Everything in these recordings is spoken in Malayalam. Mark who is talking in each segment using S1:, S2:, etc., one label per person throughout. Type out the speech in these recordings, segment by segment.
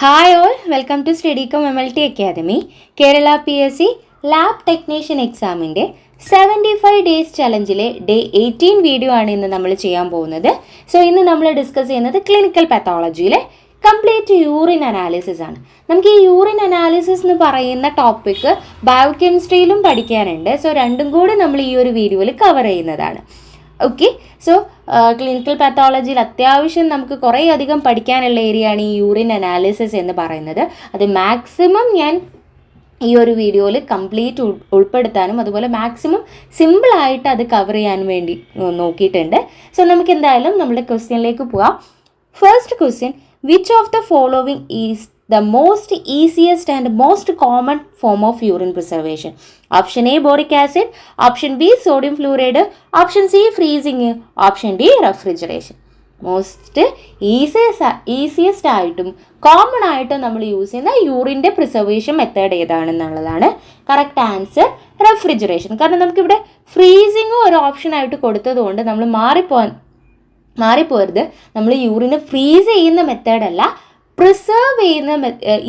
S1: Hi all, welcome to Steadicom MLT Academy. Kerala PSC Lab Technician എക്സാമിൻ്റെ 75 ഡേയ്സ് ചലഞ്ചിലെ ഡേ 18 വീഡിയോ ആണ് ഇന്ന് നമ്മൾ ചെയ്യാൻ പോകുന്നത്. സോ ഇന്ന് നമ്മൾ ഡിസ്കസ് ചെയ്യുന്നത് ക്ലിനിക്കൽ പാത്തോളജിയിലെ കംപ്ലീറ്റ് യൂറിൻ അനാലിസിസ് ആണ്. നമുക്ക് ഈ യൂറിൻ അനാലിസിസ് എന്ന് പറയുന്ന ടോപ്പിക്ക് ബയോകെമിസ്ട്രിയിലും പഠിക്കാനുണ്ട്. സോ രണ്ടും കൂടി നമ്മൾ ഈ ഒരു വീഡിയോയിൽ കവർ ചെയ്യുന്നതാണ്. ഓക്കെ, സോ ക്ലിനിക്കൽ പാത്തോളജിയിൽ അത്യാവശ്യം നമുക്ക് കുറേ അധികം പഠിക്കാനുള്ള ഏരിയയാണ് ഈ യൂറിൻ അനാലിസിസ് എന്ന് പറയുന്നത്. അത് മാക്സിമം ഞാൻ ഈ ഒരു വീഡിയോയിൽ കംപ്ലീറ്റ് ഉൾപ്പെടുത്താനും അതുപോലെ മാക്സിമം സിമ്പിളായിട്ട് അത് കവർ ചെയ്യാൻ വേണ്ടി നോക്കിയിട്ടുണ്ട്. സോ നമുക്ക് എന്തായാലും നമ്മുടെ ക്വസ്റ്റ്യനിലേക്ക് പോവാം. First question, which of the following is the most easiest and most common form of urine preservation? Option A, boric acid. Option B, sodium fluoride. Option C, freezing. Option D, refrigeration. Most easiest ആയിട്ടും കോമൺ ആയിട്ടും നമ്മൾ യൂസ് ചെയ്യുന്ന യൂറിൻ്റെ പ്രിസർവേഷൻ മെത്തേഡ് ഏതാണെന്നുള്ളതാണ് കറക്റ്റ് ആൻസർ, റെഫ്രിജറേഷൻ. കാരണം നമുക്കിവിടെ ഫ്രീസിങ്ങും ഒരു ഓപ്ഷനായിട്ട് കൊടുത്തതുകൊണ്ട് നമ്മൾ മാറിപ്പോരുത്. നമ്മൾ യൂറിന് ഫ്രീസ് ചെയ്യുന്ന മെത്തേഡല്ല, പ്രിസർവ് ചെയ്യുന്ന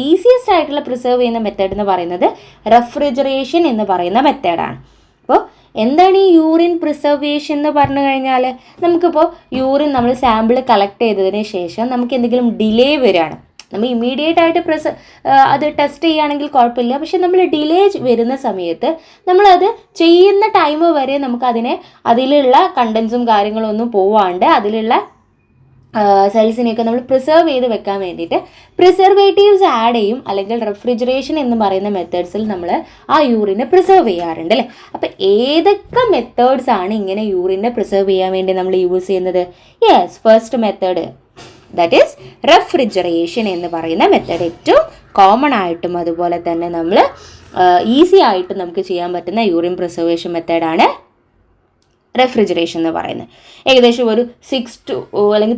S1: ഈസിയസ്റ്റ് ആയിട്ടുള്ള പ്രിസർവ് ചെയ്യുന്ന മെത്തേഡ് എന്ന് പറയുന്നത് റെഫ്രിജറേഷൻ എന്ന് പറയുന്ന മെത്തേഡാണ്. അപ്പോൾ എന്താണ് ഈ യൂറിൻ പ്രിസർവേഷൻ എന്ന് പറഞ്ഞു കഴിഞ്ഞാൽ, നമുക്കിപ്പോൾ യൂറിൻ നമ്മൾ സാമ്പിൾ കളക്ട് ചെയ്തതിന് ശേഷം നമുക്ക് എന്തെങ്കിലും ഡിലേ വരികയാണ്, നമ്മൾ ഇമ്മീഡിയറ്റ് ആയിട്ട് അത് ടെസ്റ്റ് ചെയ്യുകയാണെങ്കിൽ കുഴപ്പമില്ല. പക്ഷെ നമ്മൾ ഡിലേ വരുന്ന സമയത്ത് നമ്മളത് ചെയ്യുന്ന ടൈം വരെ അതിലുള്ള കണ്ടൻസും കാര്യങ്ങളും ഒന്നും പോവാണ്ട് അതിലുള്ള സെൽസിനെയൊക്കെ നമ്മൾ പ്രിസർവ് ചെയ്ത് വെക്കാൻ വേണ്ടിയിട്ട് പ്രിസർവേറ്റീവ്സ് ആഡ് ചെയ്യും, അല്ലെങ്കിൽ റെഫ്രിജറേഷൻ എന്ന് പറയുന്ന മെത്തേഡ്സിൽ നമ്മൾ ആ യൂറിനെ പ്രിസർവ് ചെയ്യാറുണ്ട് അല്ലേ. അപ്പോൾ ഏതൊക്കെ മെത്തേഡ്സ് ആണ് ഇങ്ങനെ യൂറിനെ പ്രിസർവ് ചെയ്യാൻ വേണ്ടി നമ്മൾ യൂസ് ചെയ്യുന്നത്? Yes, first method, that is refrigeration എന്ന് പറയുന്ന മെത്തേഡ്. ഏറ്റവും കോമൺ ആയിട്ടും അതുപോലെ തന്നെ നമ്മൾ ഈസി ആയിട്ട് നമുക്ക് ചെയ്യാൻ പറ്റുന്ന യൂറിൻ പ്രിസർവേഷൻ മെത്തേഡാണ് റെഫ്രിജറേഷൻ എന്ന് പറയുന്നത്. ഏകദേശം ഒരു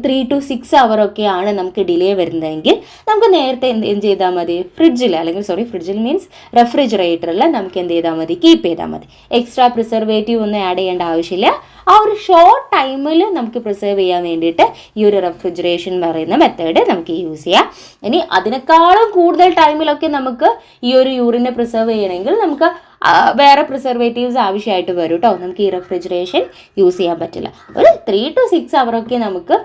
S1: 3 to 6 അവറൊക്കെയാണ് നമുക്ക് ഡിലേ വരുന്നതെങ്കിൽ നമുക്ക് നേരത്തെ എന്ത് ചെയ്താൽ മതി, ഫ്രിഡ്ജിൽ മീൻസ് റെഫ്രിജറേറ്ററിൽ നമുക്ക് എന്ത് ചെയ്താൽ മതി, കീപ്പ് ചെയ്താൽ മതി. എക്സ്ട്രാ പ്രിസർവേറ്റീവ് ഒന്നും ആഡ് ചെയ്യേണ്ട ആവശ്യമില്ല. ആ ഒരു ഷോർട്ട് ടൈമിൽ നമുക്ക് പ്രിസർവ് ചെയ്യാൻ വേണ്ടിയിട്ട് ഈ ഒരു റെഫ്രിജറേഷൻ എന്ന് പറയുന്ന മെത്തേഡ് നമുക്ക് യൂസ് ചെയ്യാം. ഇനി അതിനേക്കാളും കൂടുതൽ ടൈമിലൊക്കെ നമുക്ക് ഈ ഒരു യൂറിനെ പ്രിസർവ് ചെയ്യണമെങ്കിൽ നമുക്ക് വേറെ പ്രിസർവേറ്റീവ്സ് ആവശ്യമായിട്ട് വരും കേട്ടോ. നമുക്ക് ഈ റെഫ്രിജറേഷൻ യൂസ് ചെയ്യാൻ പറ്റില്ല. ഒരു 3 to 6 അവറൊക്കെ നമുക്ക്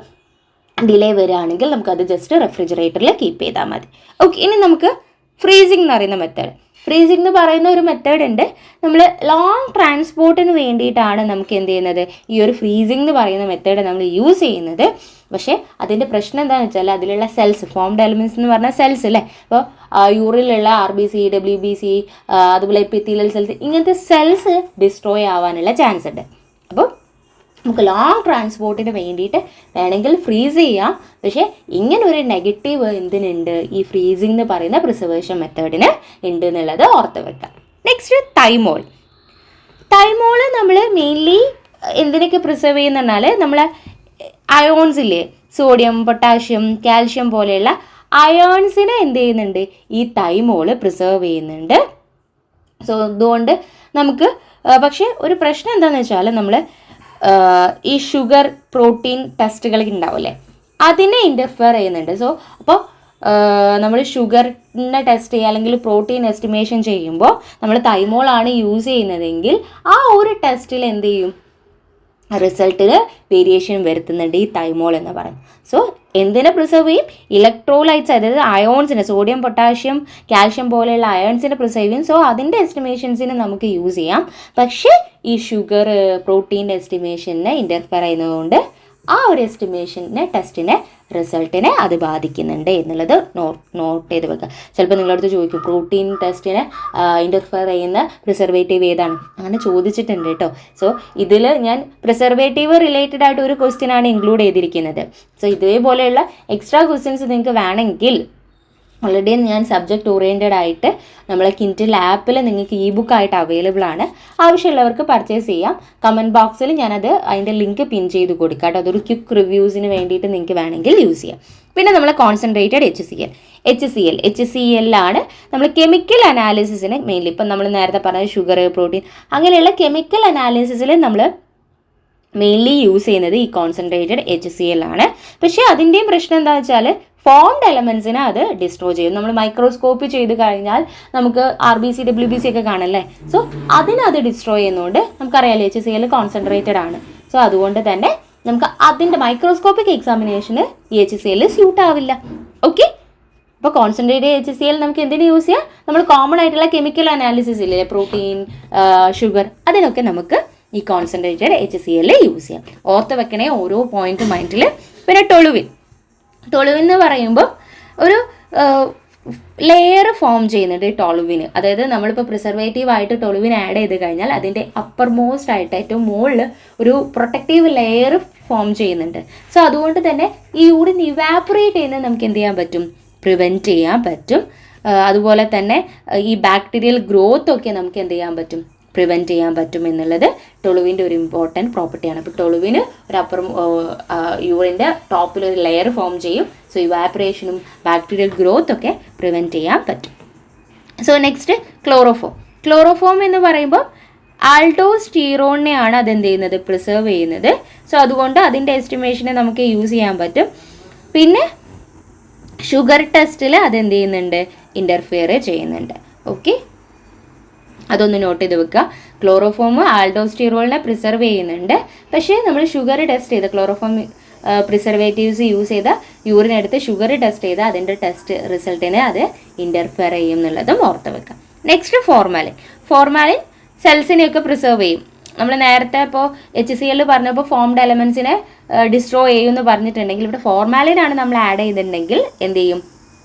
S1: ഡിലേ വരികയാണെങ്കിൽ നമുക്കത് ജസ്റ്റ് റെഫ്രിജറേറ്ററിൽ കീപ്പ് ചെയ്താൽ മതി. ഓക്കെ, ഇനി നമുക്ക് ഫ്രീസിംഗ് എന്ന് പറയുന്ന മെത്തേഡ്. ഫ്രീസിംഗ് എന്ന് പറയുന്ന ഒരു മെത്തേഡ് ഉണ്ട്. നമ്മൾ ലോങ് ട്രാൻസ്പോർട്ടിന് വേണ്ടിയിട്ടാണ് നമുക്ക് എന്ത് ചെയ്യുന്നത്, ഈ ഒരു ഫ്രീസിംഗ് എന്ന് പറയുന്ന മെത്തേഡ് നമ്മൾ യൂസ് ചെയ്യുന്നത്. പക്ഷേ അതിൻ്റെ പ്രശ്നം എന്താണെന്ന് വെച്ചാൽ അതിലുള്ള സെൽസ്, ഫോംഡ് എലിമെൻറ്റ്സ് എന്ന് പറഞ്ഞാൽ സെൽസ് അല്ലേ. അപ്പോൾ യൂറിലുള്ള RBC, WBC, അതുപോലെ എപ്പിത്തീലിയൽ സെൽസ്, ഇങ്ങനത്തെ സെൽസ് ഡിസ്ട്രോയ് ആവാനുള്ള ചാൻസ് ഉണ്ട്. അപ്പോൾ നമുക്ക് ലോങ് ട്രാൻസ്പോർട്ടിന് വേണ്ടിയിട്ട് വേണമെങ്കിൽ ഫ്രീസ് ചെയ്യാം. പക്ഷേ ഇങ്ങനെ ഒരു നെഗറ്റീവ് എന്തിനുണ്ട്, ഈ ഫ്രീസിംഗ് എന്ന് പറയുന്ന പ്രിസർവേഷൻ മെത്തേഡിന് ഉണ്ട് എന്നുള്ളത് ഓർത്ത് വെക്കാം. Next, thymol. തൈമോള് നമ്മൾ മെയിൻലി എന്തിനൊക്കെ പ്രിസർവ് ചെയ്യുന്ന പറഞ്ഞാൽ നമ്മളെ അയോൺസ് ഇല്ലേ, സോഡിയം, പൊട്ടാഷ്യം, കാൽഷ്യം പോലെയുള്ള അയോൺസിനെ എന്ത് ചെയ്യുന്നുണ്ട്, ഈ തൈമോള് പ്രിസർവ് ചെയ്യുന്നുണ്ട്. സോ അതുകൊണ്ട് നമുക്ക് പക്ഷേ ഒരു പ്രശ്നം എന്താണെന്ന് വെച്ചാൽ നമ്മൾ ഈ ഷുഗർ പ്രോട്ടീൻ ടെസ്റ്റുകളൊക്കെ ഉണ്ടാവില്ലേ, അതിനെ ഇൻ്റർഫിയർ ചെയ്യുന്നുണ്ട്. സോ അപ്പോൾ നമ്മൾ ഷുഗറിനെ ടെസ്റ്റ് ചെയ്യുക അല്ലെങ്കിൽ പ്രോട്ടീൻ എസ്റ്റിമേഷൻ ചെയ്യുമ്പോൾ നമ്മൾ തൈമോളാണ് യൂസ് ചെയ്യുന്നതെങ്കിൽ ആ ഒരു ടെസ്റ്റിൽ എന്ത് ചെയ്യും, റിസൾട്ടിൽ വേരിയേഷൻ വരുത്തുന്നുണ്ട് ഈ തൈമോൾ എന്ന് പറയും. സോ എന്തിനെ പ്രിസർവ് ചെയ്യും, ഇലക്ട്രോലൈറ്റ്സ്, അതായത് അയോൺസിനെ, സോഡിയം, പൊട്ടാഷ്യം, കാൽഷ്യം പോലെയുള്ള അയോൺസിനെ പ്രിസർവ് ചെയ്യും. സോ അതിൻ്റെ എസ്റ്റിമേഷൻസിന് നമുക്ക് യൂസ് ചെയ്യാം. പക്ഷേ ഈ ഷുഗർ പ്രോട്ടീൻ എസ്റ്റിമേഷനെ ഇൻ്റർഫിയർ ചെയ്യുന്നതുകൊണ്ട് ആ ഒരു എസ്റ്റിമേഷനെ ടെസ്റ്റിനെ റിസൾട്ടിനെ അത് ബാധിക്കുന്നുണ്ട് എന്നുള്ളത് നോട്ട് ചെയ്ത് വെക്കുക. ചിലപ്പോൾ നിങ്ങളടുത്ത് ചോദിക്കും പ്രോട്ടീൻ ടെസ്റ്റിനെ ഇൻ്റർഫിയർ ചെയ്യുന്ന പ്രിസർവേറ്റീവ് ഏതാണ്, അങ്ങനെ ചോദിച്ചിട്ടുണ്ട് കേട്ടോ. സോ ഇതിൽ ഞാൻ പ്രിസർവേറ്റീവ് റിലേറ്റഡ് ആയിട്ട് ഒരു ക്വസ്റ്റ്യനാണ് ഇൻക്ലൂഡ് ചെയ്തിരിക്കുന്നത്. സോ ഇതേപോലെയുള്ള എക്സ്ട്രാ ക്വസ്റ്റ്യൻസ് നിങ്ങൾക്ക് വേണമെങ്കിൽ ഓൾറെഡി ഞാൻ സബ്ജക്റ്റ് ഓറിയൻറ്റഡ് ആയിട്ട് നമ്മളെ കിൻറ്റിൽ ആപ്പിൽ നിങ്ങൾക്ക് ബുക്കായിട്ട് അവൈലബിൾ ആണ്. ആവശ്യമുള്ളവർക്ക് പർച്ചേസ് ചെയ്യാം. കമൻറ്റ് ബോക്സിൽ ഞാനത് അതിൻ്റെ ലിങ്ക് പിൻ ചെയ്ത് കൊടുക്കാം കേട്ടോ. അതൊരു ക്വിക്ക് റിവ്യൂസിന് വേണ്ടിയിട്ട് നിങ്ങൾക്ക് വേണമെങ്കിൽ യൂസ് ചെയ്യാം. പിന്നെ നമ്മൾ കോൺസെൻട്രേറ്റഡ് HCl ആണ് നമ്മൾ കെമിക്കൽ അനാലിസിസിന് മെയിൻലി, ഇപ്പം നമ്മൾ നേരത്തെ പറഞ്ഞ ഷുഗർ, പ്രോട്ടീൻ അങ്ങനെയുള്ള കെമിക്കൽ അനാലിസിസിൽ നമ്മൾ മെയിൻലി യൂസ് ചെയ്യുന്നത് ഈ കോൺസെൻട്രേറ്റഡ് HCl ആണ്. പക്ഷേ അതിൻ്റെയും പ്രശ്നം എന്താണെന്ന് വെച്ചാൽ ഫോംഡ് എലമെൻസിനെ അത് ഡിസ്ട്രോയ് ചെയ്യും. നമ്മൾ മൈക്രോസ്കോപ്പ് ചെയ്ത് കഴിഞ്ഞാൽ നമുക്ക് RBC WBC ഒക്കെ കാണല്ലേ. സോ അതിനത് ഡിസ്ട്രോയ് ചെയ്യുന്നതുകൊണ്ട് നമുക്കറിയാലോ HCl കോൺസെൻട്രേറ്റഡ് ആണ്. സോ അതുകൊണ്ട് തന്നെ നമുക്ക് അതിൻ്റെ മൈക്രോസ്കോപ്പിക് എക്സാമിനേഷന് ഈ HCl സ്യൂട്ട് ആവില്ല. ഓക്കെ, അപ്പോൾ കോൺസെൻട്രേറ്റഡ് HCl നമുക്ക് എന്തിനു യൂസ് ചെയ്യാം? നമ്മൾ കോമൺ ആയിട്ടുള്ള കെമിക്കൽ അനാലിസിസ് ഇല്ലേ, പ്രോട്ടീൻ, ഷുഗർ, അതിനൊക്കെ നമുക്ക് ഈ കോൺസെൻട്രേറ്റഡ് HCl യൂസ് ചെയ്യാം. ഓർത്ത് വെക്കണേ ഓരോ പോയിന്റ് മൈൻഡിൽ. പിന്നെ ടൊളുവിൻ എന്ന് പറയുമ്പോൾ ഒരു ലെയർ ഫോം ചെയ്യുന്നുണ്ട് ഈ ടൊളുവിന്. അതായത് നമ്മളിപ്പോൾ പ്രിസർവേറ്റീവ് ആയിട്ട് ടൊളുവിൻ ആഡ് ചെയ്ത് കഴിഞ്ഞാൽ അതിൻ്റെ അപ്പർ മോസ്റ്റ് ആയിട്ട് ഏറ്റവും മുകളിൽ ഒരു പ്രൊട്ടക്റ്റീവ് ലെയർ ഫോം ചെയ്യുന്നുണ്ട്. സോ അതുകൊണ്ട് തന്നെ ഈ യൂറിൻ ഇവാപ്പറേറ്റ് ചെയ്യുന്നത് നമുക്ക് എന്ത് ചെയ്യാൻ പറ്റും? പ്രിവെൻറ്റ് ചെയ്യാൻ പറ്റും. അതുപോലെ തന്നെ ഈ ബാക്ടീരിയൽ ഗ്രോത്ത് ഒക്കെ നമുക്ക് എന്ത് ചെയ്യാൻ പറ്റും? പ്രിവെൻറ്റ് ചെയ്യാൻ പറ്റും എന്നുള്ളത് ടൊളുവിൻ്റെ ഒരു ഇമ്പോർട്ടൻറ്റ് പ്രോപ്പർട്ടിയാണ്. അപ്പോൾ ടൊളുവിന് ഒരു അപ്പുറം യൂറിൻ്റെ ടോപ്പിൽ ഒരു ലെയർ ഫോം ചെയ്യും. സോ ഇവാപ്പറേഷനും ബാക്ടീരിയൽ ഗ്രോത്ത് ഒക്കെ പ്രിവെൻറ്റ് ചെയ്യാൻ പറ്റും. സോ നെക്സ്റ്റ് ക്ലോറോഫോം എന്ന് പറയുമ്പോൾ ആൾഡോസ്റ്റീറോണിനെയാണ് അതെന്ത് ചെയ്യുന്നത്? പ്രിസർവ് ചെയ്യുന്നത്. സോ അതുകൊണ്ട് അതിൻ്റെ എസ്റ്റിമേഷനെ നമുക്ക് യൂസ് ചെയ്യാൻ പറ്റും. പിന്നെ ഷുഗർ ടെസ്റ്റിൽ അതെന്ത് ചെയ്യുന്നുണ്ട്? ഇൻ്റർഫിയർ ചെയ്യുന്നുണ്ട്. ഓക്കെ, അതൊന്ന് നോട്ട് ചെയ്ത് വെക്കുക. ക്ലോറോഫോം ആൾഡോസ്റ്റീറോളിനെ പ്രിസർവ് ചെയ്യുന്നുണ്ട്. പക്ഷേ നമ്മൾ ഷുഗർ ടെസ്റ്റ് ചെയ്ത് ക്ലോറോഫോം പ്രിസർവേറ്റീവ്സ് യൂസ് ചെയ്ത യൂറിൻ എടുത്ത് ഷുഗർ ടെസ്റ്റ് ചെയ്ത് അതിൻ്റെ ടെസ്റ്റ് റിസൾട്ടിനെ അത് ഇൻ്റർഫിയർ ചെയ്യും എന്നുള്ളതും ഓർത്ത് വെക്കാം. നെക്സ്റ്റ് ഫോർമാലിൻ സെൽസിനെയൊക്കെ പ്രിസർവ് ചെയ്യും. നമ്മൾ നേരത്തെ ഇപ്പോൾ HCl പറഞ്ഞപ്പോൾ ഫോംഡ് എലമെൻസിനെ ഡിസ്ട്രോയ് ചെയ്യുമെന്ന് പറഞ്ഞിട്ടുണ്ടെങ്കിൽ ഇവിടെ ഫോർമാലിനാണ് നമ്മൾ ആഡ് ചെയ്തിട്ടുണ്ടെങ്കിൽ എന്ത് ചെയ്യും?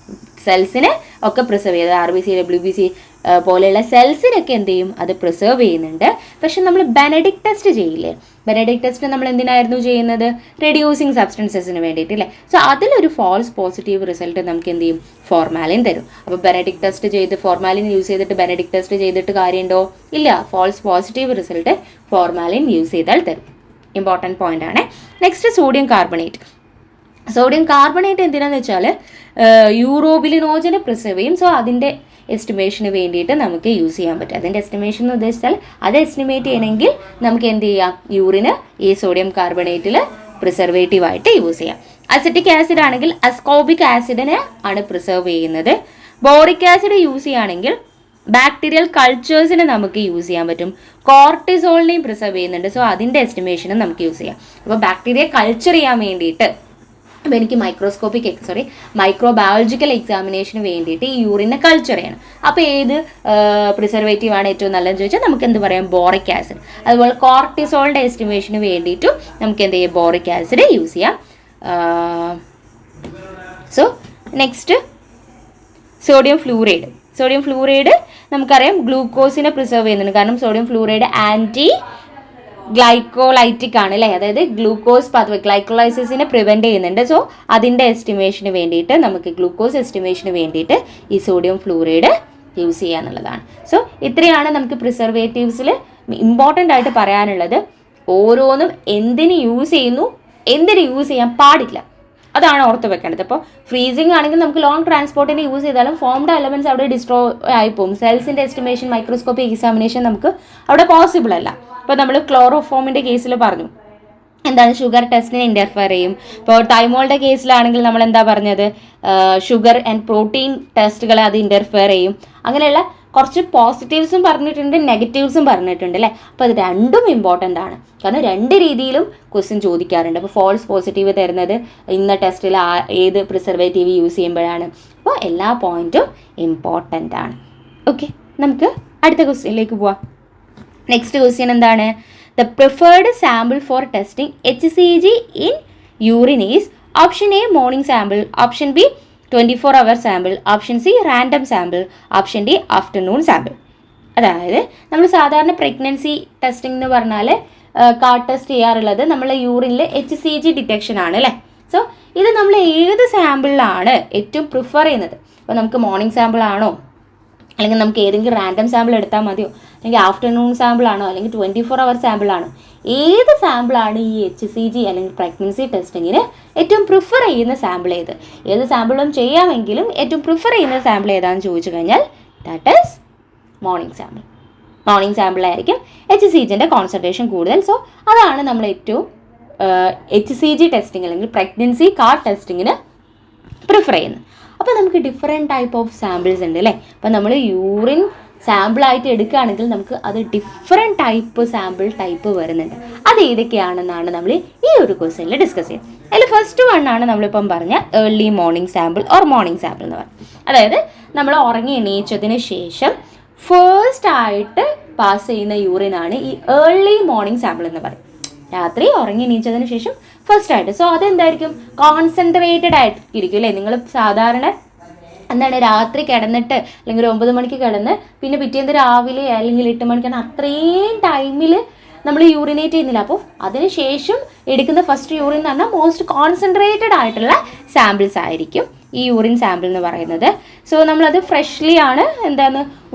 S1: സെൽസിനെ ഒക്കെ പ്രിസർവ് ചെയ്ത് RBC WBC പോലെയുള്ള സെൽസിനൊക്കെ എന്ത് ചെയ്യും? അത് പ്രിസർവ് ചെയ്യുന്നുണ്ട്. പക്ഷെ നമ്മൾ ബെനഡിക്ട് ടെസ്റ്റ് ചെയ്യില്ലേ? ബെനഡിക്ട് ടെസ്റ്റ് നമ്മൾ എന്തിനായിരുന്നു ചെയ്യുന്നത്? റെഡ്യൂസിങ് സബ്സ്റ്റൻസസിന് വേണ്ടിയിട്ട് അല്ലേ? സോ അതിലൊരു ഫാൾസ് പോസിറ്റീവ് റിസൾട്ട് നമുക്ക് എന്ത് ചെയ്യും? ഫോർമാലിൻ തരും. അപ്പോൾ ബെനഡിക്ട് ടെസ്റ്റ് ചെയ്ത് ഫോർമാലിൻ യൂസ് ചെയ്തിട്ട് ബെനഡിക്ട് ടെസ്റ്റ് ചെയ്തിട്ട് കാര്യമുണ്ടോ? ഇല്ല. False positive result formalin use ചെയ്താൽ തരും. ഇമ്പോർട്ടൻറ്റ് പോയിന്റ് ആണ്. നെക്സ്റ്റ് സോഡിയം കാർബണേറ്റ് എന്തിനാന്ന് വെച്ചാൽ യൂറോബിലിനോജനെ പ്രിസർവ് ചെയ്യും. സോ അതിൻ്റെ എസ്റ്റിമേഷന് വേണ്ടിയിട്ട് നമുക്ക് യൂസ് ചെയ്യാൻ പറ്റും. അതിൻ്റെ എസ്റ്റിമേഷൻ എന്ന് ഉദ്ദേശിച്ചാൽ അത് എസ്റ്റിമേറ്റ് ചെയ്യണമെങ്കിൽ നമുക്ക് എന്ത് ചെയ്യാം? യൂറിന് ഈ സോഡിയം കാർബണേറ്റിൽ പ്രിസർവേറ്റീവ് ആയിട്ട് യൂസ് ചെയ്യാം. അസറ്റിക് ആസിഡ് ആണെങ്കിൽ അസ്കോബിക് ആസിഡിനെ ആണ് പ്രിസർവ് ചെയ്യുന്നത്. ബോറിക് ആസിഡ് യൂസ് ചെയ്യുകയാണെങ്കിൽ ബാക്ടീരിയൽ കൾച്ചേഴ്സിനെ നമുക്ക് യൂസ് ചെയ്യാൻ പറ്റും. കോർട്ടിസോളിനെയും പ്രിസർവ് ചെയ്യുന്നുണ്ട്. സോ അതിൻ്റെ എസ്റ്റിമേഷനും നമുക്ക് യൂസ് ചെയ്യാം. അപ്പോൾ ബാക്ടീരിയ കൾച്ചർ ചെയ്യാൻ വേണ്ടിയിട്ട് അപ്പോൾ എനിക്ക് മൈക്രോബയോളജിക്കൽ എക്സാമിനേഷന് വേണ്ടിയിട്ട് ഈ യൂറിനെ കൾച്ചർ ചെയ്യണം. അപ്പോൾ ഏത് പ്രിസർവേറ്റീവ് ആണ് ഏറ്റവും നല്ലതെന്ന് ചോദിച്ചാൽ നമുക്ക് എന്ത് പറയാം? Boric acid. അതുപോലെ കോർട്ടിസോളിൻ്റെ എസ്റ്റിമേഷന് വേണ്ടിയിട്ടും നമുക്ക് എന്ത് ചെയ്യാം? ബോറിക് ആസിഡ് യൂസ് ചെയ്യാം. സോ നെക്സ്റ്റ് സോഡിയം ഫ്ലൂറൈഡ് നമുക്കറിയാം ഗ്ലൂക്കോസിനെ പ്രിസർവ് ചെയ്യുന്നുണ്ട്. കാരണം സോഡിയം ഫ്ലൂറൈഡ് ആൻറ്റി ഗ്ലൈക്കോലൈറ്റിക് ആണ് അല്ലേ? അതായത് ഗ്ലൂക്കോസ് പാത്വേ ഗ്ലൈക്കോലൈസിസിനെ പ്രിവെൻറ്റ് ചെയ്യുന്നുണ്ട്. സോ അതിൻ്റെ എസ്റ്റിമേഷന് വേണ്ടിയിട്ട് നമുക്ക് ഗ്ലൂക്കോസ് എസ്റ്റിമേഷന് വേണ്ടിയിട്ട് ഈ സോഡിയം ഫ്ലൂറൈഡ് യൂസ് ചെയ്യുക എന്നുള്ളതാണ്. സോ ഇത്രയാണ് നമുക്ക് പ്രിസർവേറ്റീവ്സിൽ ഇമ്പോർട്ടൻ്റ് ആയിട്ട് പറയാനുള്ളത്. ഓരോന്നും എന്തിന് യൂസ് ചെയ്യുന്നു, എന്തിന് യൂസ് ചെയ്യാൻ പാടില്ല, അതാണ് ഓർത്ത് വെക്കേണ്ടത്. അപ്പോൾ ഫ്രീസിങ് ആണെങ്കിൽ നമുക്ക് ലോങ് ട്രാൻസ്പോർട്ടിന് യൂസ് ചെയ്താലും ഫോംഡ് എലമെൻറ്റ്സ് അവിടെ ഡിസ്ട്രോയ് ആയിപ്പോവും. സെൽസിൻ്റെ എസ്റ്റിമേഷൻ മൈക്രോസ്കോപ്പിക് എക്സാമിനേഷൻ നമുക്ക് അവിടെ പോസിബിൾ അല്ല. ഇപ്പോൾ നമ്മൾ ക്ലോറോഫോമിൻ്റെ കേസിൽ പറഞ്ഞു എന്താണ്? ഷുഗർ ടെസ്റ്റിനെ ഇൻ്റർഫിയർ ചെയ്യും. ഇപ്പോൾ ടൈമോളുടെ കേസിലാണെങ്കിൽ നമ്മൾ എന്താ പറഞ്ഞത്? ഷുഗർ ആൻഡ് പ്രോട്ടീൻ ടെസ്റ്റുകളെ അത് ഇൻ്റർഫിയർ ചെയ്യും. അങ്ങനെയുള്ള കുറച്ച് പോസിറ്റീവ്സും പറഞ്ഞിട്ടുണ്ട്, നെഗറ്റീവ്സും പറഞ്ഞിട്ടുണ്ട് അല്ലേ? അപ്പോൾ അത് രണ്ടും ഇമ്പോർട്ടൻ്റ് ആണ്. കാരണം രണ്ട് രീതിയിലും ക്വസ്റ്റ്യൻ ചോദിക്കാറുണ്ട്. അപ്പോൾ ഫോൾസ് പോസിറ്റീവ് തരുന്നത് ഇന്ന ടെസ്റ്റിൽ ഏത് പ്രിസർവേറ്റീവ് യൂസ് ചെയ്യുമ്പോഴാണ്. അപ്പോൾ എല്ലാ പോയിൻറ്റും ഇമ്പോർട്ടൻ്റ് ആണ്. ഓക്കെ, നമുക്ക് അടുത്ത ക്വസ്റ്റ്യനിലേക്ക് പോവാം. നെക്സ്റ്റ് ക്വസ്റ്റ്യൻ എന്താണ്? The preferred sample four testing HCG in urine is option A morning sample, option B 24-hour sample, option C random sample, option D afternoon sample. അതായത് നമ്മൾ സാധാരണ പ്രഗ്നൻസി ടെസ്റ്റിംഗ് എന്ന് പറഞ്ഞാൽ കാർഡ് ടെസ്റ്റ് ചെയ്യാറുള്ളത് നമ്മളെ യൂറിനിൽ HCG ഡിറ്റക്ഷൻ ആണ് അല്ലേ? സോ ഇത് നമ്മൾ ഏത് സാമ്പിളിലാണ് ഏറ്റവും പ്രിഫർ ചെയ്യുന്നത്? അപ്പോൾ നമുക്ക് മോർണിംഗ് സാമ്പിൾ ആണോ, അല്ലെങ്കിൽ നമുക്ക് ഏതെങ്കിലും റാൻഡം സാമ്പിൾ എടുത്താൽ മതിയോ, അല്ലെങ്കിൽ ആഫ്റ്റർനൂൺ സാമ്പിൾ ആണോ, അല്ലെങ്കിൽ 24-hour സാമ്പിൾ ആണോ? ഏത് സാമ്പിളാണ് ഈ HCG അല്ലെങ്കിൽ പ്രഗ്നൻസി ടെസ്റ്റിങ്ങിന് ഏറ്റവും പ്രിഫർ ചെയ്യുന്ന സാമ്പിൾ ഏത് സാമ്പിളും ചെയ്യാമെങ്കിലും ഏറ്റവും പ്രിഫർ ചെയ്യുന്ന സാമ്പിൾ ഏതാണെന്ന് ചോദിച്ചു കഴിഞ്ഞാൽ ദാറ്റ് ഈസ് മോർണിംഗ് സാമ്പിളായിരിക്കും HCGൻ്റെ കോൺസെൻട്രേഷൻ കൂടുതൽ. സോ അതാണ് നമ്മൾ ഏറ്റവും HCG ടെസ്റ്റിംഗ് അല്ലെങ്കിൽ പ്രഗ്നൻസി കാർഡ് ടെസ്റ്റിങ്ങിന് പ്രിഫർ ചെയ്യുന്നത്. അപ്പോൾ നമുക്ക് ഡിഫറെൻറ്റ് ടൈപ്പ് ഓഫ് സാമ്പിൾസ് ഉണ്ട് അല്ലേ. അപ്പോൾ നമ്മൾ യൂറിൻ സാമ്പിളായിട്ട് എടുക്കുകയാണെങ്കിൽ നമുക്ക് അത് ഡിഫറെൻറ്റ് ടൈപ്പ് സാമ്പിൾ ടൈപ്പ് വരുന്നുണ്ട്. അത് ഏതൊക്കെയാണെന്നാണ് നമ്മൾ ഈ ഒരു ക്വസ്റ്റ്യനിൽ ഡിസ്കസ് ചെയ്യുന്നത്. അതിൽ ഫസ്റ്റ് വണ്ണാണ് നമ്മളിപ്പം പറഞ്ഞ early morning sample or morning sample എന്ന് പറയുന്നത്. അതായത് നമ്മൾ ഉറങ്ങി എണീച്ചതിന് ശേഷം ഫസ്റ്റ് ആയിട്ട് പാസ് ചെയ്യുന്ന യൂറിനാണ് ഈ ഏർലി മോർണിംഗ് സാമ്പിൾ എന്ന് പറയും. രാത്രി ഉറങ്ങി എണീച്ചതിന് ശേഷം ഫസ്റ്റ് ആയിട്ട്. സോ അതെന്തായിരിക്കും, കോൺസെൻട്രേറ്റഡ് ആയിട്ടിരിക്കും അല്ലേ. നിങ്ങൾ സാധാരണ എന്താണ് രാത്രി കിടന്നിട്ട് അല്ലെങ്കിൽ 9 മണിക്ക് കിടന്ന് പിന്നെ പിറ്റേന്ന് രാവിലെ അല്ലെങ്കിൽ 8 മണിക്കാണ് അത്രയും ടൈമിൽ നമ്മൾ യൂറിനേറ്റ് ചെയ്യുന്നില്ല. അപ്പോൾ അതിന് ശേഷം എടുക്കുന്ന ഫസ്റ്റ് യൂറിൻ എന്ന് പറഞ്ഞാൽ മോസ്റ്റ് കോൺസെൻട്രേറ്റഡ് ആയിട്ടുള്ള സാമ്പിൾസ് ആയിരിക്കും ഈ യൂറിൻ സാമ്പിൾ എന്ന് പറയുന്നത്. സോ നമ്മളത് ഫ്രഷ്ലി ആണ്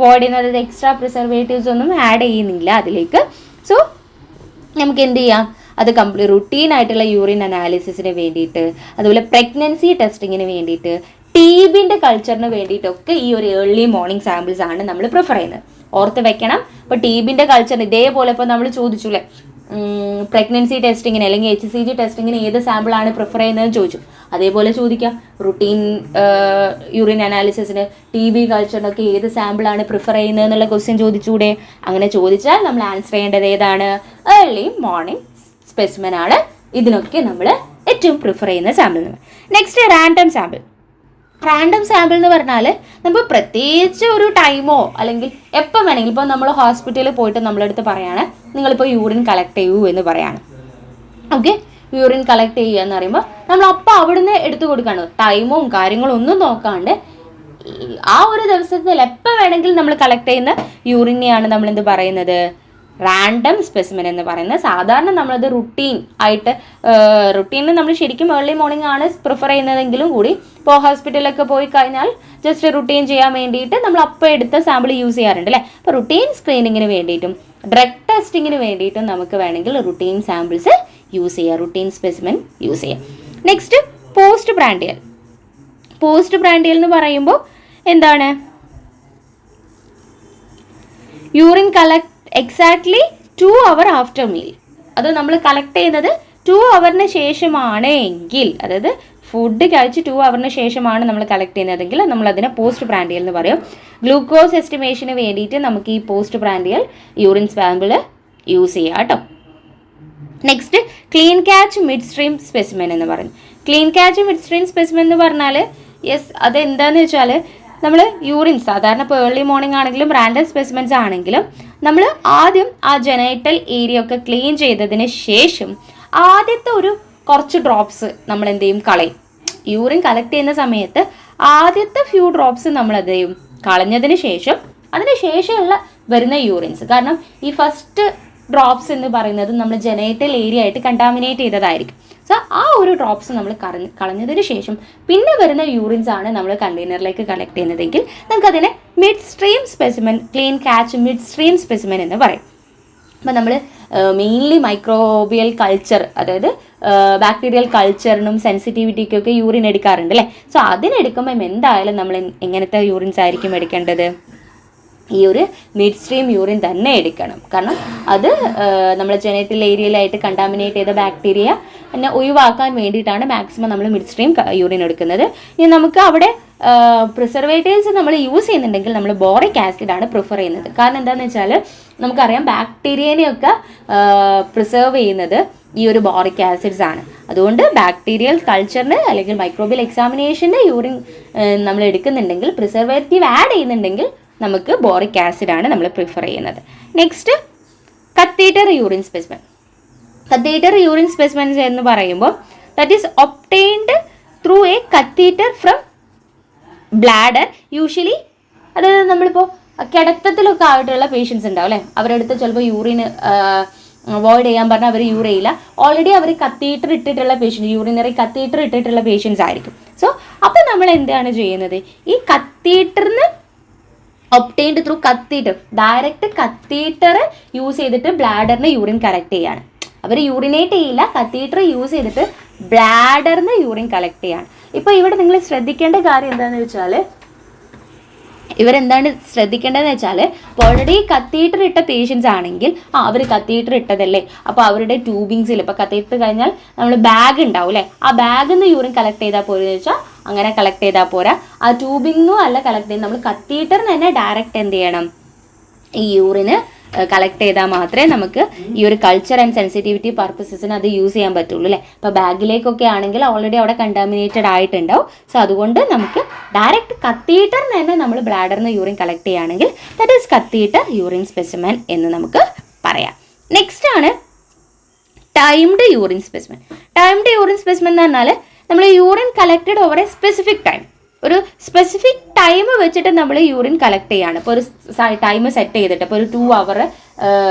S1: വോയ്ഡ് ചെയ്യുന്നത്. എക്സ്ട്രാ പ്രിസർവേറ്റീവ്സ് ഒന്നും ആഡ് ചെയ്യുന്നില്ല അതിലേക്ക്. സോ നമുക്ക് എന്ത് ചെയ്യാം, അത് കംപ്ലീറ്റ് റുട്ടീൻ ആയിട്ടുള്ള യൂറിൻ അനാലിസിസിന് വേണ്ടിയിട്ട്, അതുപോലെ പ്രഗ്നൻസി ടെസ്റ്റിങ്ങിന് വേണ്ടിയിട്ട്, TBന്റെ കൾച്ചറിന് വേണ്ടിയിട്ടൊക്കെ ഈ ഒരു ഏർലി മോർണിംഗ് സാമ്പിൾസ് ആണ് നമ്മൾ പ്രിഫർ ചെയ്യുന്നത്. ഓർത്ത് വെക്കണം. ഇപ്പോൾ TBന്റെ കൾച്ചർ ഇതേപോലെ ഇപ്പോൾ നമ്മൾ ചോദിച്ചുല്ലേ, പ്രഗ്നൻസി ടെസ്റ്റിങ്ങിന് അല്ലെങ്കിൽ HCG ടെസ്റ്റിങ്ങിന് ഏത് സാമ്പിളാണ് പ്രിഫർ ചെയ്യുന്നതെന്ന് ചോദിച്ചു. അതേപോലെ ചോദിക്കാം റുട്ടീൻ യൂറിൻ അനാലിസിസിന് TB കൾച്ചറിനൊക്കെ ഏത് സാമ്പിളാണ് പ്രിഫർ ചെയ്യുന്നത് എന്നുള്ള ക്വസ്റ്റ്യൻ ചോദിച്ചൂടെ. അങ്ങനെ ചോദിച്ചാൽ നമ്മൾ ആൻസർ ചെയ്യേണ്ടത് ഏതാണ്, ഏർലി മോർണിംഗ് സ്പെസിമെൻ ആണ്. ഇതിനൊക്കെ നമ്മൾ ഏറ്റവും പ്രിഫർ ചെയ്യുന്ന sample. Next random sample. Random sample എന്ന് പറഞ്ഞാൽ നമ്മൾ പ്രത്യേകിച്ച് ഒരു ടൈമോ അല്ലെങ്കിൽ എപ്പോൾ വേണമെങ്കിലും, ഇപ്പോൾ നമ്മൾ ഹോസ്പിറ്റലിൽ പോയിട്ട് നമ്മളടുത്ത് പറയാണ് നിങ്ങളിപ്പോൾ യൂറിൻ കളക്ട് ചെയ്യൂ എന്ന് പറയാണ്. ഓക്കെ, യൂറിൻ കളക്ട് ചെയ്യുക എന്ന് പറയുമ്പോൾ നമ്മൾ അപ്പോൾ അവിടുന്ന് എടുത്തു കൊടുക്കുകയാണ്. ടൈമും കാര്യങ്ങളും ഒന്നും നോക്കാണ്ട് ആ ഒരു ദിവസത്തിൽ എപ്പോൾ വേണമെങ്കിലും നമ്മൾ കളക്ട് ചെയ്യുന്ന യൂറിനെയാണ് നമ്മൾ എന്ത് പറയുന്നത്, റാൻഡം സ്പെസിമെൻ എന്ന് പറയുന്നത്. സാധാരണ നമ്മളത് റുട്ടീനിൽ നമ്മൾ ശരിക്കും ഏർലി മോർണിംഗ് ആണ് പ്രിഫർ ചെയ്യുന്നതെങ്കിലും കൂടി ഇപ്പോൾ ഹോസ്പിറ്റലിലൊക്കെ പോയി കഴിഞ്ഞാൽ ജസ്റ്റ് റുട്ടീൻ ചെയ്യാൻ വേണ്ടിയിട്ട് നമ്മൾ അപ്പോൾ എടുത്ത സാമ്പിൾ യൂസ് ചെയ്യാറുണ്ട് അല്ലേ. അപ്പോൾ റുട്ടീൻ സ്ക്രീനിങ്ങിന് വേണ്ടിയിട്ടും ഡ്രഗ് ടെസ്റ്റിങ്ങിന് വേണ്ടിയിട്ടും നമുക്ക് വേണമെങ്കിൽ റുട്ടീൻ സാമ്പിൾസ് യൂസ് ചെയ്യാം, റുട്ടീൻ സ്പെസിമെൻ യൂസ് ചെയ്യാം. Next post prandial. Post prandial എന്ന് പറയുമ്പോൾ എന്താണ്, urine collect exactly 2 hours after meal. അത് നമ്മൾ കളക്ട് ചെയ്യുന്നത് 2 hours ശേഷമാണ് എങ്കിൽ, അതായത് ഫുഡ് കഴിച്ച് 2 hours ശേഷമാണ് നമ്മൾ കളക്ട് ചെയ്യുന്നതെങ്കിൽ നമ്മളതിനെ പോസ്റ്റ് പ്രാൻഡിയൽ എന്ന് പറയും. ഗ്ലൂക്കോസ് എസ്റ്റിമേഷന് വേണ്ടിയിട്ട് നമുക്ക് ഈ post prandial urine sample use ചെയ്യാം കേട്ടോ. Next clean catch mid stream specimen എന്ന് പറയും. Clean catch mid stream specimen എന്ന് പറഞ്ഞാൽ അതെന്താണെന്ന് വെച്ചാൽ നമ്മൾ യൂറിൻ സാധാരണ ഇപ്പോൾ ഏർലി മോർണിംഗ് ആണെങ്കിലും റാൻഡം സ്പെസിമെൻസ് ആണെങ്കിലും നമ്മൾ ആദ്യം ആ ജനൈറ്റൽ ഏരിയ ഒക്കെ ക്ലീൻ ചെയ്തതിന് ശേഷം ആദ്യത്തെ ഒരു കുറച്ച് ഡ്രോപ്സ് നമ്മൾ എന്ത് ചെയ്യും, കളയും. യൂറിൻ കളക്ട് ചെയ്യുന്ന സമയത്ത് ആദ്യത്തെ ഫ്യൂ ഡ്രോപ്സ് നമ്മൾ എന്ത് ചെയ്യും, കളഞ്ഞതിന് ശേഷം അതിന് ശേഷമുള്ള വരുന്ന യൂറിൻസ്, കാരണം ഈ ഫസ്റ്റ് ഡ്രോപ്സ് എന്ന് പറയുന്നത് നമ്മൾ ജനൈറ്റൽ ഏരിയ ആയിട്ട് കണ്ടാമിനേറ്റ് ചെയ്തതായിരിക്കും. സോ ആ ഒരു ഡ്രോപ്സ് നമ്മൾ കളഞ്ഞതിന് ശേഷം പിന്നെ വരുന്ന യൂറിൻസ് ആണ് നമ്മൾ കണ്ടെയ്നറിലേക്ക് കളക്ട് ചെയ്യുന്നതെങ്കിൽ നമുക്കതിനെ mid stream specimen, clean catch mid stream specimen എന്ന് പറയും. അപ്പോൾ നമ്മൾ മെയിൻലി മൈക്രോബിയൽ കൾച്ചർ, അതായത് ബാക്ടീരിയൽ കൾച്ചറിനും സെൻസിറ്റിവിറ്റിക്കൊക്കെ യൂറിൻ എടുക്കാറുണ്ട് അല്ലേ. സോ അതിനെടുക്കുമ്പം എന്തായാലും നമ്മൾ എങ്ങനത്തെ യൂറിൻസ് ആയിരിക്കും എടുക്കേണ്ടത്, ഈ ഒരു മിഡ് സ്ട്രീം യൂറിൻ തന്നെ എടുക്കണം. കാരണം അത് നമ്മളെ ജനൈറ്റൽ ഏരിയയിലായിട്ട് കണ്ടാമിനേറ്റ് ചെയ്ത ബാക്ടീരിയ എന്നെ ഒഴിവാക്കാൻ വേണ്ടിയിട്ടാണ് മാക്സിമം നമ്മൾ മിഡ് സ്ട്രീം യൂറിൻ എടുക്കുന്നത്. ഇനി നമുക്ക് അവിടെ പ്രിസർവേറ്റീവ്സ് നമ്മൾ യൂസ് ചെയ്യുന്നുണ്ടെങ്കിൽ നമ്മൾ ബോറിക് ആസിഡാണ് പ്രിഫർ ചെയ്യുന്നത്. കാരണം എന്താണെന്ന് വെച്ചാൽ നമുക്കറിയാം ബാക്ടീരിയനെയൊക്കെ പ്രിസർവ് ചെയ്യുന്നത് ഈ ഒരു ബോറിക് ആസിഡ്സ് ആണ്. അതുകൊണ്ട് ബാക്ടീരിയൽ കൾച്ചറിന് അല്ലെങ്കിൽ മൈക്രോബിയൽ എക്സാമിനേഷന് യൂറിൻ നമ്മൾ എടുക്കുന്നുണ്ടെങ്കിൽ, പ്രിസർവേറ്റീവ് ആഡ് ചെയ്യുന്നുണ്ടെങ്കിൽ നമുക്ക് ബോറിക് ആസിഡാണ് നമ്മൾ പ്രിഫർ ചെയ്യുന്നത്. Next catheter urine specimen. Catheter urine specimens എന്ന് പറയുമ്പോൾ that is obtained through A catheter from bladder. Usually അതായത് നമ്മളിപ്പോൾ കിടത്തത്തിലൊക്കെ ആയിട്ടുള്ള പേഷ്യൻസ് ഉണ്ടാവും അല്ലേ, അവരടുത്ത് ചിലപ്പോൾ യൂറിൻ അവോയ്ഡ് ചെയ്യാൻ പറഞ്ഞാൽ അവർ യൂർ ചെയ്യില്ല. ഓൾറെഡി അവർ കത്തീറ്റർ ഇട്ടിട്ടുള്ള പേഷ്യൻസ്, യൂറിനറി കത്തീറ്റർ ഇട്ടിട്ടുള്ള പേഷ്യൻസ് ആയിരിക്കും. സോ അപ്പോൾ നമ്മൾ എന്താണ് ചെയ്യുന്നത്, ഈ കത്തീറ്ററിന് obtained through catheter, direct catheter use ചെയ്തിട്ട് ബ്ലാഡറിന് യൂറിൻ കളക്ട് ചെയ്യാണ്. അവർ യൂറിനേറ്റ് ചെയ്യില്ല, കത്തീറ്റർ യൂസ് ചെയ്തിട്ട് ബ്ലാഡറിന് യൂറിൻ കളക്ട് ചെയ്യാണ്. ഇപ്പോൾ ഇവിടെ നിങ്ങൾ ശ്രദ്ധിക്കേണ്ട കാര്യം എന്താണെന്ന് വെച്ചാൽ, ഇവരെന്താണ് ശ്രദ്ധിക്കേണ്ടതെന്ന് വെച്ചാൽ, ഓൾറെഡി കത്തീറ്റർ ഇട്ട പേഷ്യൻസ് ആണെങ്കിൽ അവർ കത്തീറ്റർ ഇട്ടതല്ലേ, അപ്പോൾ അവരുടെ ട്യൂബിങ്സിൽ ഇപ്പോൾ കത്തീറ്റർ കഴിഞ്ഞാൽ നമ്മൾ ബാഗ് ഉണ്ടാവും അല്ലേ, ആ ബാഗിൽ നിന്ന് യൂറിൻ കളക്ട് ചെയ്താൽ പോലെന്ന് വെച്ചാൽ അങ്ങനെ കളക്ട് ചെയ്താൽ പോരാ. ആ ട്യൂബിങ്ങും അല്ല കളക്ട് ചെയ്യുന്നത്, നമ്മൾ കത്തീറ്ററിന് തന്നെ ഡയറക്റ്റ് എന്ത് ചെയ്യണം, ഈ യൂറിന് കളക്ട് ചെയ്താൽ മാത്രമേ നമുക്ക് ഈ ഒരു കൾച്ചർ ആൻഡ് സെൻസിറ്റിവിറ്റി പർപ്പസസിന് അത് യൂസ് ചെയ്യാൻ പറ്റുള്ളൂ അല്ലേ. ഇപ്പോൾ ബാഗിലേക്കൊക്കെ ആണെങ്കിൽ ഓൾറെഡി അവിടെ കണ്ടാമിനേറ്റഡ് ആയിട്ടുണ്ടാവും. സോ അതുകൊണ്ട് നമുക്ക് ഡയറക്റ്റ് കത്തീറ്ററിന് തന്നെ നമ്മൾ ബ്ലാഡറിൽ നിന്ന് യൂറിൻ കളക്ട് ചെയ്യുകയാണെങ്കിൽ that is catheter urine specimen എന്ന് നമുക്ക് പറയാം. നെക്സ്റ്റ് ആണ് timed urine specimen. Timed urine specimen എന്ന് പറഞ്ഞാൽ നമ്മൾ urine collected over A specific time, ഒരു സ്പെസിഫിക് ടൈം വെച്ചിട്ട് നമ്മൾ യൂറിൻ കളക്ട് ചെയ്യാണ്. ഇപ്പോൾ ഒരു ടൈം സെറ്റ് ചെയ്തിട്ട് ഇപ്പോൾ ഒരു 2 hour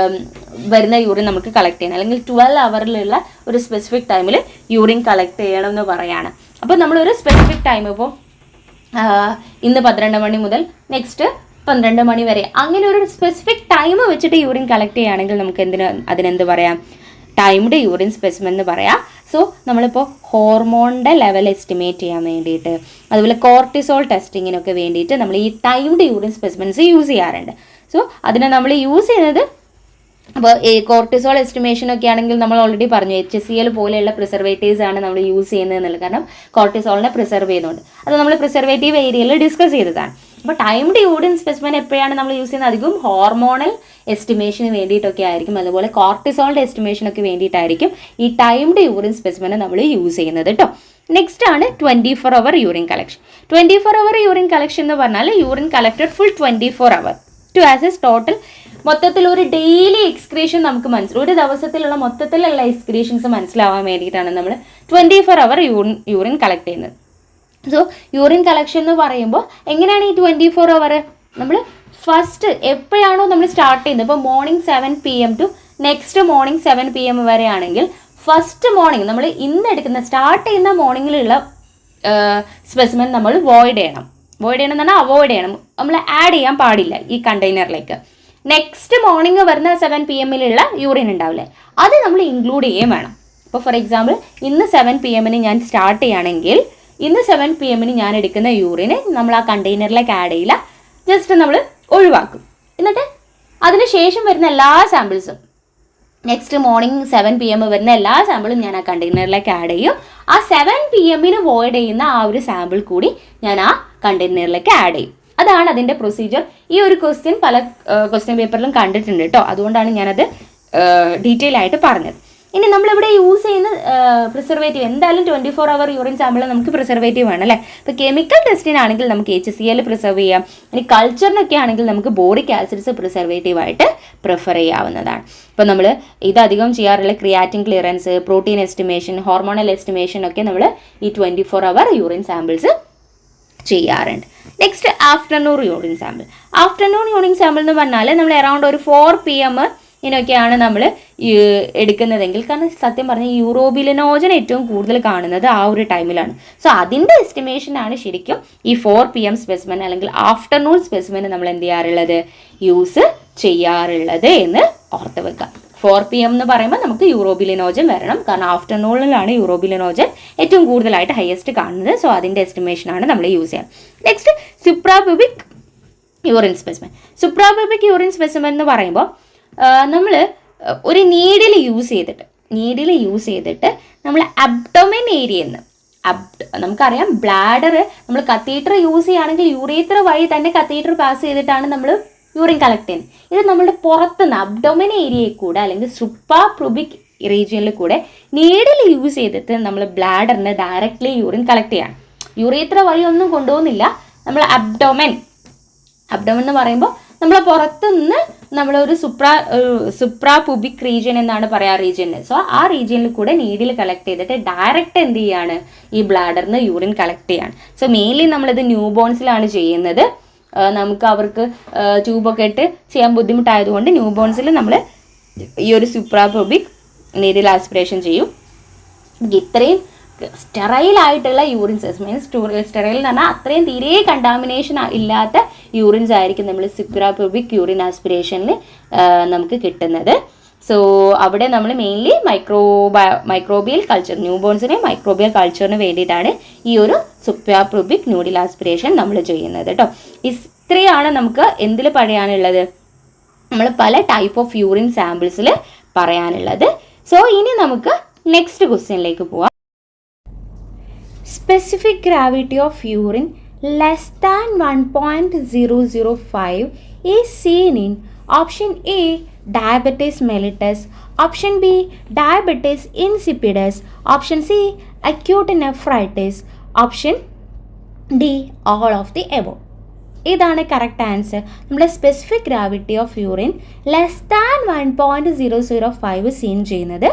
S1: വരുന്ന യൂറിൻ നമുക്ക് കളക്ട് ചെയ്യണം, അല്ലെങ്കിൽ 12 hourലുള്ള ഒരു സ്പെസിഫിക് ടൈമിൽ യൂറിൻ കളക്ട് ചെയ്യണം എന്ന് പറയാണ്. അപ്പോൾ നമ്മളൊരു സ്പെസിഫിക് ടൈം, ഇപ്പോൾ ഇന്ന് 12 മണി മുതൽ നെക്സ്റ്റ് 12 മണി വരെ, അങ്ങനെ ഒരു സ്പെസിഫിക് ടൈം വെച്ചിട്ട് യൂറിൻ കളക്ട് ചെയ്യുകയാണെങ്കിൽ നമുക്ക് അതിനെന്ത് പറയാം, ടൈംഡ് യൂറിൻ സ്പെസിമെൻ എന്ന് പറയാം. സോ നമ്മളിപ്പോൾ ഹോർമോണിൻ്റെ ലെവൽ എസ്റ്റിമേറ്റ് ചെയ്യാൻ വേണ്ടിയിട്ട്, അതുപോലെ കോർട്ടിസോൾ ടെസ്റ്റിങ്ങിനൊക്കെ വേണ്ടിയിട്ട് നമ്മൾ ഈ ടൈംഡ് യൂറിൻ സ്പെസിമെൻസ് യൂസ് ചെയ്യാറുണ്ട്. സോ അതിനെ നമ്മൾ യൂസ് ചെയ്യുന്നത്, അപ്പോൾ ഈ കോർട്ടിസോൾ എസ്റ്റിമേഷനൊക്കെ ആണെങ്കിൽ നമ്മൾ ഓൾറെഡി പറഞ്ഞു HCl പോലെയുള്ള പ്രിസർവേറ്റീവ്സ് ആണ് നമ്മൾ യൂസ് ചെയ്യുന്നത് എന്നുള്ളത്. കാരണം കോർട്ടിസോളിനെ പ്രിസർവ് ചെയ്യുന്നുണ്ട്. അത് നമ്മൾ പ്രിസർവേറ്റീവ് ഏരിയയിൽ ഡിസ്കസ് ചെയ്തതാണ്. അപ്പോൾ ടൈംഡ് യൂറിൻ സ്പെസിമെൻ എപ്പോഴാണ് നമ്മൾ യൂസ് ചെയ്യുന്നത്, അധികം ഹോർമോണൽ എസ്റ്റിമേഷന് വേണ്ടിയിട്ടൊക്കെ ആയിരിക്കും, അതുപോലെ കോർട്ടിസോളിൻ്റെ എസ്റ്റിമേഷനൊക്കെ വേണ്ടിയിട്ടായിരിക്കും ഈ ടൈംഡ് യൂറിൻ സ്പെസിമെനെ നമ്മൾ യൂസ് ചെയ്യുന്നത് കേട്ടോ. നെക്സ്റ്റ് ആണ് 24 hour urine collection. 24 hour urine collection എന്ന് പറഞ്ഞാൽ urine collected full 24 hour to assess total, മൊത്തത്തിൽ ഒരു ഡെയിലി എക്സ്ക്രീഷൻ നമുക്ക് ഒരു ദിവസത്തിലുള്ള മൊത്തത്തിലുള്ള എക്സ്ക്രീഷൻസ് മനസ്സിലാവാൻ വേണ്ടിയിട്ടാണ് നമ്മൾ 24 hour യൂറിൻ കളക്ട് ചെയ്യുന്നത്. സോ യൂറിൻ കളക്ഷൻ എന്ന് പറയുമ്പോൾ എങ്ങനെയാണ് ഈ 24 hour, നമ്മൾ ഫസ്റ്റ് എപ്പോഴാണോ നമ്മൾ സ്റ്റാർട്ട് ചെയ്യുന്നത്, ഇപ്പോൾ morning 7 PM to next morning 7 PM വരെ ആണെങ്കിൽ ഫസ്റ്റ് മോർണിംഗ് നമ്മൾ ഇന്ന് എടുക്കുന്ന സ്റ്റാർട്ട് ചെയ്യുന്ന മോർണിംഗിലുള്ള സ്പെസിമെൻ നമ്മൾ വോയിഡ് ചെയ്യണം എന്ന് പറഞ്ഞാൽ അവോയ്ഡ് ചെയ്യണം, നമ്മൾ ആഡ് ചെയ്യാൻ പാടില്ല ഈ കണ്ടെയ്നറിലേക്ക്. നെക്സ്റ്റ് മോർണിംഗ് വരുന്ന 7 PM യൂറിൻ ഉണ്ടാവില്ലേ, അത് നമ്മൾ ഇൻക്ലൂഡ് ചെയ്യുകയും വേണം. ഇപ്പോൾ ഫോർ എക്സാമ്പിൾ ഇന്ന് 7 PM ഞാൻ സ്റ്റാർട്ട് ചെയ്യുകയാണെങ്കിൽ ഇന്ന് 7 PM ഞാൻ എടുക്കുന്ന യൂറിന് നമ്മൾ ആ കണ്ടെയ്നറിലേക്ക് ആഡ് ചെയ്യില്ല, ജസ്റ്റ് നമ്മൾ ഒഴിവാക്കും. എന്നിട്ട് അതിന് ശേഷം വരുന്ന എല്ലാ സാമ്പിൾസും നെക്സ്റ്റ് മോർണിംഗ് 7 PM വരുന്ന എല്ലാ സാമ്പിളും ഞാൻ ആ കണ്ടെയ്നറിലേക്ക് ആഡ് ചെയ്യും. ആ 7 PM വോയിഡ് ചെയ്യുന്ന ആ ഒരു സാമ്പിൾ കൂടി ഞാൻ ആ കണ്ടെയ്നറിലേക്ക് ആഡ് ചെയ്യും. അതാണ് അതിൻ്റെ പ്രൊസീജിയർ. ഈ ഒരു ക്വസ്റ്റ്യൻ പല ക്വസ്റ്റ്യൻ പേപ്പറിലും കണ്ടിട്ടുണ്ട് കേട്ടോ, അതുകൊണ്ടാണ് ഞാനത് ഡീറ്റെയിൽ ആയിട്ട് പറഞ്ഞത്. ഇനി നമ്മളിവിടെ യൂസ് ചെയ്യുന്ന പ്രിസർവേറ്റീവ് എന്തായാലും 24 hour യൂറിൻ സാമ്പിൾ നമുക്ക് പ്രിസർവേറ്റീവ് വേണം അല്ലേ. ഇപ്പോൾ കെമിക്കൽ ടെസ്റ്റിനാണെങ്കിൽ നമുക്ക് HCl പ്രിസർവ് ചെയ്യാം, ഇനി കൾച്ചറിനൊക്കെ ആണെങ്കിൽ നമുക്ക് ബോറിക് ആസിഡ്സ് പ്രിസർവേറ്റീവായിട്ട് പ്രിഫർ ചെയ്യാവുന്നതാണ്. ഇപ്പോൾ നമ്മൾ ഇതധികം ചെയ്യാറുള്ള creatine clearance, protein estimation, hormonal estimation ഒക്കെ നമ്മൾ ഈ 24 hour യൂറിൻ സാമ്പിൾസ് ചെയ്യാറുണ്ട്. Next afternoon urine sample. Afternoon urine sample എന്ന് പറഞ്ഞാൽ നമ്മൾ അറൗണ്ട് ഒരു 4 PM ഇതിനൊക്കെയാണ് നമ്മൾ എടുക്കുന്നതെങ്കിൽ, കാരണം സത്യം പറഞ്ഞാൽ യൂറോബിലിനോജൻ ഏറ്റവും കൂടുതൽ കാണുന്നത് ആ ഒരു ടൈമിലാണ്. സോ അതിൻ്റെ എസ്റ്റിമേഷനാണ് ശരിക്കും ഈ 4 PM സ്പെസിമെൻ അല്ലെങ്കിൽ ആഫ്റ്റർനൂൺ സ്പെസിമെൻ നമ്മൾ എന്ത് ചെയ്യാറുള്ളത്, യൂസ് ചെയ്യാറുള്ളത് എന്ന് ഓർത്ത് വെക്കുക. 4 PM എന്ന് പറയുമ്പോൾ നമുക്ക് യൂറോബിലിനോജൻ വരണം, കാരണം ആഫ്റ്റർനൂണിലാണ് യൂറോബിലിനോജൻ ഏറ്റവും കൂടുതലായിട്ട് ഹയസ്റ്റ് കാണുന്നത്. സോ അതിൻ്റെ എസ്റ്റിമേഷനാണ് നമ്മൾ യൂസ് ചെയ്യുക. Next suprapubic urine specimen. Suprapubic urine specimen എന്ന് പറയുമ്പോൾ നമ്മൾ ഒരു നീഡിൽ യൂസ് ചെയ്തിട്ട് നമ്മൾ അബ്ഡോമൻ ഏരിയയിൽ നിന്ന് നമുക്കറിയാം ബ്ലാഡർ നമ്മൾ കത്തീറ്റർ യൂസ് ചെയ്യുകയാണെങ്കിൽ യൂറേറ്റർ വഴി തന്നെ കത്തീറ്റർ പാസ് ചെയ്തിട്ടാണ് നമ്മൾ യൂറിൻ കളക്ട് ചെയ്യുന്നത്. ഇത് നമ്മുടെ പുറത്തുനിന്ന് അബ്ഡോമൻ ഏരിയയിൽ കൂടെ അല്ലെങ്കിൽ സുപ്രാപ്യൂബിക് റീജിയനിൽ കൂടെ നീഡിൽ യൂസ് ചെയ്തിട്ട് നമ്മൾ ബ്ലാഡറിന് ഡയറക്റ്റ്ലി യൂറിൻ കളക്ട് ചെയ്യണം. യൂറേറ്റർ വഴി ഒന്നും കൊണ്ടുപോകുന്നില്ല, നമ്മൾ അബ്ഡോമൻ എന്ന് പറയുമ്പോൾ നമ്മൾ പുറത്തുനിന്ന് നമ്മളൊരു സുപ്രാപ്യൂബിക് റീജിയൻ എന്നാണ് പറയുക റീജിയന്. സോ ആ റീജിയനിൽ കൂടെ നീഡിൽ കളക്ട് ചെയ്തിട്ട് ഡയറക്റ്റ് എന്ത് ചെയ്യാണ്, ഈ ബ്ലാഡറിന് യൂറിൻ കളക്ട് ചെയ്യാണ്. സോ മെയിൻലി നമ്മളിത് ന്യൂ ബോൺസിലാണ് ചെയ്യുന്നത്. നമുക്ക് അവർക്ക് ട്യൂബൊക്കെ ഇട്ട് ചെയ്യാൻ ബുദ്ധിമുട്ടായതുകൊണ്ട് ന്യൂ ബോൺസിൽ നമ്മൾ ഈ ഒരു സുപ്രാപ്യൂബിക് നീഡിൽ ആസ്പിറേഷൻ ചെയ്യും. ഇത്രയും സ്റ്റെറൈലായിട്ടുള്ള യൂറിൻസ്, മീൻസ് സ്റ്റെറൈൽ എന്ന് പറഞ്ഞാൽ അത്രയും തീരെ കണ്ടാമിനേഷൻ ഇല്ലാത്ത യൂറിൻസ് ആയിരിക്കും നമ്മൾ സുപ്രാപ്യൂബിക് യൂറിൻ ആസ്പിറേഷനിൽ നമുക്ക് കിട്ടുന്നത്. സോ അവിടെ നമ്മൾ മെയിൻലി മൈക്രോബിയൽ കൾച്ചർ, ന്യൂ ബോൺസിനെ മൈക്രോബിയൽ കൾച്ചറിന് വേണ്ടിയിട്ടാണ് ഈ ഒരു സുപ്രാപ്യൂബിക് ന്യൂഡിൽ ആസ്പിറേഷൻ നമ്മൾ ചെയ്യുന്നത് കേട്ടോ. ഇത്രയാണ് നമുക്ക് എന്തിൽ പറയാനുള്ളത്, നമ്മൾ പല ടൈപ്പ് ഓഫ് യൂറിൻ സാമ്പിൾസിൽ പറയാനുള്ളത്. സോ ഇനി നമുക്ക് നെക്സ്റ്റ് ക്വസ്റ്റ്യനിലേക്ക് പോവാം. specific gravity of urine less than 1.005 is seen in option A diabetes mellitus, option B diabetes insipidus, option C acute nephritis, option D all of the above. ഇതാണ് കറക്റ്റ് ആൻസർ. നമ്മുടെ specific gravity of urine less than 1.005 seen ചെയ്യുന്നത്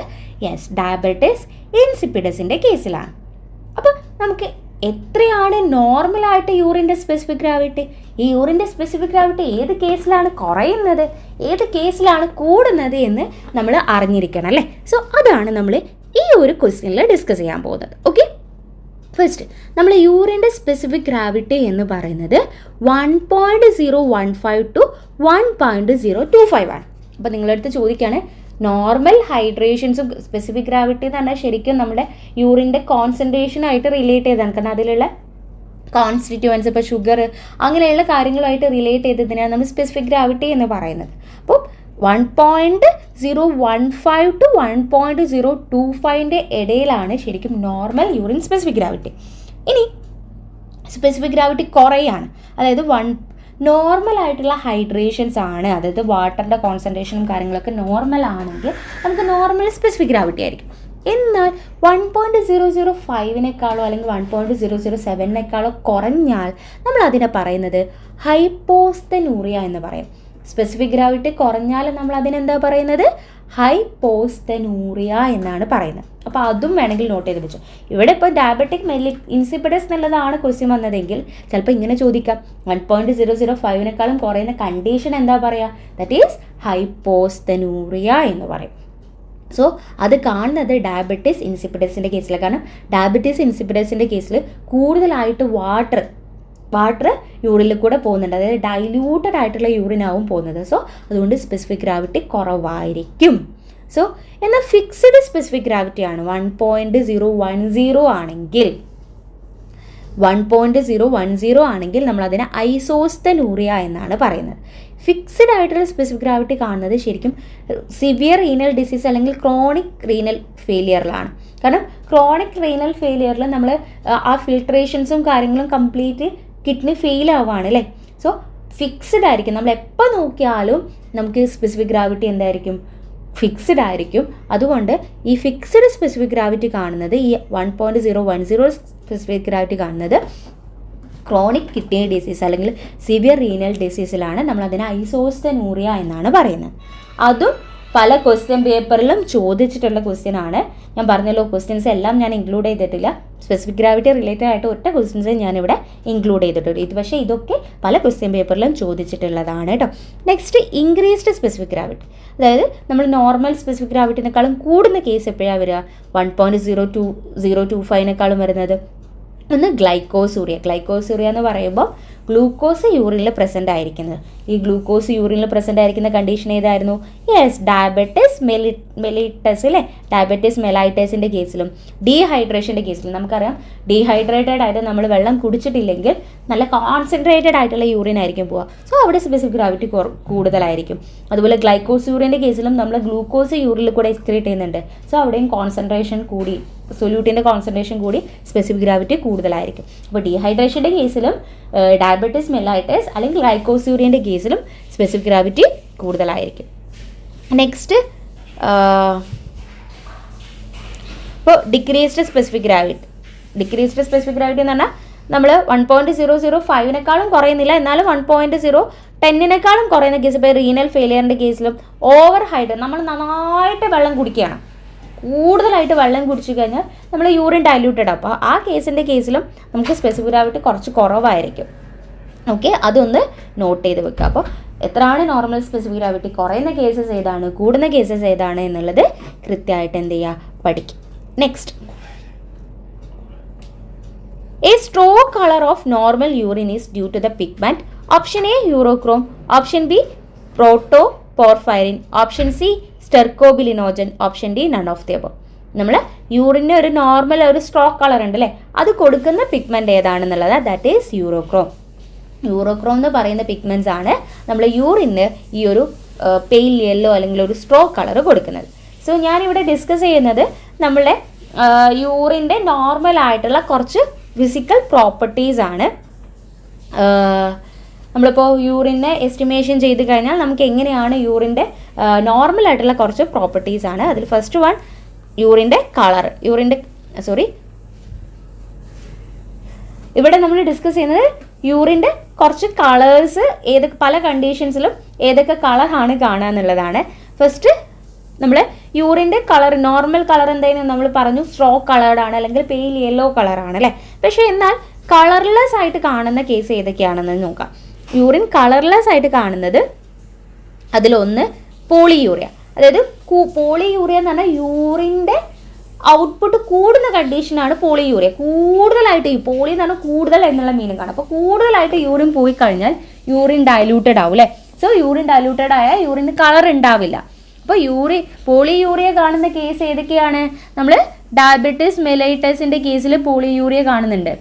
S1: യെസ് ഡയബറ്റിസ് ഇൻസിപ്പിഡസിൻ്റെ കേസിലാണ്. അപ്പോൾ നമുക്ക് എത്രയാണ് നോർമലായിട്ട് യൂറിൻ്റെ സ്പെസിഫിക് ഗ്രാവിറ്റി, ഈ യൂറിൻ്റെ സ്പെസിഫിക് ഗ്രാവിറ്റി ഏത് കേസിലാണ് കുറയുന്നത്, ഏത് കേസിലാണ് കൂടുന്നത് എന്ന് നമ്മൾ അറിഞ്ഞിരിക്കണം അല്ലേ. സോ അതാണ് നമ്മൾ ഈ ഒരു ക്വസ്റ്റ്യനിൽ ഡിസ്കസ് ചെയ്യാൻ പോകുന്നത്. ഓക്കെ, ഫസ്റ്റ് നമ്മൾ യൂറിൻ്റെ സ്പെസിഫിക് ഗ്രാവിറ്റി എന്ന് പറയുന്നത് 1.015 ടു 1.025 ആണ്. അപ്പോൾ നിങ്ങളടുത്ത് ചോദിക്കുകയാണ് നോർമൽ ഹൈഡ്രേഷൻസും സ്പെസിഫിക് ഗ്രാവിറ്റി എന്ന് പറഞ്ഞാൽ ശരിക്കും നമ്മുടെ യൂറിൻ്റെ കോൺസെൻട്രേഷനായിട്ട് റിലേറ്റ് ചെയ്താണ്. കാരണം അതിലുള്ള കോൺസ്റ്റിറ്റ്യുവൻസ് ഇപ്പോൾ ഷുഗർ അങ്ങനെയുള്ള കാര്യങ്ങളുമായിട്ട് റിലേറ്റ് ചെയ്തതിനാണ് നമ്മൾ സ്പെസിഫിക് ഗ്രാവിറ്റി എന്ന് പറയുന്നത്. അപ്പോൾ 1.015 ടു 1.025 ഇടയിലാണ് ശരിക്കും നോർമൽ യൂറിൻ സ്പെസിഫിക് ഗ്രാവിറ്റി. ഇനി സ്പെസിഫിക് ഗ്രാവിറ്റി കുറയാണ്, അതായത് നോർമൽ ആയിട്ടുള്ള ഹൈഡ്രേഷൻസ് ആണ്, അതായത് വാട്ടറിൻ്റെ കോൺസെൻട്രേഷനും കാര്യങ്ങളൊക്കെ നോർമൽ ആണെങ്കിൽ നമുക്ക് നോർമൽ സ്പെസിഫിക് ഗ്രാവിറ്റി ആയിരിക്കും. എന്നാൽ 1.005 അല്ലെങ്കിൽ 1.007 കുറഞ്ഞാൽ നമ്മൾ അതിനെ പറയുന്നത് ഹൈപ്പോസ്തെനൂറിയ എന്ന് പറയും. സ്പെസിഫിക് ഗ്രാവിറ്റി കുറഞ്ഞാൽ നമ്മൾ അതിനെന്താ പറയുന്നത്, ഹൈപ്പോസ്തെനൂറിയ എന്നാണ് പറയുന്നത്. അപ്പോൾ അതും വേണമെങ്കിൽ നോട്ട് ചെയ്ത് വെച്ചു. ഇവിടെ ഇപ്പോൾ ഡയബറ്റിക് ഇൻസിപ്പിഡസ് എന്നുള്ളതാണ് ക്വസ്റ്റ്യൻ വന്നതെങ്കിൽ ചിലപ്പോൾ ഇങ്ങനെ ചോദിക്കാം 1.005 കുറയുന്ന കണ്ടീഷൻ എന്താ പറയുക, ദറ്റ് ഈസ് ഹൈപ്പോസ്തെനൂറിയ എന്ന് പറയും. സോ അത് കാണുന്നത് ഡയബറ്റിസ് ഇൻസിപ്പിഡസിൻ്റെ കേസിലാണ്. കാരണം ഡയബറ്റിസ് ഇൻസിപ്പിഡസിൻ്റെ കേസിൽ കൂടുതലായിട്ട് വാട്ടർ യൂറിനിൽ കൂടെ പോകുന്നുണ്ട്, അതായത് ഡൈല്യൂട്ടഡ് ആയിട്ടുള്ള യൂറിനാവും പോകുന്നത്. സോ അതുകൊണ്ട് സ്പെസിഫിക് ഗ്രാവിറ്റി കുറവായിരിക്കും. സോ എന്നാൽ ഫിക്സ്ഡ് സ്പെസിഫിക് ഗ്രാവിറ്റിയാണ് 1.010 ആണെങ്കിൽ 1.010 ആണെങ്കിൽ നമ്മളതിനെ ഐസോസ്തെനൂറിയ എന്നാണ് പറയുന്നത്. ഫിക്സ്ഡ് ആയിട്ടുള്ള സ്പെസിഫിക് ഗ്രാവിറ്റി കാണുന്നത് ശരിക്കും സിവിയർ റീനൽ ഡിസീസ് അല്ലെങ്കിൽ ക്രോണിക് റീനൽ ഫെയിലിയറിലാണ്. കാരണം ക്രോണിക് റീനൽ ഫെയിലിയറിൽ നമ്മൾ ആ ഫിൽട്രേഷൻസും കാര്യങ്ങളും കംപ്ലീറ്റ് കിഡ്നി ഫെയിൽ ആവുകയാണ് അല്ലേ. സോ ഫിക്സ്ഡ് ആയിരിക്കും, നമ്മൾ എപ്പോൾ നോക്കിയാലും നമുക്ക് സ്പെസിഫിക് ഗ്രാവിറ്റി എന്തായിരിക്കും, ഫിക്സ്ഡ് ആയിരിക്കും. അതുകൊണ്ട് ഈ ഫിക്സ്ഡ് സ്പെസിഫിക് ഗ്രാവിറ്റി കാണുന്നത്, ഈ 1.010 സ്പെസിഫിക് ഗ്രാവിറ്റി കാണുന്നത് ക്രോണിക് കിഡ്നി ഡിസീസ് അല്ലെങ്കിൽ സിവിയർ റീനൽ ഡിസീസിലാണ്. നമ്മളതിനെ ഐസോസ്തെനൂറിയ എന്നാണ് പറയുന്നത്. അതും പല ക്വസ്റ്റ്യൻ പേപ്പറിലും ചോദിച്ചിട്ടുള്ള ക്വസ്റ്റ്യൻ ആണ്. ഞാൻ പറഞ്ഞല്ലോ ക്വസ്റ്റ്യൻസ് എല്ലാം ഞാൻ ഇൻക്ലൂഡ് ചെയ്തിട്ടില്ല, സ്പെസിഫിക് ഗ്രാവിറ്റി റിലേറ്റഡ് ആയിട്ട് ഒറ്റ ക്വസ്റ്റ്യൻസ് ഞാനിവിടെ ഇൻക്ലൂഡ് ചെയ്തിട്ടുണ്ട്. പക്ഷേ ഇതൊക്കെ പല ക്വസ്റ്റ്യൻ പേപ്പറിലും ചോദിച്ചിട്ടുള്ളതാണ് കേട്ടോ. നെക്സ്റ്റ് ഇൻക്രീസ്ഡ് സ്പെസിഫിക് ഗ്രാവിറ്റി, അതായത് നമ്മൾ നോർമൽ സ്പെസിഫിക് ഗ്രാവിറ്റിനേക്കാളും കൂടുന്ന കേസ് എപ്പോഴാണ് വരിക, 1.025 വരുന്നത്. ഒന്ന് ഗ്ലൈക്കോസൂറിയ എന്ന് പറയുമ്പോൾ ഗ്ലൂക്കോസ് യൂറിനിൽ പ്രസൻ്റ് ആയിരിക്കുന്നത്. ഈ ഗ്ലൂക്കോസ് യൂറിനിൽ പ്രസൻ്റ് ആയിരിക്കുന്ന കണ്ടീഷൻ ഏതായിരുന്നു, യെസ് ഡയബറ്റിസ് മെലിറ്റസ് അല്ലേ. ഡയബറ്റിസ് മെലൈറ്റസിൻ്റെ കേസിലും ഡീഹൈഡ്രേഷൻ്റെ കേസിലും നമുക്കറിയാം ഡീഹൈഡ്രേറ്റഡ് ആയിട്ട് നമ്മൾ വെള്ളം കുടിച്ചിട്ടില്ലെങ്കിൽ നല്ല കോൺസെൻട്രേറ്റഡ് ആയിട്ടുള്ള യൂറിൻ ആയിരിക്കും പോവുക. സോ അവിടെ സ്പെസിഫിക് ഗ്രാവിറ്റി കൂടുതലായിരിക്കും. അതുപോലെ ഗ്ലൈക്കോസൂറിയൻ്റെ കേസിലും നമ്മൾ ഗ്ലൂക്കോസ് യൂറിനിൽ കൂടെ എക്സ്ക്രീറ്റ് ചെയ്യുന്നുണ്ട്. സോ അവിടെയും കോൺസെൻട്രേഷൻ കൂടി, സൊല്യൂട്ടിൻ്റെ കോൺസെൻട്രേഷൻ കൂടി സ്പെസിഫിക് ഗ്രാവിറ്റി കൂടുതലായിരിക്കും. അപ്പോൾ ഡീഹൈഡ്രേഷൻ്റെ കേസിലും ഡയബറ്റിസ് മെലൈറ്റസ് അല്ലെങ്കിൽ ഗ്ലൈക്കോസൂറിയൻ്റെ കേസിലും സ്പെസിഫിക് ഗ്രാവിറ്റി കൂടുതലായിരിക്കും. നെക്സ്റ്റ് ഇപ്പോൾ ഡിക്രീസ്ഡ് സ്പെസിഫിക് ഗ്രാവിറ്റി എന്ന് പറഞ്ഞാൽ നമ്മൾ 1.005 കുറയുന്നില്ല, എന്നാലും 1.010 കുറയുന്ന കേസ്. ഇപ്പോൾ റീനൽ ഫെയിലിയറിൻ്റെ കേസിലും നമ്മൾ നന്നായിട്ട് വെള്ളം കുടിക്കുകയാണ്, കൂടുതലായിട്ട് വെള്ളം കുടിച്ചു കഴിഞ്ഞാൽ നമ്മൾ യൂറിൻ ഡൈല്യൂട്ടഡ്. അപ്പോൾ ആ കേസിലും നമുക്ക് സ്പെസിഫിക് ഗ്രാവിറ്റി കുറച്ച് കുറവായിരിക്കും. ഓക്കെ, അതൊന്ന് നോട്ട് ചെയ്ത് വെക്കുക. അപ്പോൾ എത്രയാണ് നോർമൽ സ്പെസിഫിക് ഗ്രാവിറ്റി, കുറയുന്ന കേസസ് ഏതാണ്, കൂടുന്ന കേസസ് ഏതാണ് എന്നുള്ളത് കൃത്യമായിട്ട് എന്ത് ചെയ്യുക, പഠിക്കുക. Next, a straw colour of normal urine is due to the pigment. Option A urochrome, option B protoporphyrin, option C stercobilinogen, option D none of the above. നമ്മൾ യൂറിന് ഒരു നോർമൽ ഒരു സ്ട്രോ കളർ ഉണ്ട് അല്ലേ, അത് കൊടുക്കുന്ന പിഗ്മെന്റ് ഏതാണെന്നുള്ളത് ദാറ്റ് ഈസ് യൂറോക്രോം. യൂറോക്രോം എന്ന് പറയുന്ന പിഗ്മെന്റ്സ് ആണ് നമ്മൾ യൂറിന് ഈ ഒരു പെയിൽ യെല്ലോ അല്ലെങ്കിൽ ഒരു സ്ട്രോ കളർ കൊടുക്കുന്നത്. സോ ഞാനിവിടെ ഡിസ്കസ് ചെയ്യുന്നത് നമ്മളെ യൂറിൻ്റെ നോർമൽ ആയിട്ടുള്ള കുറച്ച് ഫിസിക്കൽ പ്രോപ്പർട്ടീസ് ആണ്. നമ്മളിപ്പോൾ യൂറിനെ എസ്റ്റിമേഷൻ ചെയ്ത് കഴിഞ്ഞാൽ നമുക്ക് എങ്ങനെയാണ് യൂറിൻ്റെ നോർമൽ ആയിട്ടുള്ള കുറച്ച് പ്രോപ്പർട്ടീസ് ആണ്. അതിൽ ഫസ്റ്റ് വൺ യൂറിൻ്റെ കളർ. ഇവിടെ നമ്മൾ ഡിസ്കസ് ചെയ്യുന്നത് യൂറിൻ്റെ കുറച്ച് കളേഴ്സ് പല കണ്ടീഷൻസിലും ഏതൊക്കെ കളറാണ് കാണുക എന്നുള്ളതാണ്. ഫസ്റ്റ് നമ്മൾ യൂറിൻ്റെ കളർ, നോർമൽ കളർ എന്തായാലും നമ്മൾ പറഞ്ഞു സ്ട്രോ കളേർഡാണ് അല്ലെങ്കിൽ പെയിൽ യെല്ലോ കളറാണ് അല്ലേ. പക്ഷേ എന്നാൽ കളർലെസ് ആയിട്ട് കാണുന്ന കേസ് ഏതൊക്കെയാണെന്ന് നോക്കാം. യൂറിൻ കളർലെസ് ആയിട്ട് കാണുന്നത് അതിലൊന്ന് പോളിയൂറിയ. അതായത് പോളിയൂറിയ എന്ന് പറഞ്ഞാൽ യൂറിൻ്റെ ഔട്ട്പുട്ട് കൂടുന്ന കണ്ടീഷനാണ് പോളിയൂറിയ. കൂടുതലായിട്ട് ഈ പോളി എന്ന് പറഞ്ഞാൽ കൂടുതൽ എന്നുള്ള മീനിങ് ആണ്. അപ്പോൾ കൂടുതലായിട്ട് യൂറിൻ പോയി കഴിഞ്ഞാൽ യൂറിൻ ഡൈലൂട്ടഡ് ആവും അല്ലേ. സോ യൂറിൻ ഡൈലൂട്ടഡ് ആയാൽ യൂറിന് കളർ ഉണ്ടാവില്ല. അപ്പോൾ പോളിയൂറിയ കാണുന്ന കേസ് ഏതൊക്കെയാണ്? നമ്മൾ ഡയബറ്റിസ് മെലൈറ്റസിൻ്റെ കേസിൽ പോളിയൂറിയ കാണുന്നുണ്ട്.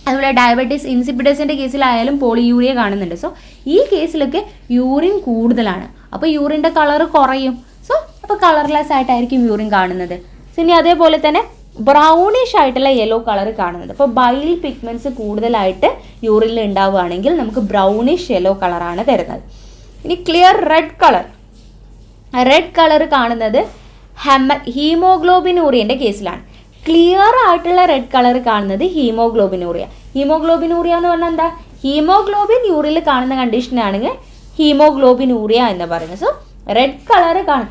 S1: അതുപോലെ ഡയബറ്റിസ് ഇൻസിപ്പിഡസിൻ്റെ കേസിലായാലും പോളിയൂറിയ കാണുന്നുണ്ട്. സോ ഈ കേസിലൊക്കെ യൂറിൻ കൂടുതലാണ്. അപ്പോൾ യൂറിൻ്റെ കളർ കുറയും. സോ അപ്പോൾ കളർലെസ് ആയിട്ടായിരിക്കും യൂറിൻ കാണുന്നത്. ഇനി അതേപോലെ തന്നെ ബ്രൗണിഷ് ആയിട്ടുള്ള യെല്ലോ കളർ കാണുന്നത്. അപ്പോൾ ബൈൽ പിഗ്മെൻറ്റ്സ് കൂടുതലായിട്ട് യൂറിനിൽ ഉണ്ടാവുകയാണെങ്കിൽ നമുക്ക് ബ്രൗണിഷ് യെല്ലോ കളറാണ് തരുന്നത്. ഇനി ക്ലിയർ റെഡ് കളർ കാണുന്നത് ഹീമോഗ്ലോബിനൂറിയൻ്റെ കേസിലാണ്. ക്ലിയർ ആയിട്ടുള്ള റെഡ് കളർ കാണുന്നത് ഹീമോഗ്ലോബിനൂറിയ എന്ന് പറഞ്ഞാൽ എന്താ? ഹീമോഗ്ലോബിൻ യൂറിനിൽ കാണുന്ന കണ്ടീഷനാണെങ്കിൽ ഹീമോഗ്ലോബിനൂറിയ എന്ന് പറയുന്നത്. സോ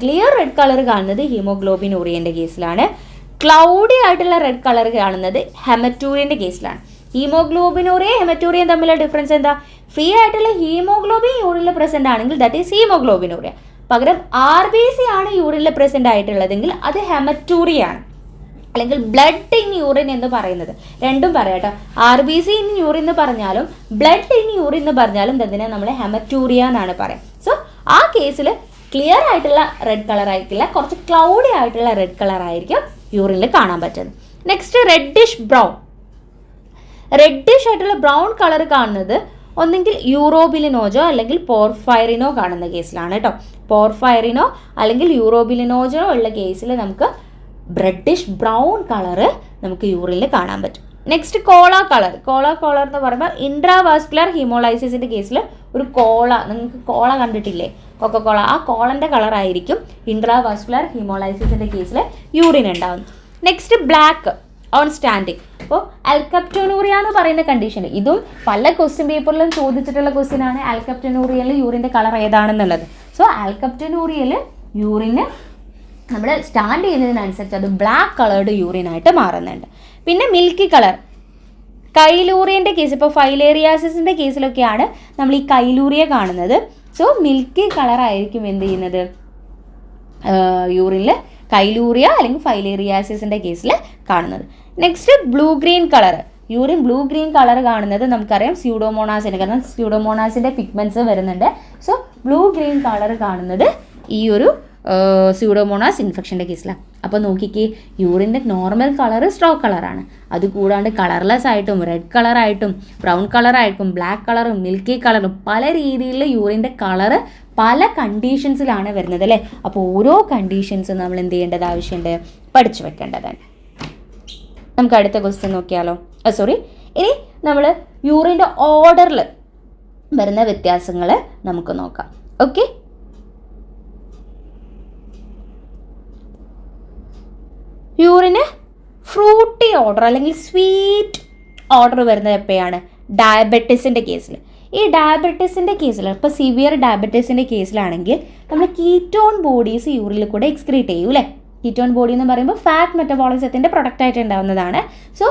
S1: ക്ലിയർ റെഡ് കളർ കാണുന്നത് ഹീമോഗ്ലോബിനൂറിയൻ്റെ കേസിലാണ്. ക്ലൗഡി ആയിട്ടുള്ള റെഡ് കളർ കാണുന്നത് ഹെമറ്റൂറിയൻ്റെ കേസിലാണ്. ഹീമോഗ്ലോബിനൂറിയ ഹെമറ്റൂറിയൻ തമ്മിലുള്ള ഡിഫറൻസ് എന്താ? ഫ്രീ ആയിട്ടുള്ള ഹീമോഗ്ലോബിൻ യൂറിനിൽ പ്രസന്റ് ആണെങ്കിൽ ദാറ്റ് ഈസ് ഹീമോഗ്ലോബിനൂറിയ. പകരം RBC ആണ് യൂറിനിൽ പ്രസന്റ് ആയിട്ടുള്ളതെങ്കിൽ അത് ഹെമറ്റൂറിയ ആണ്, അല്ലെങ്കിൽ ബ്ലഡ് ഇൻ യൂറിൻ എന്ന് പറയുന്നത്. രണ്ടും പറയാം കേട്ടോ. RBC ഇൻ യൂറിൻ എന്ന് പറഞ്ഞാലും ബ്ലഡ് ഇൻ യൂറിൻ എന്ന് പറഞ്ഞാലും തന്നെ നമ്മൾ ഹെമറ്റൂറിയ എന്നാണ് പറയാം. സോ ആ കേസിൽ ക്ലിയർ ആയിട്ടുള്ള റെഡ് കളർ ആയിരിക്കില്ല, കുറച്ച് ക്ലൗഡി ആയിട്ടുള്ള റെഡ് കളർ ആയിരിക്കും യൂറിനിൽ കാണാൻ പറ്റുന്നത്. നെക്സ്റ്റ് റെഡിഷ് ആയിട്ടുള്ള ബ്രൗൺ കളർ കാണുന്നത് ഒന്നെങ്കിൽ യൂറോബിലിനോജോ അല്ലെങ്കിൽ പോർഫൈറിനോ കാണുന്ന കേസിലാണ് കേട്ടോ. പോർഫൈറിനോ അല്ലെങ്കിൽ യൂറോബിലിനോജോ ഉള്ള കേസിൽ നമുക്ക് റെഡിഷ് ബ്രൗൺ കളറ് നമുക്ക് യൂറിനിൽ കാണാൻ പറ്റും. നെക്സ്റ്റ് കോള കളർ എന്ന് പറയുമ്പോൾ ഇൻട്രാവാസ്കുലർ ഹീമോളൈസിസിൻ്റെ കേസിൽ ഒരു നിങ്ങൾക്ക് കോള കണ്ടിട്ടില്ലേ, കൊക്കക്കോള, ആ കോളൻ്റെ കളറായിരിക്കും ഇൻട്രാവാസ്കുലർ ഹീമോളൈസിസിൻ്റെ കേസിൽ യൂറിൻ ഉണ്ടാകുന്നത്. Next black on standing. അപ്പോൾ ആൽക്കപ്റ്റോനൂറിയ എന്ന് പറയുന്ന കണ്ടീഷൻ, ഇതും പല ക്വസ്റ്റ്യൻ പേപ്പറിലും ചോദിച്ചിട്ടുള്ള ക്വസ്റ്റ്യൻ ആണ്. ആൽക്കപ്റ്റോനൂറിയയിൽ യൂറിൻ്റെ കളർ ഏതാണെന്നുള്ളത്. സോ ആൽക്കപ്റ്റോനൂറിയയിൽ യൂറിന് നമ്മൾ സ്റ്റാൻഡ് ചെയ്യുന്നതിനനുസരിച്ച് അത് ബ്ലാക്ക് കളേർഡ് യൂറിനായിട്ട് മാറുന്നുണ്ട്. പിന്നെ മിൽക്കി കളർ കൈലൂറിയൻ്റെ കേസ്, ഇപ്പോൾ ഫൈലേറിയാസിൻ്റെ കേസിലൊക്കെയാണ് നമ്മൾ ഈ കൈലൂറിയ കാണുന്നത്. സോ മിൽക്കി കളറായിരിക്കും എന്ത് ചെയ്യുന്നത് യൂറിനിൽ, കൈലൂറിയ അല്ലെങ്കിൽ ഫൈലേറിയാസിൻ്റെ കേസിൽ കാണുന്നത്. Next blue green colour. Urine blue green colour കാണുന്നത് നമുക്കറിയാം സ്യൂഡോമോണാസിന്, കാരണം സ്യൂഡോമോണാസിൻ്റെ പിഗ്മെൻറ്റ്സ് വരുന്നുണ്ട്. സോ ബ്ലൂ ഗ്രീൻ കളർ കാണുന്നത് ഈ ഒരു സ്യൂഡോമോണാസ് ഇൻഫെക്ഷൻ്റെ കേസിലാണ്. അപ്പോൾ നോക്കിക്കേ, യൂറിൻ്റെ നോർമൽ കളർ സ്ട്രോ കളറാണ്. അതുകൂടാണ്ട് കളർലെസ് ആയിട്ടും റെഡ് കളറായിട്ടും ബ്രൗൺ കളറായിട്ടും ബ്ലാക്ക് കളറും മിൽക്കി കളറും പല രീതിയിൽ യൂറിൻ്റെ കളറ് പല കണ്ടീഷൻസിലാണ് വരുന്നത് അല്ലേ. അപ്പോൾ ഓരോ കണ്ടീഷൻസും നമ്മൾ എന്ത് ചെയ്യേണ്ടത് ആവശ്യമുണ്ട്, പഠിച്ചു വെക്കേണ്ടതാണ്. നമുക്ക് അടുത്ത ക്വസ്റ്റ്യൻ നോക്കിയാലോ. ഇനി നമ്മൾ യൂറിൻ്റെ ഓർഡറിൽ വരുന്ന വ്യത്യാസങ്ങൾ നമുക്ക് നോക്കാം. ഓക്കെ, യൂറിന് ഫ്രൂട്ടി ഓർഡർ അല്ലെങ്കിൽ സ്വീറ്റ് ഓർഡർ വരുന്നത് എപ്പോഴാണ്? ഡയബറ്റിസിൻ്റെ കേസിൽ. ഈ ഡയബറ്റിസിൻ്റെ കേസിൽ, ഇപ്പോൾ സിവിയർ ഡയബറ്റിസിൻ്റെ കേസിലാണെങ്കിൽ നമ്മൾ കീറ്റോൺ ബോഡീസ് യൂറിനിൽ കൂടെ എക്സ്ക്രീറ്റ് ചെയ്യും അല്ലേ. കീറ്റോൺ ബോഡി എന്ന് പറയുമ്പോൾ ഫാറ്റ് മെറ്റബോളിസത്തിൻ്റെ പ്രൊഡക്റ്റായിട്ട് ഉണ്ടാകുന്നതാണ്. സോ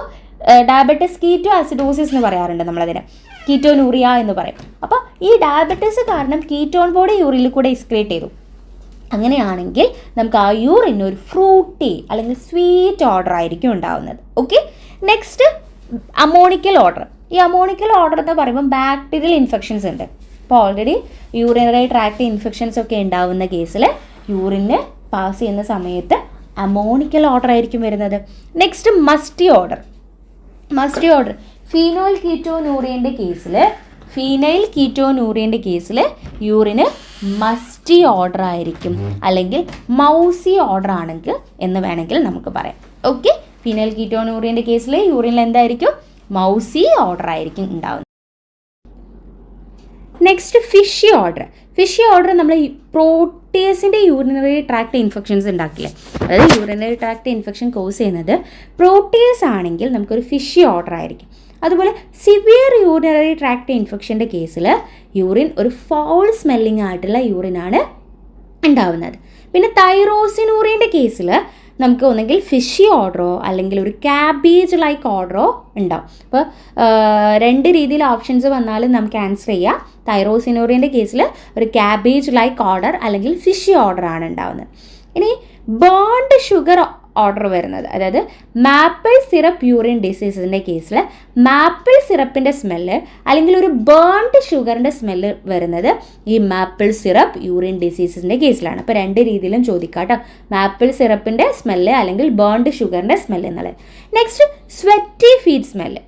S1: ഡയബറ്റിസ് കീറ്റോ ആസിഡോസിസ് എന്ന് പറയാറുണ്ട് നമ്മളതിന്, കീറ്റോനൂറിയ എന്ന് പറയും. അപ്പോൾ ഈ ഡയബറ്റിസ് കാരണം കീറ്റോൺ ബോഡി യൂറിനിൽ കൂടെ എക്സ്ക്രീറ്റ് ചെയ്തു. അങ്ങനെയാണെങ്കിൽ നമുക്ക് ആ യൂറിന് ഒരു ഫ്രൂട്ടി അല്ലെങ്കിൽ സ്വീറ്റ് ഓർഡർ ആയിരിക്കും ഉണ്ടാവുന്നത്. Okay, next ammoniacal odour. ഈ അമോണിക്കൽ ഓർഡർ എന്ന് പറയുമ്പോൾ ബാക്ടീരിയൽ ഇൻഫെക്ഷൻസ് ഉണ്ട്. ഇപ്പോൾ ഓൾറെഡി യൂറിനറി ട്രാക്ട് ഇൻഫെക്ഷൻസ് ഒക്കെ ഉണ്ടാവുന്ന കേസിൽ യൂറിന് പാസ് ചെയ്യുന്ന സമയത്ത് അമോണിക്കൽ ഓർഡർ ആയിരിക്കും വരുന്നത്. Next musty odour. ഫീനൈൽ കീറ്റോനൂറിയൻ്റെ കേസിൽ യൂറിന് മസ്റ്റി ഓർഡർ ആയിരിക്കും, അല്ലെങ്കിൽ മൗസി ഓർഡർ ആണെങ്കിൽ എന്ന് വേണമെങ്കിൽ നമുക്ക് പറയാം. ഓക്കെ, ഫീനൈൽ കീറ്റോണൂറിയൻ്റെ കേസിൽ യൂറിനിൽ എന്തായിരിക്കും? മൗസി ഓർഡർ ആയിരിക്കും ഉണ്ടാവുന്നത്. Next fishy order. Fishy order നമ്മൾ പ്രോട്ടിയസിൻ്റെ യൂറിനറി ട്രാക്ട് ഇൻഫെക്ഷൻസ് ഉണ്ടാക്കില്ലേ, അതായത് യൂറിനറി ട്രാക്ട് ഇൻഫെക്ഷൻ കോസ് ചെയ്യുന്നത് പ്രോട്ടിയസ് ആണെങ്കിൽ നമുക്കൊരു ഫിഷി ഓർഡർ ആയിരിക്കും. അതുപോലെ സിവിയർ യൂറിനറി ട്രാക്ട് ഇൻഫെക്ഷൻ്റെ കേസിൽ യൂറിൻ ഒരു ഫൗൾ സ്മെല്ലിംഗ് ആയിട്ടുള്ള യൂറിനാണ് ഉണ്ടാവുന്നത്. പിന്നെ തൈറോസിനൂറിയൻ്റെ കേസിൽ നമുക്ക് ഒന്നെങ്കിൽ ഫിഷി ഓർഡറോ അല്ലെങ്കിൽ ഒരു ക്യാബേജ് ലൈക്ക് ഓർഡറോ ഉണ്ടാവും. അപ്പോൾ 2 രീതിയിൽ ഓപ്ഷൻസ് വന്നാലും നമുക്ക് ആൻസർ ചെയ്യാം. തൈറോസിനൂറിയൻ്റെ കേസിൽ ഒരു ക്യാബേജ് ലൈക്ക് ഓർഡർ അല്ലെങ്കിൽ ഫിഷി ഓർഡർ ആണ് ഉണ്ടാവുന്നത്. ഇനി ബേൺഡ് ഷുഗർ ഓർഡർ വരുന്നത്, അതായത് മാപ്പിൾ സിറപ്പ് യൂറിൻ ഡിസീസിൻ്റെ കേസിൽ മാപ്പിൾ സിറപ്പിൻ്റെ സ്മെല്ല് അല്ലെങ്കിൽ ഒരു ബേൺഡ് ഷുഗറിൻ്റെ സ്മെല്ല് വരുന്നത് ഈ മാപ്പിൾ സിറപ്പ് യൂറിൻ ഡിസീസിൻ്റെ കേസിലാണ്. അപ്പോൾ 2 രീതിയിലും ചോദിക്കാം കേട്ടോ, മാപ്പിൾ സിറപ്പിൻ്റെ സ്മെല്ല് അല്ലെങ്കിൽ ബേൺഡ് ഷുഗറിൻ്റെ സ്മെല്ല് എന്നുള്ളത്. Next sweaty feet smell.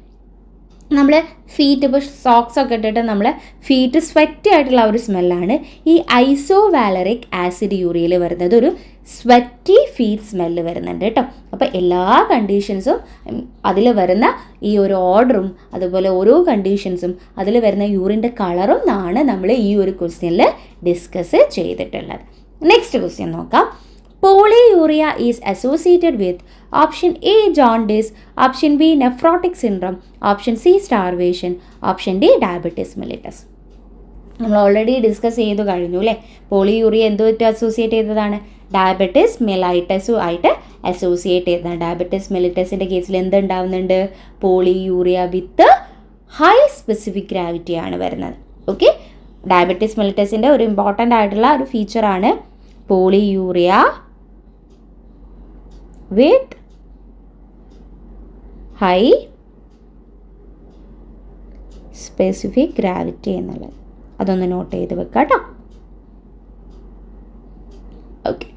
S1: നമ്മൾ ഫീറ്റ് ഇപ്പോൾ സോക്സ് ഒക്കെ ഇട്ടിട്ട് നമ്മൾ ഫീറ്റ് സ്വെറ്റി ആയിട്ടുള്ള ഒരു സ്മെല്ലാണ് ഈ ഐസോവാലറിക് ആസിഡ് യൂറിയയിൽ വരുന്നത്. ഒരു സ്വെറ്റി ഫീറ്റ് സ്മെല്ല് വരുന്നുണ്ട് കേട്ടോ. അപ്പോൾ എല്ലാ കണ്ടീഷൻസും അതിൽ വരുന്ന ഈ ഒരു ഓർഡറും അതുപോലെ ഓരോ കണ്ടീഷൻസും അതിൽ വരുന്ന യൂറിൻ്റെ കളറും ആണ് നമ്മൾ ഈ ഒരു ക്വസ്റ്റ്യനിൽ ഡിസ്കസ് ചെയ്തിട്ടുള്ളത്. നെക്സ്റ്റ് ക്വസ്റ്റ്യൻ നോക്കാം. Polyuria is associated with option A jaundice, option B nephrotic syndrome, option C starvation, option D diabetes mellitus. നമ്മൾ ഓൾറെഡി ഡിസ്കസ് ചെയ്തു കഴിഞ്ഞു അല്ലേ. പോളിയൂറിയ എന്തുമായിട്ട് അസോസിയേറ്റ് ചെയ്തതാണ്? ഡയബറ്റിസ് മെലൈറ്റസും ആയിട്ട് അസോസിയേറ്റ് ചെയ്തതാണ്. ഡയബറ്റിസ് മെലിറ്റസിൻ്റെ കേസിൽ എന്തുണ്ടാവുന്നുണ്ട്? Polyuria with high specific gravity ആണ് വരുന്നത്. ഓക്കെ, ഡയബറ്റിസ് മെലിറ്റസിൻ്റെ ഒരു ഇമ്പോർട്ടൻ്റ് ആയിട്ടുള്ള ഒരു ഫീച്ചറാണ് polyuria with high specific gravity എന്നുള്ളത്. അതൊന്ന് നോട്ട് ചെയ്ത് വെക്കാം കേട്ടോ. ഓക്കെ,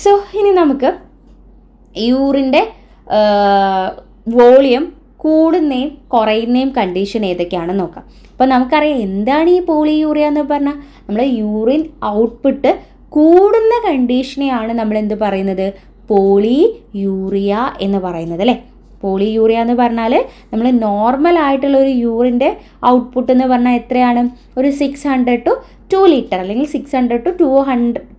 S1: സോ ഇനി നമുക്ക് യൂറിൻ്റെ വോളിയം കൂടുന്നേയും കുറയുന്നേയും കണ്ടീഷൻ ഏതൊക്കെയാണെന്ന് നോക്കാം. അപ്പോൾ നമുക്കറിയാം എന്താണ് ഈ പോളിയൂറിയ എന്ന് പറഞ്ഞാൽ, നമ്മൾ യൂറിൻ ഔട്ട്പുട്ട് കൂടുന്ന കണ്ടീഷനെയാണ് നമ്മൾ എന്ത് പറയുന്നത്? പോളിയൂറിയ എന്ന് പറയുന്നത് അല്ലേ. പോളിയൂറിയ എന്ന് പറഞ്ഞാൽ നമ്മൾ നോർമൽ ആയിട്ടുള്ള ഒരു യൂറിൻ്റെ ഔട്ട്പുട്ട് എന്ന് പറഞ്ഞാൽ എത്രയാണ്? ഒരു 600 to 2 ലിറ്റർ അല്ലെങ്കിൽ 600 to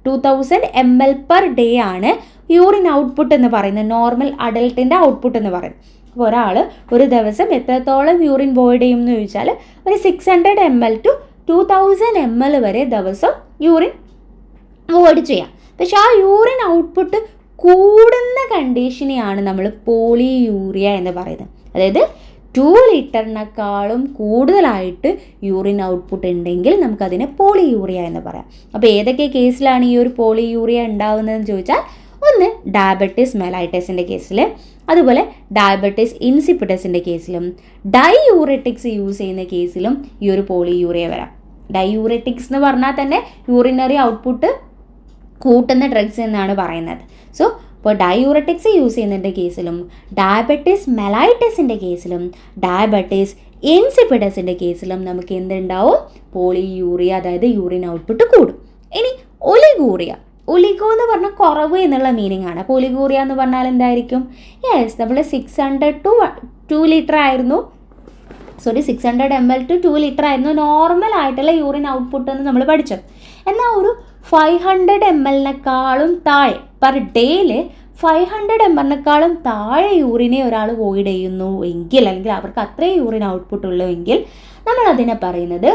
S1: 2000 ml per day ആണ് യൂറിൻ ഔട്ട്പുട്ട് എന്ന് പറയുന്നത്, നോർമൽ അഡൽട്ടിൻ്റെ ഔട്ട്പുട്ട് എന്ന് പറയുന്നത്. അപ്പോൾ ഒരാൾ ഒരു ദിവസം എത്രത്തോളം യൂറിൻ വോയിഡ് ചെയ്യും എന്ന് ചോദിച്ചാൽ ഒരു 600 ml to 2000 ml വരെ ദിവസം യൂറിൻ വോയിഡ് ചെയ്യാം. പക്ഷെ ആ യൂറിൻ ഔട്ട്പുട്ട് കൂടുന്ന കണ്ടീഷനെയാണ് നമ്മൾ പോളിയൂറിയ എന്ന് പറയുന്നത്. അതായത് 2 ലിറ്ററിനേക്കാളും കൂടുതലായിട്ട് യൂറിൻ ഔട്ട്പുട്ട് ഉണ്ടെങ്കിൽ നമുക്കതിനെ പോളിയൂറിയ എന്ന് പറയാം. അപ്പോൾ ഏതൊക്കെ കേസിലാണ് ഈ ഒരു പോളിയൂറിയ ഉണ്ടാകുന്നതെന്ന് ചോദിച്ചാൽ, ഒന്ന് ഡയബറ്റിസ് മെലൈറ്റസിൻ്റെ കേസിൽ, അതുപോലെ ഡയബറ്റിസ് ഇൻസിപ്പിറ്റസിൻ്റെ കേസിലും ഡൈയൂററ്റിക്സ് യൂസ് ചെയ്യുന്ന കേസിലും ഈ ഒരു പോളിയൂറിയ വരാം. ഡൈയൂററ്റിക്സ് എന്ന് പറഞ്ഞാൽ തന്നെ യൂറിനറി ഔട്ട്പുട്ട് കൂട്ടുന്ന ഡ്രഗ്സ് എന്നാണ് പറയുന്നത്. സോ ഇപ്പോൾ ഡൈയൂററ്റിക്സ് യൂസ് ചെയ്യുന്നതിൻ്റെ കേസിലും ഡയബറ്റിസ് മെലൈറ്റസിൻ്റെ കേസിലും ഡയബറ്റിസ് ഇൻസിപ്പിറ്റസിൻ്റെ കേസിലും നമുക്ക് എന്തുണ്ടാവും? പോളിയൂറിയ, അതായത് യൂറിൻ ഔട്ട്പുട്ട് കൂടും. ഇനി ഒലിഗൂറിയ, ഒലിഗോ എന്ന് പറഞ്ഞാൽ കുറവ് എന്നുള്ള മീനിങ് ആണ്. അപ്പോൾ ഒലിഗൂറിയ എന്ന് പറഞ്ഞാൽ എന്തായിരിക്കും? യെസ്, നമ്മൾ 600 to 2 ലിറ്റർ ആയിരുന്നു, 600 ml to 2 ലിറ്റർ ആയിരുന്നു നോർമൽ ആയിട്ടുള്ള യൂറിൻ ഔട്ട്പുട്ട് എന്ന് നമ്മൾ പഠിച്ചത്. എന്നാൽ ഒരു 500 ml താഴെ പെർ ഡേയിൽ 500 ml താഴെ യൂറിനെ ഒരാൾ വോയിഡ് ചെയ്യുന്നു എങ്കിൽ, അല്ലെങ്കിൽ അവർക്ക് അത്രയും യൂറിൻ ഔട്ട്പുട്ട് ഉള്ളുവെങ്കിൽ നമ്മൾ അതിനെ പറയുന്നത്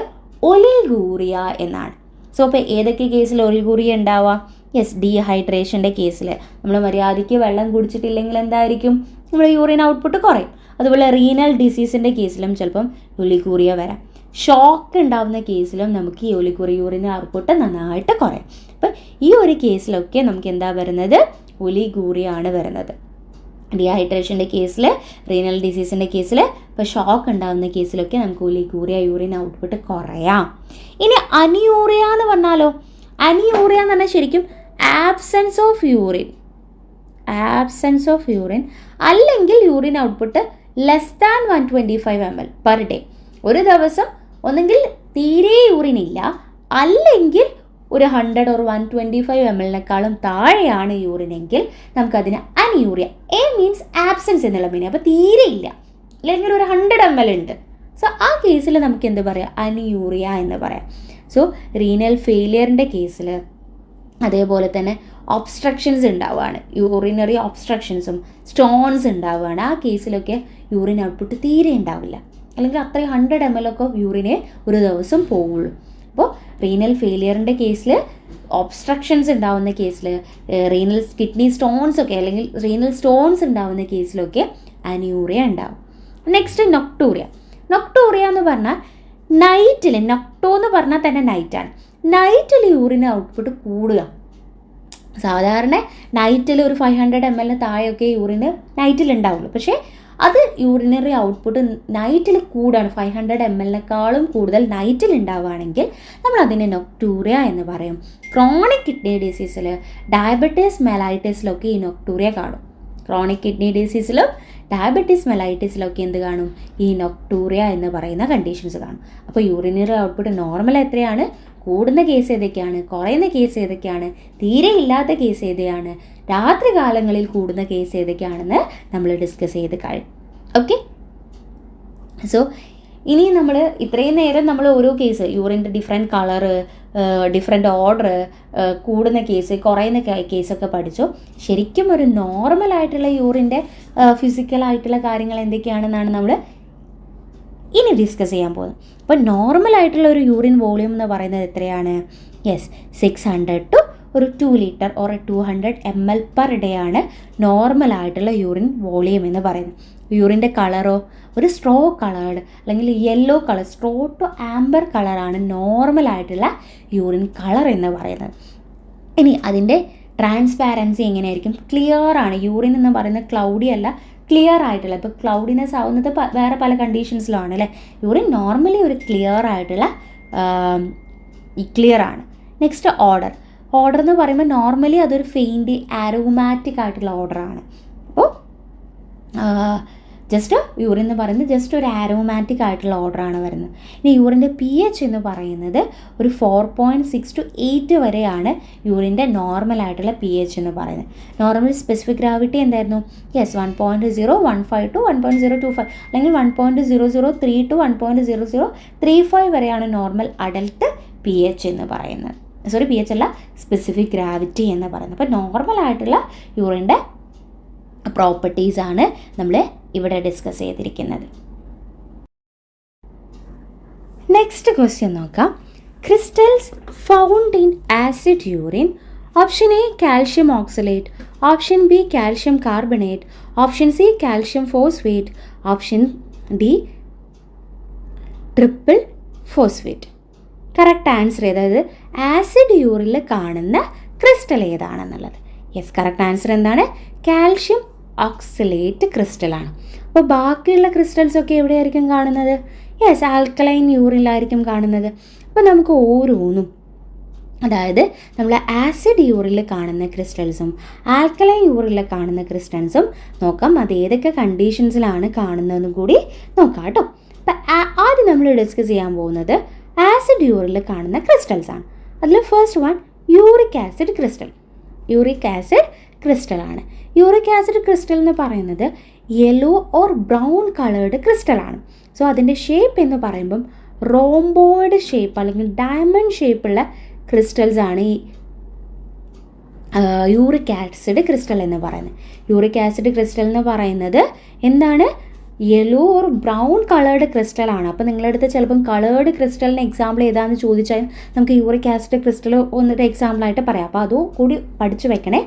S1: ഒലിഗൂറിയ എന്നാണ്. സോ അപ്പോൾ ഏതൊക്കെ കേസിൽ ഒലിഗൂറിയ ഉണ്ടാവുക? യെസ്, ഡീഹൈഡ്രേഷൻ്റെ കേസിൽ നമ്മൾ മര്യാദയ്ക്ക് വെള്ളം കുടിച്ചിട്ടില്ലെങ്കിൽ എന്തായിരിക്കും? നമ്മുടെ യൂറിൻ ഔട്ട്പുട്ട് കുറയും. അതുപോലെ റീനൽ ഡിസീസിൻ്റെ കേസിലും ചിലപ്പം ഒലിഗൂറിയ വരാം. ഷോക്ക് ഉണ്ടാകുന്ന കേസിലും നമുക്ക് ഈ യൂറിൻ ഔട്ട്പുട്ട് നന്നായിട്ട് കുറയും. അപ്പം ഈ ഒരു കേസിലൊക്കെ നമുക്ക് എന്താ വരുന്നത്? ഒലിഗൂറിയ ആണ് വരുന്നത്. ഡീഹൈഡ്രേഷൻ്റെ കേസിൽ, റീനൽ ഡിസീസിൻ്റെ കേസിൽ, ഇപ്പോൾ ഷോക്ക് ഉണ്ടാകുന്ന കേസിലൊക്കെ നമുക്ക് ഒലിഗൂറിയ യൂറിൻ ഔട്ട്പുട്ട് കുറയാം. ഇനി അനിയൂറിയ എന്ന് പറഞ്ഞാലോ? അനിയൂറിയ എന്ന് പറഞ്ഞാൽ ശരിക്കും ആബ്സെൻസ് ഓഫ് യൂറിൻ അല്ലെങ്കിൽ urine output less than 125 ml per day. ഒരു ദിവസം ഒന്നെങ്കിൽ തീരെ യൂറിൻ ഇല്ല, അല്ലെങ്കിൽ ഒരു 100 or 125 ml താഴെയാണ് യൂറിനെങ്കിൽ നമുക്കതിന് അനിയൂറിയ. എ മീൻസ് ആബ്സെൻസ് എന്നുള്ള മീനിങ്. അപ്പോൾ തീരെ ഇല്ല, അല്ലെങ്കിൽ ഒരു 100 ml ഉണ്ട്. സോ ആ കേസിൽ നമുക്ക് എന്ത് പറയാം? അനിയൂറിയ എന്ന് പറയാം. സോ റീനൽ ഫെയിലിയറിൻ്റെ കേസിൽ അതേപോലെ തന്നെ ഒബ്സ്ട്രക്ഷൻസ് ഉണ്ടാവുകയാണ്, യൂറിനറി ഒബ്സ്ട്രക്ഷൻസും സ്റ്റോൺസ് ഉണ്ടാവുകയാണ്. ആ കേസിലൊക്കെ യൂറിൻ ഔട്ട്പുട്ട് തീരെ ഉണ്ടാവില്ല, അല്ലെങ്കിൽ അത്രയും 100 ml ഒക്കെ യൂറിനെ ഒരു ദിവസം പോവുള്ളൂ. അപ്പോൾ റീനൽ ഫെയിലിയറിൻ്റെ കേസിൽ, ഒബ്സ്ട്രക്ഷൻസ് ഉണ്ടാവുന്ന കേസിൽ, റീനൽ കിഡ്നി സ്റ്റോൺസ് ഒക്കെ അല്ലെങ്കിൽ റീനൽ സ്റ്റോൺസ് ഉണ്ടാവുന്ന കേസിലൊക്കെ അനിയൂറിയ ഉണ്ടാവും. നെക്സ്റ്റ് നൊക്ടൂറിയ. നൊക്ടൂറിയ എന്ന് പറഞ്ഞാൽ നൈറ്റിൽ, നൊക്ടോ എന്ന് പറഞ്ഞാൽ തന്നെ നൈറ്റാണ്, നൈറ്റിൽ യൂറിൻ ഔട്ട്പുട്ട് കൂടുക. സാധാരണ നൈറ്റിൽ ഒരു 500 ml താഴെയൊക്കെ യൂറിന് നൈറ്റിൽ ഉണ്ടാവുള്ളൂ. പക്ഷേ അത് യൂറിനറി ഔട്ട്പുട്ട് നൈറ്റിൽ കൂടാണ്, 500 ml കൂടുതൽ നൈറ്റിൽ ഉണ്ടാവുകയാണെങ്കിൽ നമ്മൾ അതിനെ നൊക്ടൂറിയ എന്ന് പറയും. ക്രോണിക് കിഡ്നി ഡിസീസിൽ, ഡയബറ്റീസ് മെലൈറ്റിസിലൊക്കെ ഈ നൊക്ടൂറിയ കാണും. ക്രോണിക് കിഡ്നി ഡിസീസിലും ഡയബറ്റീസ് മെലൈറ്റിസിലൊക്കെ എന്ത് കാണും? ഈ നൊക്ടൂറിയ എന്ന് പറയുന്ന കണ്ടീഷൻസ് കാണും. അപ്പോൾ യൂറിനറി ഔട്ട്പുട്ട് നോർമൽ എത്രയാണ്? കൂടുന്ന കേസ് ഏതൊക്കെയാണ്? കുറയുന്ന കേസ് ഏതൊക്കെയാണ്? തീരെ ഇല്ലാത്ത കേസ് ഏതൊക്കെയാണ്? രാത്രി കാലങ്ങളിൽ കൂടുന്ന കേസ് ഏതൊക്കെയാണെന്ന് നമ്മൾ ഡിസ്കസ് ചെയ്ത് കഴിഞ്ഞു. ഓക്കെ, സോ ഇനി നമ്മൾ ഇത്രയും നേരം നമ്മൾ ഓരോ കേസ്, യൂറിൻ്റെ ഡിഫറെൻറ്റ് കളറ്, ഡിഫറെൻറ്റ് ഓർഡർ, കൂടുന്ന കേസ്, കുറയുന്ന കേസൊക്കെ പഠിച്ചു. ശരിക്കും ഒരു നോർമലായിട്ടുള്ള യൂറിൻ്റെ ഫിസിക്കലായിട്ടുള്ള കാര്യങ്ങൾ എന്തൊക്കെയാണെന്നാണ് നമ്മൾ ഇനി ഡിസ്കസ് ചെയ്യാൻ പോകുന്നത്. അപ്പോൾ നോർമലായിട്ടുള്ള ഒരു യൂറിൻ വോളിയം എന്ന് പറയുന്നത് എത്രയാണ്? യെസ്, 600 to ഒരു 2 liter or 200 ml per day ആണ് നോർമലായിട്ടുള്ള യൂറിൻ വോളിയം എന്ന് പറയുന്നത്. യൂറിൻ്റെ കളറോ ഒരു സ്ട്രോ കളേർഡ് അല്ലെങ്കിൽ yellow colour, straw to amber കളറാണ് നോർമലായിട്ടുള്ള യൂറിൻ കളർ എന്ന് പറയുന്നത്. ഇനി അതിൻ്റെ ട്രാൻസ്പാരൻസി എങ്ങനെയായിരിക്കും? ക്ലിയർ ആണ്. യൂറിൻ എന്ന് പറയുന്നത് ക്ലൗഡി അല്ല, ക്ലിയർ ആയിട്ടുള്ള. ഇപ്പോൾ ക്ലൗഡിനെസ് ആവുന്നത് വേറെ പല കണ്ടീഷൻസിലാണ് അല്ലേ. യൂറിൻ നോർമലി ഒരു ക്ലിയർ ആയിട്ടുള്ള ക്ലിയർ ആണ്. Next order. ഓർഡർ എന്ന് പറയുമ്പോൾ നോർമലി അതൊരു ഫെയിൻറ്റ് ആരോമാറ്റിക് ആയിട്ടുള്ള ഓർഡറാണ്. അപ്പോൾ ജസ്റ്റ് യൂറിൻ എന്ന് പറയുന്നത് ജസ്റ്റ് ഒരു ആരോമാറ്റിക് ആയിട്ടുള്ള ഓർഡറാണ് വരുന്നത്. ഇനി യൂറിൻ്റെ pH എന്ന് പറയുന്നത് ഒരു 4.6 to 8 വരെയാണ് യൂറിൻ്റെ നോർമലായിട്ടുള്ള pH എന്ന് പറയുന്നത്. നോർമൽ സ്പെസിഫിക് ഗ്രാവിറ്റി എന്തായിരുന്നു? യെസ്, 1.015 to 1.025 അല്ലെങ്കിൽ 1.003 to 1.0035 വരെയാണ് നോർമൽ അഡൽട്ട് pH എന്ന് പറയുന്നത്. സോറി, pH അല്ല, സ്പെസിഫിക് ഗ്രാവിറ്റി എന്ന് പറയുന്നത്. അപ്പോൾ നോർമലായിട്ടുള്ള യൂറിൻ്റെ പ്രോപ്പർട്ടീസാണ് നമ്മൾ ഇവിടെ ഡിസ്കസ് ചെയ്തിരിക്കുന്നത്. നെക്സ്റ്റ് ക്വസ്റ്റ്യൻ നോക്കാം. Crystals found in acid urine. Option A calcium oxalate, option B calcium carbonate, option C calcium phosphate, option D triple phosphate. Correct answer അതായത് ആസിഡ് യൂറിനിൽ കാണുന്ന ക്രിസ്റ്റൽ ഏതാണെന്നുള്ളത്. യെസ്, കറക്റ്റ് ആൻസർ എന്താണ്? കാൽഷ്യം ഓക്സലേറ്റ് ക്രിസ്റ്റലാണ്. അപ്പോൾ ബാക്കിയുള്ള ക്രിസ്റ്റൽസൊക്കെ എവിടെയായിരിക്കും കാണുന്നത്? യെസ്, ആൽക്കലൈൻ യൂറിനിലായിരിക്കും കാണുന്നത്. അപ്പോൾ നമുക്ക് ഓരോന്നും, അതായത് നമ്മൾ ആസിഡ് യൂറിനിൽ കാണുന്ന ക്രിസ്റ്റൽസും ആൽക്കലൈൻ യൂറിനിൽ കാണുന്ന ക്രിസ്റ്റൽസും നോക്കാം. അത് ഏതൊക്കെ കണ്ടീഷൻസിലാണ് കാണുന്നതെന്നും കൂടി നോക്കാം കേട്ടോ. അപ്പം ആദ്യം നമ്മൾ ഡിസ്കസ് ചെയ്യാൻ പോകുന്നത് ആസിഡ് യൂറിനിൽ കാണുന്ന ക്രിസ്റ്റൽസ് ആണ്. അതിൽ first one uric acid crystal. Uric acid ക്രിസ്റ്റലാണ്. യൂറിക് ആസിഡ് ക്രിസ്റ്റൽ എന്ന് പറയുന്നത് യെല്ലോ ഓർ ബ്രൗൺ കളേർഡ് ക്രിസ്റ്റലാണ്. സോ അതിൻ്റെ ഷേപ്പ് എന്ന് പറയുമ്പം റോംബോയിഡ് ഷേപ്പ് അല്ലെങ്കിൽ ഡയമണ്ട് ഷേപ്പുള്ള ക്രിസ്റ്റൽസ് ആണ് ഈ യൂറിക് ആസിഡ് ക്രിസ്റ്റൽ എന്ന് പറയുന്നത്. യൂറിക് ആസിഡ് ക്രിസ്റ്റൽ എന്ന് പറയുന്നത് എന്താണ്? യെല്ലോ ഓർ ബ്രൗൺ കളേർഡ് ക്രിസ്റ്റലാണ്. അപ്പോൾ നിങ്ങളടുത്ത് ചിലപ്പം കളേർഡ് ക്രിസ്റ്റലിന് എക്സാമ്പിൾ ഏതാണെന്ന് ചോദിച്ചാൽ നമുക്ക് യൂറിക് ആസിഡ് ക്രിസ്റ്റൽ ഒന്നൊരു എക്സാമ്പിളായിട്ട് പറയാം. അപ്പോൾ അതും കൂടി പഠിച്ചു വെക്കണേ.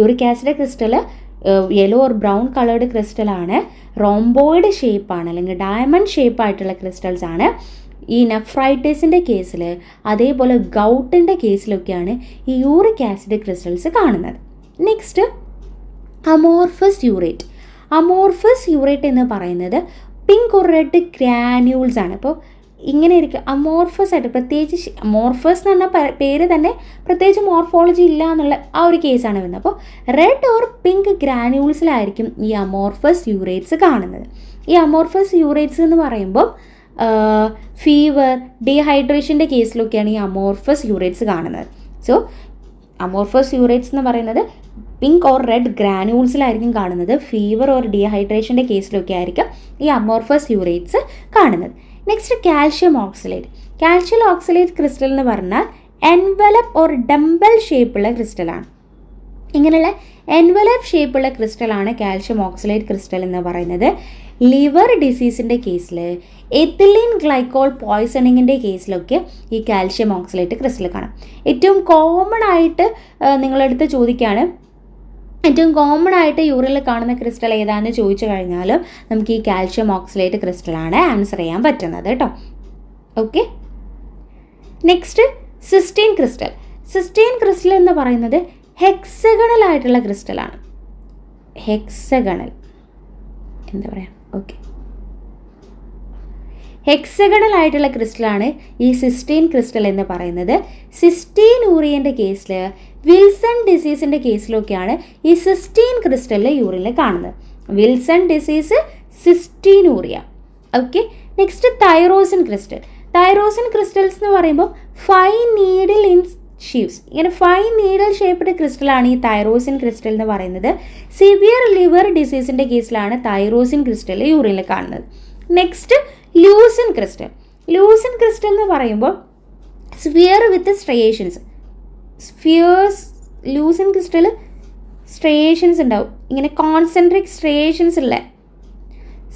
S1: Uric acid crystal yellow or brown coloured ക്രിസ്റ്റലാണ്. റോംബോയിഡ് ഷേപ്പാണ് അല്ലെങ്കിൽ ഡയമണ്ട് ഷേപ്പായിട്ടുള്ള ക്രിസ്റ്റൽസ് ആണ്. ഈ നെഫ്രൈറ്റിസിൻ്റെ കേസിൽ അതേപോലെ ഗൗട്ടിൻ്റെ കേസിലൊക്കെയാണ് ഈ യൂറിക് ആസിഡ് ക്രിസ്റ്റൽസ് കാണുന്നത്. Next amorphous urate. Amorphous urate എന്ന് പറയുന്നത് പിങ്ക് ഓർ റെഡ് ഗ്രാന്യൂൾസ് ആണ്. അപ്പോൾ ഇങ്ങനെ ഇരിക്കും അമോർഫസ് ആയിട്ട്. പ്രത്യേകിച്ച് അമോർഫസ് എന്ന് പറഞ്ഞ പേര് തന്നെ പ്രത്യേകിച്ച് മോർഫോളജി ഇല്ല എന്നുള്ള ആ ഒരു കേസാണ് വരുന്നത്. അപ്പോൾ റെഡ് ഓർ പിങ്ക് ഗ്രാന്യൂൾസിലായിരിക്കും ഈ അമോർഫസ് യൂറേറ്റ്സ് കാണുന്നത്. ഈ അമോർഫസ് യൂറേറ്റ്സ് എന്ന് പറയുമ്പോൾ ഫീവർ, ഡീഹൈഡ്രേഷൻ്റെ കേസിലൊക്കെയാണ് ഈ അമോർഫസ് യൂറേറ്റ്സ് കാണുന്നത്. സോ അമോർഫസ് യൂറേറ്റ്സ് എന്ന് പറയുന്നത് പിങ്ക് ഓർ റെഡ് ഗ്രാനൂൾസിലായിരിക്കും കാണുന്നത്. ഫീവർ ഓർ ഡീഹൈഡ്രേഷൻ്റെ കേസിലൊക്കെ ആയിരിക്കും ഈ അമോർഫസ് യൂറേറ്റ്സ് കാണുന്നത്. Next calcium oxalate. Calcium oxalate crystal എന്ന് പറഞ്ഞാൽ എൻവലപ്പ് ഓർ ഡംബൽ ഷേപ്പുള്ള ക്രിസ്റ്റലാണ്. ഇങ്ങനെയുള്ള എൻവലപ്പ് ഷേപ്പുള്ള ക്രിസ്റ്റലാണ് കാൽഷ്യം ഓക്സലേറ്റ് ക്രിസ്റ്റൽ എന്ന് പറയുന്നത്. ലിവർ ഡിസീസിൻ്റെ കേസിൽ, എത്തിലീൻ ഗ്ലൈക്കോൾ പോയ്സണിങ്ങിൻ്റെ കേസിലൊക്കെ ഈ കാൽഷ്യം ഓക്സലേറ്റ് ക്രിസ്റ്റൽ കാണാം. ഏറ്റവും കോമൺ ആയിട്ട് നിങ്ങളടുത്ത് ചോദിക്കുകയാണ്, ഏറ്റവും കോമൺ ആയിട്ട് യൂറിനിൽ കാണുന്ന ക്രിസ്റ്റൽ ഏതാണെന്ന് ചോദിച്ചു കഴിഞ്ഞാലും നമുക്ക് ഈ കാൽഷ്യം ഓക്സലേറ്റ് ക്രിസ്റ്റലാണ് ആൻസർ ചെയ്യാൻ പറ്റുന്നത് കേട്ടോ. Okay, next cystine crystal. Cystine crystal എന്ന് പറയുന്നത് ഹെക്സഗണൽ ആയിട്ടുള്ള ക്രിസ്റ്റലാണ്. ഹെക്സഗണൽ എന്താ പറയുക, ഓക്കെ, ഹെക്സഗണൽ ആയിട്ടുള്ള ക്രിസ്റ്റലാണ് ഈ സിസ്റ്റീൻ ക്രിസ്റ്റൽ എന്ന് പറയുന്നത്. സിസ്റ്റീനൂറിയൻ്റെ കേസിൽ, വിൽസൺ ഡിസീസിൻ്റെ കേസിലൊക്കെയാണ് ഈ സിസ്റ്റീൻ ക്രിസ്റ്റലിൽ യൂറിനിൽ കാണുന്നത്. Wilson disease, cystinuria. Okay, next tyrosine crystal. Tyrosine crystals എന്ന് പറയുമ്പോൾ 5 നീഡിൽ ഇൻ ഷീവ്സ്, ഇങ്ങനെ 5 നീഡിൽ ഷേപ്പ്ഡ് ക്രിസ്റ്റലാണ് ഈ തൈറോസിൻ ക്രിസ്റ്റൽ എന്ന് പറയുന്നത്. സിവിയർ ലിവർ ഡിസീസിൻ്റെ കേസിലാണ് തൈറോസിൻ ക്രിസ്റ്റൽ യൂറിനിൽ കാണുന്നത്. Next leucine crystal. Leucine crystal എന്ന് പറയുമ്പോൾ സ്ഫിയർ വിത്ത് സ്ട്രയേഷൻസ്. ലൂസിൻ ക്രിസ്റ്റൽ സ്ട്രയേഷൻസ് ഉണ്ടാവും, ഇങ്ങനെ കോൺസെൻട്രിക് സ്ട്രയേഷൻസ് ഉള്ള,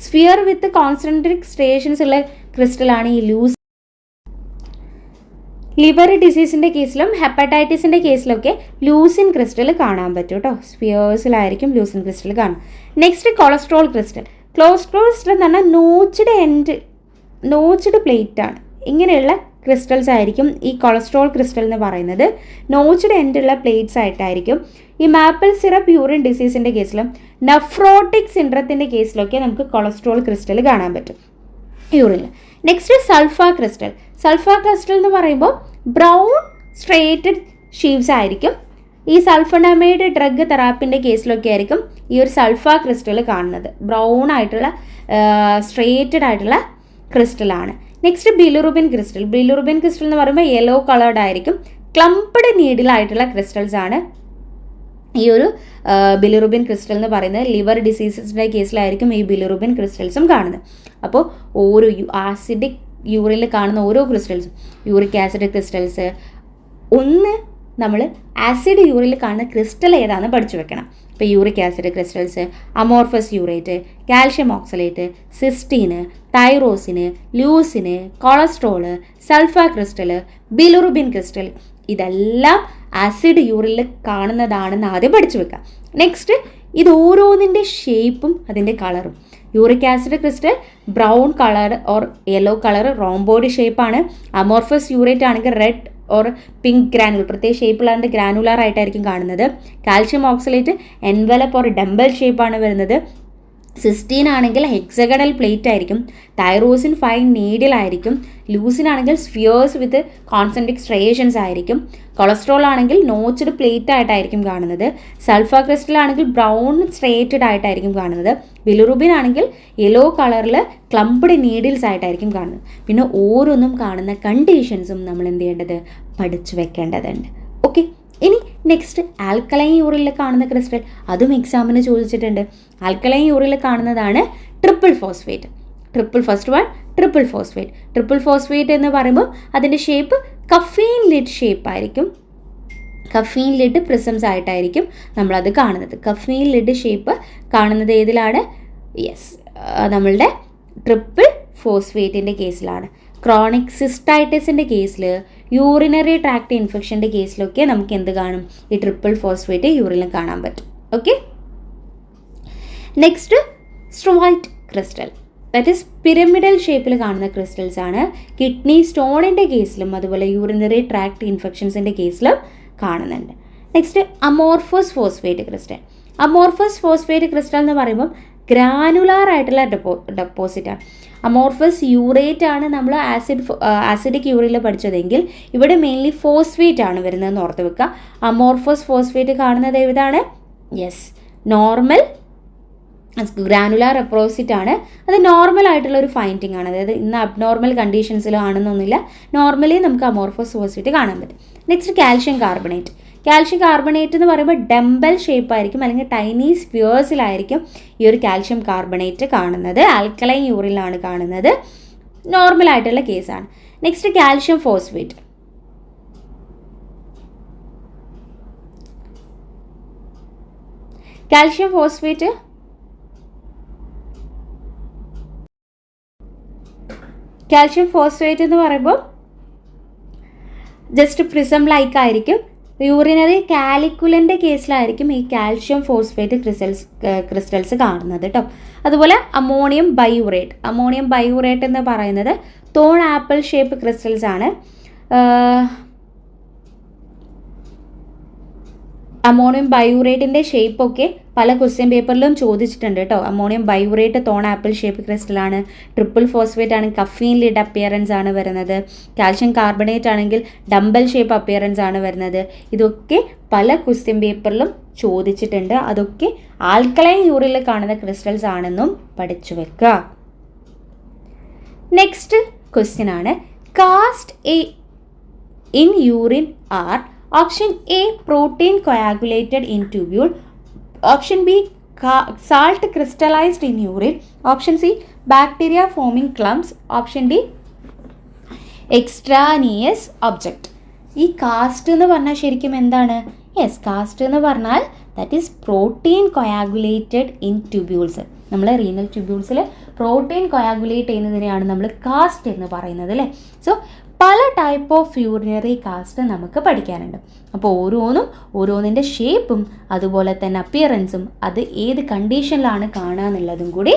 S1: സ്ഫിയർ വിത്ത് കോൺസെൻട്രിക് സ്ട്രയേഷൻസ് ഉള്ള ക്രിസ്റ്റലാണ് ഈ ലൂസിൻ. ലിവർ ഡിസീസിൻ്റെ കേസിലും ഹെപ്പറ്റൈറ്റിസിൻ്റെ കേസിലൊക്കെ ലൂസിൻ ക്രിസ്റ്റൽ കാണാൻ പറ്റും കേട്ടോ. സ്ഫിയേഴ്സിലായിരിക്കും ലൂസിൻ ക്രിസ്റ്റൽ കാണും. Next cholesterol crystal. Cholesterol crystal എന്ന് പറഞ്ഞാൽ നോച്ച്ഡ് പ്ലേറ്റ് ആണ്. ഇങ്ങനെയുള്ള ക്രിസ്റ്റൽസ് ആയിരിക്കും ഈ കൊളസ്ട്രോൾ ക്രിസ്റ്റൽ എന്ന് പറയുന്നത്. നോച്ച്ഡ് എൻഡുള്ള പ്ലേറ്റ്സ് ആയിട്ടായിരിക്കും. ഈ മാപ്പിൾ സിറപ്പ് യൂറിൻ ഡിസീസിൻ്റെ കേസിലും നെഫ്രോട്ടിക് സിൻഡ്രത്തിൻ്റെ കേസിലൊക്കെ നമുക്ക് കൊളസ്ട്രോൾ ക്രിസ്റ്റൽ കാണാൻ പറ്റും യൂറിനിൽ. Next sulfa crystal. Sulfa crystal എന്ന് പറയുമ്പോൾ ബ്രൗൺ സ്ട്രേറ്റഡ് ഷീവ്സ് ആയിരിക്കും. ഈ സൾഫണമൈഡ് ഡ്രഗ് തെറാപ്പിൻ്റെ കേസിലൊക്കെ ആയിരിക്കും ഈ ഒരു സൾഫ ക്രിസ്റ്റൽ കാണുന്നത്. ബ്രൗൺ ആയിട്ടുള്ള സ്ട്രേറ്റഡ് ആയിട്ടുള്ള ക്രിസ്റ്റലാണ്. Next bilirubin crystal. Bilirubin crystal എന്ന് പറയുമ്പോൾ യെല്ലോ കളേർഡ് ആയിരിക്കും. ക്ലംപ്ഡ് നീഡിലായിട്ടുള്ള ക്രിസ്റ്റൽസ് ആണ് ഈ ഒരു ബിലിറുബിൻ ക്രിസ്റ്റൽ എന്ന് പറയുന്നത്. ലിവർ ഡിസീസസിൻ്റെ കേസിലായിരിക്കും ഈ ബിലിറുബിൻ ക്രിസ്റ്റൽസും കാണുന്നത്. അപ്പോൾ ഓരോ ആസിഡിക് യൂറിനിൽ കാണുന്ന ഓരോ ക്രിസ്റ്റൽസും, യൂറിക് ആസിഡ് ക്രിസ്റ്റൽസ്, ഒന്ന് നമ്മൾ ആസിഡ് യൂറിനിൽ കാണുന്ന ക്രിസ്റ്റൽ ഏതാണെന്ന് പഠിച്ചു വെക്കണം. ഇപ്പോൾ uric acid crystals, amorphous urate, calcium oxalate, cystine, tyrosine, leucine, cholesterol, sulfa crystal, bilirubin crystal, ഇതെല്ലാം ആസിഡ് യൂറിനിൽ കാണുന്നതാണെന്ന് ആദ്യം പഠിച്ചു വെക്കാം. നെക്സ്റ്റ് ഇത് ഓരോന്നിൻ്റെ ഷേപ്പും അതിൻ്റെ കളറും. Uric acid crystal brown colour or yellow colour rhomboid ഷേപ്പാണ്. അമോർഫസ് യൂറേറ്റ് ആണെങ്കിൽ റെഡ് ഓർ പിങ്ക് ഗ്രാനുൾ, പ്രത്യേക ഷേപ്പിലാണ്ട് ഗ്രാനുലാർ ആയിട്ടായിരിക്കും കാണുന്നത്. Calcium oxalate envelope or dumbbell ഷേപ്പാണ് വരുന്നത്. സിസ്റ്റീൻ ആണെങ്കിൽ ഹെക്സഗണൽ പ്ലേറ്റ് ആയിരിക്കും. തൈറോസിൻ 5 നീഡിലായിരിക്കും. ലൂസിൻ ആണെങ്കിൽ സ്ഫിയേഴ്സ് വിത്ത് കോൺസെൻട്രിക് സ്ട്രയേഷൻസ് ആയിരിക്കും. കൊളസ്ട്രോൾ ആണെങ്കിൽ നോച്ച്ഡ് പ്ലേറ്റ് ആയിട്ടായിരിക്കും കാണുന്നത്. സൾഫ ക്രിസ്റ്റൽ ആണെങ്കിൽ ബ്രൗൺ സ്ട്രേറ്റഡ് ആയിട്ടായിരിക്കും കാണുന്നത്. ബിലിറുബിൻ ആണെങ്കിൽ യെല്ലോ കളറിൽ ക്ലംപ്ഡ് നീഡിൽസ് ആയിട്ടായിരിക്കും കാണുന്നത്. പിന്നെ ഓരോന്നും കാണുന്ന കണ്ടീഷൻസും നമ്മൾ എന്ത് ചെയ്യേണ്ടത്, പഠിച്ചു വെക്കേണ്ടതുണ്ട്. ഓക്കെ, ഇനി നെക്സ്റ്റ് ആൽക്കലൈൻ യൂറിനിൽ കാണുന്ന ക്രിസ്റ്റൽ, അതും എക്സാമിന് ചോദിച്ചിട്ടുണ്ട്. ആൽക്കലൈൻ യൂറിനിൽ കാണുന്നതാണ് ട്രിപ്പിൾ ഫോസ്ഫേറ്റ്. ട്രിപ്പിൾ ഫോസ്ഫേറ്റ് എന്ന് പറയുമ്പോൾ അതിൻ്റെ ഷേപ്പ് കഫീൻ ലിഡ് ഷേപ്പ് ആയിരിക്കും. കഫീൻ ലിഡ് പ്രിസംസ് ആയിട്ടായിരിക്കും നമ്മളത് കാണുന്നത്. കഫീൻ ലിഡ് ഷേപ്പ് കാണുന്നത് ഏതിലാണ്? യെസ്, നമ്മളുടെ ട്രിപ്പിൾ ഫോസ്ഫേറ്റിൻ്റെ കേസിലാണ്. ക്രോണിക് സിസ്റ്റൈറ്റിസിൻ്റെ കേസിൽ, യൂറിനറി ട്രാക്ട് ഇൻഫെക്ഷൻ്റെ കേസിലൊക്കെ നമുക്ക് എന്ത് കാണും? ഈ ട്രിപ്പിൾ ഫോസ്ഫേറ്റ് യൂറിനിൽ കാണാൻ പറ്റും. Okay, next struvite crystal, that is pyramidal ഷേപ്പിൽ കാണുന്ന ക്രിസ്റ്റൽസ് ആണ്. കിഡ്നി സ്റ്റോണിൻ്റെ കേസിലും അതുപോലെ യൂറിനറി ട്രാക്ട് ഇൻഫെക്ഷൻസിൻ്റെ കേസിലും കാണുന്നുണ്ട്. Next amorphous phosphate crystal. Amorphous phosphate crystal എന്ന് പറയുമ്പം ഗ്രാനുലാർ ആയിട്ടുള്ള ഡെപ്പോസിറ്റാണ്. അമോർഫസ് യൂറേറ്റ് ആണ് നമ്മൾ ആസിഡിക് യൂറിനിൽ പഠിച്ചതെങ്കിൽ ഇവിടെ മെയിൻലി ഫോസ്ഫേറ്റ് ആണ് വരുന്നതെന്ന് ഓർത്ത് വെക്കുക. അമോർഫസ് ഫോസ്ഫേറ്റ് കാണുന്നത് ഏതാണ്? യെസ്, നോർമൽ ഗ്രാനുലാർ എപ്രോസിറ്റ് ആണ്. അത് നോർമൽ ആയിട്ടുള്ള ഒരു ഫൈൻഡിങ് ആണ്. അതായത് ഇന്ന് അബ്നോർമൽ കണ്ടീഷൻസിലോ ആണെന്നൊന്നുമില്ല, നോർമലി നമുക്ക് അമോർഫസ് ഓസിറ്റി കാണാൻ പറ്റും. Next calcium carbonate. Calcium carbonate എന്ന് പറയുമ്പോൾ ഡംബൽ ഷേപ്പ് ആയിരിക്കും, അല്ലെങ്കിൽ ടൈനി സ്പിയേഴ്സിലായിരിക്കും ഈ ഒരു കാൽഷ്യം കാർബണേറ്റ് കാണുന്നത്. ആൽക്കലൈൻ യൂറിനിലാണ് കാണുന്നത്. നോർമൽ ആയിട്ടുള്ള കേസാണ്. Next calcium phosphate. Calcium phosphate എന്ന് പറയുമ്പോൾ ജസ്റ്റ് പ്രിസം ലൈക്ക് ആയിരിക്കും. യൂറിനറി കാലിക്കുലൻ്റെ കേസിലായിരിക്കും ഈ കാൽഷ്യം ഫോസ്ഫേറ്റ് ക്രിസ്റ്റൽസ് കാണുന്നത് കേട്ടോ. അതുപോലെ അമോണിയം ബൈയൂറേറ്റ് എന്ന് പറയുന്നത് തോൺ ആപ്പിൾ ഷേപ്പ് ക്രിസ്റ്റൽസ് ആണ്. അമോണിയം ബൈയൂറേറ്റിൻ്റെ ഷേപ്പൊക്കെ പല ക്വസ്റ്റ്യൻ പേപ്പറിലും ചോദിച്ചിട്ടുണ്ട് കേട്ടോ. Ammonium biurate thorn apple shape ക്രിസ്റ്റലാണ്. ട്രിപ്പിൾ ഫോസ്ഫേറ്റ് ആണ് കഫീൻ ലിഡ് അപ്പിയറൻസ് ആണ് വരുന്നത്. കാൽഷ്യം കാർബണേറ്റ് ആണെങ്കിൽ ഡംബൽ ഷേപ്പ് അപ്പിയറൻസ് ആണ് വരുന്നത്. ഇതൊക്കെ പല ക്വസ്റ്റ്യൻ പേപ്പറിലും ചോദിച്ചിട്ടുണ്ട്. അതൊക്കെ ആൽക്കലൈൻ യൂറിനിൽ കാണുന്ന ക്രിസ്റ്റൽസ് ആണെന്നും പഠിച്ചു വെക്കുക. നെക്സ്റ്റ് ക്വസ്റ്റ്യൻ ആണ് cast in urine are option A protein coagulated in tubule, option B salt crystallized in urine, option C bacteria forming clumps, option D extraneous object. ഈ കാസ്റ്റ് എന്ന് പറഞ്ഞാൽ ശരിക്കും എന്താണ്? യെസ്, കാസ്റ്റ് എന്ന് പറഞ്ഞാൽ that is protein coagulated in tubules. നമ്മൾ റീനൽ ട്യൂബ്യൂൾസിൽ പ്രോട്ടീൻ കൊയാഗുലേറ്റ് ചെയ്യുന്നതിനെയാണ് നമ്മൾ കാസ്റ്റ് എന്ന് പറയുന്നത് അല്ലേ. സോ പല ടൈപ്പ് ഓഫ് യൂറിനറി കാസ്റ്റ് നമുക്ക് പഠിക്കാനുണ്ട്. അപ്പോൾ ഓരോന്നിൻ്റെ ഷേപ്പും അതുപോലെ തന്നെ അപ്പിയറൻസും അത് ഏത് കണ്ടീഷനിലാണ് കാണുക എന്നുള്ളതും കൂടി.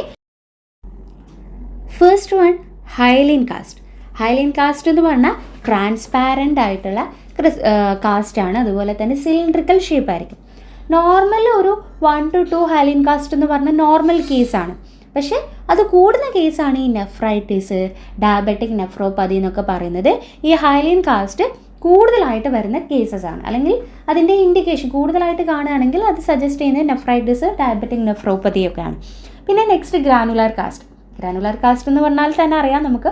S1: First one hyaline cast. Hyaline cast എന്ന് പറഞ്ഞാൽ ട്രാൻസ്പാരൻ്റ് ആയിട്ടുള്ള കാസ്റ്റാണ്. അതുപോലെ തന്നെ സിലിണ്ടറിക്കൽ ഷേപ്പ് ആയിരിക്കും. നോർമൽ ഒരു 1 to 2 ഹൈലിൻ കാസ്റ്റ് എന്ന് പറഞ്ഞാൽ നോർമൽ കേസാണ്. പക്ഷേ അത് കൂടുന്ന കേസാണ് ഈ നെഫ്രൈറ്റിസ്, ഡയബറ്റിക് നെഫ്രോപ്പതി എന്നൊക്കെ പറയുന്നത്. ഈ ഹൈലിൻ കാസ്റ്റ് കൂടുതലായിട്ട് വരുന്ന കേസസ് ആണ്. അല്ലെങ്കിൽ അതിൻ്റെ ഇൻഡിക്കേഷൻ കൂടുതലായിട്ട് കാണുകയാണെങ്കിൽ അത് സജസ്റ്റ് ചെയ്യുന്നത് നെഫ്രൈറ്റിസ്, ഡയബറ്റിക് നെഫ്രോപ്പതിയൊക്കെയാണ്. പിന്നെ നെക്സ്റ്റ് ഗ്രാനുലാർ കാസ്റ്റ് എന്ന് പറഞ്ഞാൽ തന്നെ അറിയാം നമുക്ക്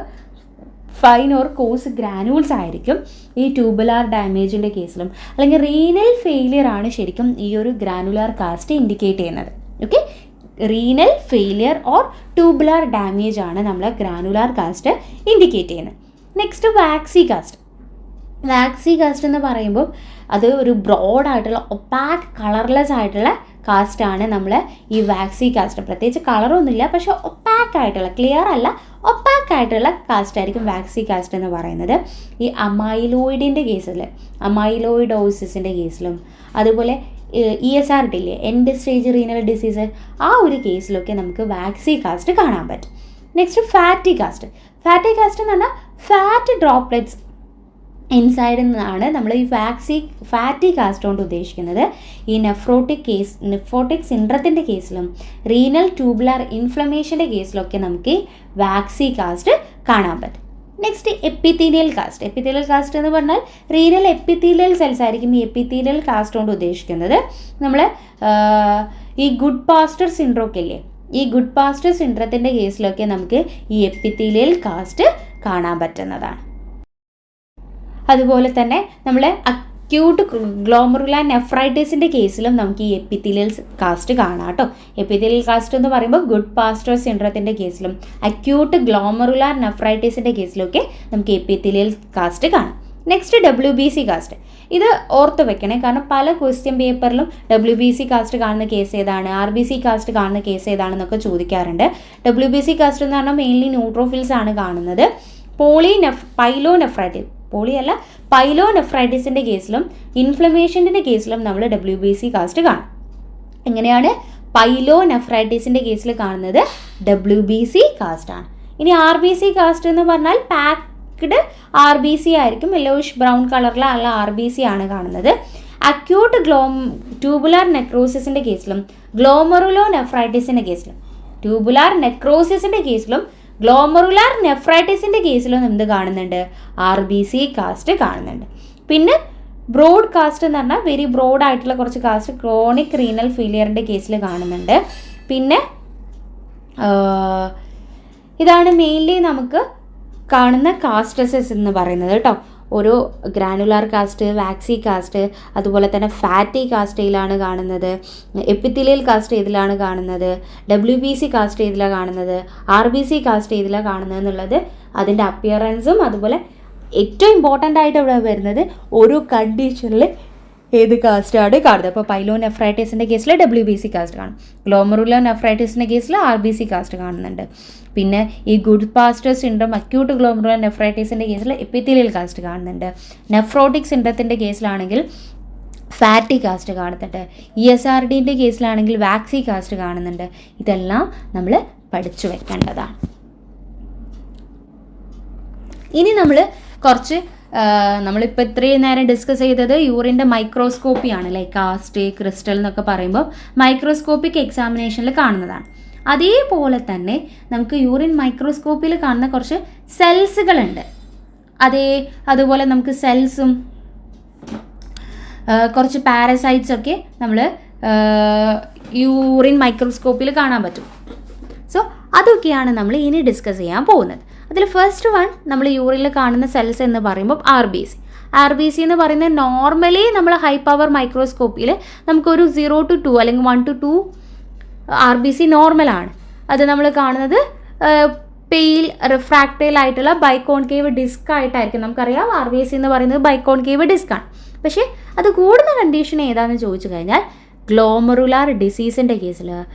S1: ഫൈൻ ഓർ കോഴ്സ് ഗ്രാനുൾസ് ആയിരിക്കും ഈ ട്യൂബുലാർ ഡാമേജിൻ്റെ കേസിലും. അല്ലെങ്കിൽ റീനൽ ഫെയിലിയർ ആണ് ശരിക്കും ഈ ഒരു ഗ്രാനുലാർ കാസ്റ്റ് ഇൻഡിക്കേറ്റ് ചെയ്യുന്നത്. Okay, renal failure or tubular damage ആണ് നമ്മൾ ഗ്രാനുലാർ കാസ്റ്റ് ഇൻഡിക്കേറ്റ് ചെയ്യുന്നത്. നെക്സ്റ്റ് വാക്സി കാസ്റ്റ് എന്ന് പറയുമ്പോൾ അത് ഒരു ബ്രോഡായിട്ടുള്ള ഒപ്പാക്ക് കളർലെസ് ആയിട്ടുള്ള കാസ്റ്റാണ് നമ്മൾ ഈ വാക്സി കാസ്റ്റ്. പ്രത്യേകിച്ച് കളറൊന്നുമില്ല, പക്ഷേ ഒപ്പാക്ക് ആയിട്ടുള്ള, ക്ലിയർ അല്ല, ഒപ്പാക്ക് ആയിട്ടുള്ള കാസ്റ്റ് ആയിരിക്കും വാക്സി കാസ്റ്റ് എന്ന് പറയുന്നത്. ഈ അമൈലോയിഡിൻ്റെ കേസിൽ, അമൈലോയിഡോസിസിൻ്റെ കേസിലും അതുപോലെ ESRD ഇല്ലേ, എൻഡ് സ്റ്റേജ് റീനൽ ഡിസീസ്, ആ ഒരു കേസിലൊക്കെ നമുക്ക് വാക്സി കാസ്റ്റ് കാണാൻ പറ്റും. നെക്സ്റ്റ് ഫാറ്റി കാസ്റ്റ് എന്ന് പറഞ്ഞാൽ ഫാറ്റ് ഡ്രോപ്ലെറ്റ്സ് ഇൻസൈഡിൽ നിന്നാണ് നമ്മൾ ഈ ഫാറ്റി കാസ്റ്റ് കൊണ്ട് ഉദ്ദേശിക്കുന്നത്. ഈ നെഫ്രോട്ടിക് സിൻഡ്രത്തിൻ്റെ കേസിലും റീനൽ ട്യൂബുലാർ ഇൻഫ്ലമേഷൻ്റെ കേസിലൊക്കെ നമുക്ക് വാക്സി കാസ്റ്റ് കാണാൻ പറ്റും. നെക്സ്റ്റ് എപ്പിത്തീലിയൽ കാസ്റ്റ് എന്ന് പറഞ്ഞാൽ റീനൽ എപ്പിത്തീലിയൽ സെൽസ് ആയിരിക്കും ഈ എപ്പിത്തീലിയൽ കാസ്റ്റ് കൊണ്ട് ഉദ്ദേശിക്കുന്നത്. നമ്മൾ ഈ ഗുഡ് പാസ്റ്റർ സിൻഡ്രോം ഇല്ലേ, ഈ ഗുഡ് പാസ്റ്റർ സിൻഡ്രത്തിൻ്റെ കേസിലൊക്കെ നമുക്ക് ഈ എപ്പിത്തീലിയൽ കാസ്റ്റ് കാണാൻ പറ്റുന്നതാണ്. അതുപോലെ തന്നെ നമ്മൾ അക്യൂട്ട് ഗ്ലോമറുലാർ നെഫ്രൈറ്റിസിൻ്റെ കേസിലും നമുക്ക് ഈ എപ്പിത്തീലിയൽ കാസ്റ്റ് കാണാം കേട്ടോ. എപ്പിത്തീലിയൽ കാസ്റ്റ് എന്ന് പറയുമ്പോൾ ഗുഡ് പാസ്റ്റർ സിൻഡ്രത്തിൻ്റെ കേസിലും അക്യൂട്ട് ഗ്ലോമറുലാർ നെഫ്രൈറ്റിസിൻ്റെ കേസിലൊക്കെ നമുക്ക് എപ്പിത്തീലിയൽ കാസ്റ്റ് കാണാം. Next WBC cast. ഇത് ഓർത്ത് വെക്കണേ, കാരണം പല ക്വസ്റ്റ്യൻ പേപ്പറിലും WBC കാസ്റ്റ് കാണുന്ന കേസ് ഏതാണ്, RBC കാസ്റ്റ് കാണുന്ന കേസ് ഏതാണെന്നൊക്കെ ചോദിക്കാറുണ്ട്. WBC കാസ്റ്റ് എന്ന് പറഞ്ഞാൽ മെയിൻലി ന്യൂട്രോഫിൽസ് ആണ് കാണുന്നത്. പൈലോനെഫ്രൈറ്റിസിൻ്റെ കേസിലും ഇൻഫ്ലമേഷൻ്റെ കേസിലും നമ്മൾ WBC കാസ്റ്റ് കാണും. എങ്ങനെയാണ് പൈലോനെഫ്രൈറ്റിസിൻ്റെ കേസിൽ കാണുന്നത് WBC കാസ്റ്റാണ്. ഇനി RBC കാസ്റ്റ് എന്ന് പറഞ്ഞാൽ പാക്ഡ് RBC ആയിരിക്കും, യെല്ലോയിഷ് ബ്രൗൺ കളറിലുള്ള RBC ആണ് കാണുന്നത്. അക്യൂട്ട് ട്യൂബുലാർ നെക്രോസിസിൻ്റെ കേസിലും ഗ്ലോമറുലോ നെഫ്രൈറ്റിസിൻ്റെ കേസിലും ട്യൂബുലാർ നെക്രോസിസിൻ്റെ കേസിലും ഗ്ലോമറുലാർ നെഫ്രൈറ്റിസിൻ്റെ കേസിലും എന്ത് കാണുന്നുണ്ട്, RBC കാസ്റ്റ് കാണുന്നുണ്ട്. പിന്നെ ബ്രോഡ് കാസ്റ്റ് എന്ന് പറഞ്ഞാൽ വെരി ബ്രോഡ് ആയിട്ടുള്ള കുറച്ച് കാസ്റ്റ് ക്രോണിക് റീനൽ ഫെയിലിയറിൻ്റെ കേസിൽ കാണുന്നുണ്ട്. പിന്നെ ഇതാണ് മെയിൻലി നമുക്ക് കാണുന്ന കാസ്റ്റസസ് എന്ന് പറയുന്നത് കേട്ടോ. ഓരോ ഗ്രാനുലാർ കാസ്റ്റ്, വാക്സി കാസ്റ്റ്, അതുപോലെ തന്നെ ഫാറ്റി കാസ്റ്റ് ഏതിലാണ് കാണുന്നത്, എപ്പിത്തീലിയൽ കാസ്റ്റ് ഏതിലാണ് കാണുന്നത്, WBC കാസ്റ്റ് ഏതിലാണ് കാണുന്നത്, RBC കാസ്റ്റ് ഏതിലാണ് കാണുന്നത് എന്നുള്ളത് അതിൻ്റെ അപ്പിയറൻസും, അതുപോലെ ഏറ്റവും ഇമ്പോർട്ടൻ്റ് ആയിട്ട് ഇവിടെ വരുന്നത് ഓരോ കണ്ടീഷനിൽ ഏത് കാസ്റ്റാണ് കാണുന്നത്. അപ്പോൾ പൈലോനെഫ്രൈറ്റിസിൻ്റെ കേസിൽ WBC കാസ്റ്റ് കാണും, ഗ്ലോമറുലോനെഫ്രൈറ്റിസിൻ്റെ കേസിൽ RBC കാസ്റ്റ് കാണുന്നുണ്ട്. പിന്നെ ഈ ഗുഡ് പാസ്റ്റർ സിൻഡ്രോം, അക്യൂട്ട് ഗ്ലോമറുലോനെഫ്രൈറ്റിസിൻ്റെ കേസിൽ എപ്പിത്തീലിയൽ കാസ്റ്റ് കാണുന്നുണ്ട്. നെഫ്രോട്ടിക് സിൻഡ്രത്തിൻ്റെ കേസിലാണെങ്കിൽ ഫാറ്റി കാസ്റ്റ് കാണുന്നുണ്ട്. ESRDൻ്റെ കേസിലാണെങ്കിൽ വാക്സി കാസ്റ്റ് കാണുന്നുണ്ട്. ഇതെല്ലാം നമ്മൾ പഠിച്ചു വെക്കേണ്ടതാണ്. ഇനി നമ്മൾ കുറച്ച് നമ്മളിപ്പോൾ ഇത്രയും നേരം ഡിസ്കസ് ചെയ്തത് യൂറിൻ്റെ മൈക്രോസ്കോപ്പിയാണ്, ലൈക്ക് കാസ്റ്റ്, ക്രിസ്റ്റൽ എന്നൊക്കെ പറയുമ്പോൾ മൈക്രോസ്കോപ്പിക് എക്സാമിനേഷനിൽ കാണുന്നതാണ്. അതേപോലെ തന്നെ നമുക്ക് യൂറിൻ മൈക്രോസ്കോപ്പിൽ കാണുന്ന കുറച്ച് സെൽസുകളുണ്ട്. അതുപോലെ നമുക്ക് സെൽസും കുറച്ച് പാരസൈറ്റ്സൊക്കെ നമ്മൾ യൂറിൻ മൈക്രോസ്കോപ്പിൽ കാണാൻ പറ്റും. സോ അതൊക്കെയാണ് നമ്മൾ ഇനി ഡിസ്കസ് ചെയ്യാൻ പോകുന്നത്. അതിൽ ഫസ്റ്റ് വൺ നമ്മൾ യൂറിനിൽ കാണുന്ന സെൽസ് എന്ന് പറയുമ്പോൾ RBC എന്ന് പറയുന്നത് നോർമലി നമ്മൾ ഹൈ പവർ മൈക്രോസ്കോപ്പിയിൽ നമുക്കൊരു 0 to 2 അല്ലെങ്കിൽ 1 to 2 RBC നോർമലാണ്. അത് നമ്മൾ കാണുന്നത് പെയിൽ റിഫ്രാക്റ്റൈൽ ആയിട്ടുള്ള ബൈക്കോൺകേവ് ഡിസ്ക് ആയിട്ടായിരിക്കും. നമുക്കറിയാം RBC എന്ന് പറയുന്നത് ബൈക്കോൺകേവ് ഡിസ്ക്കാണ്. പക്ഷേ അത് കൂടുന്ന കണ്ടീഷൻ ഏതാണെന്ന് ചോദിച്ചു കഴിഞ്ഞാൽ ഗ്ലോമറുലാർ ഡിസീസിൻ്റെ കേസിൽ,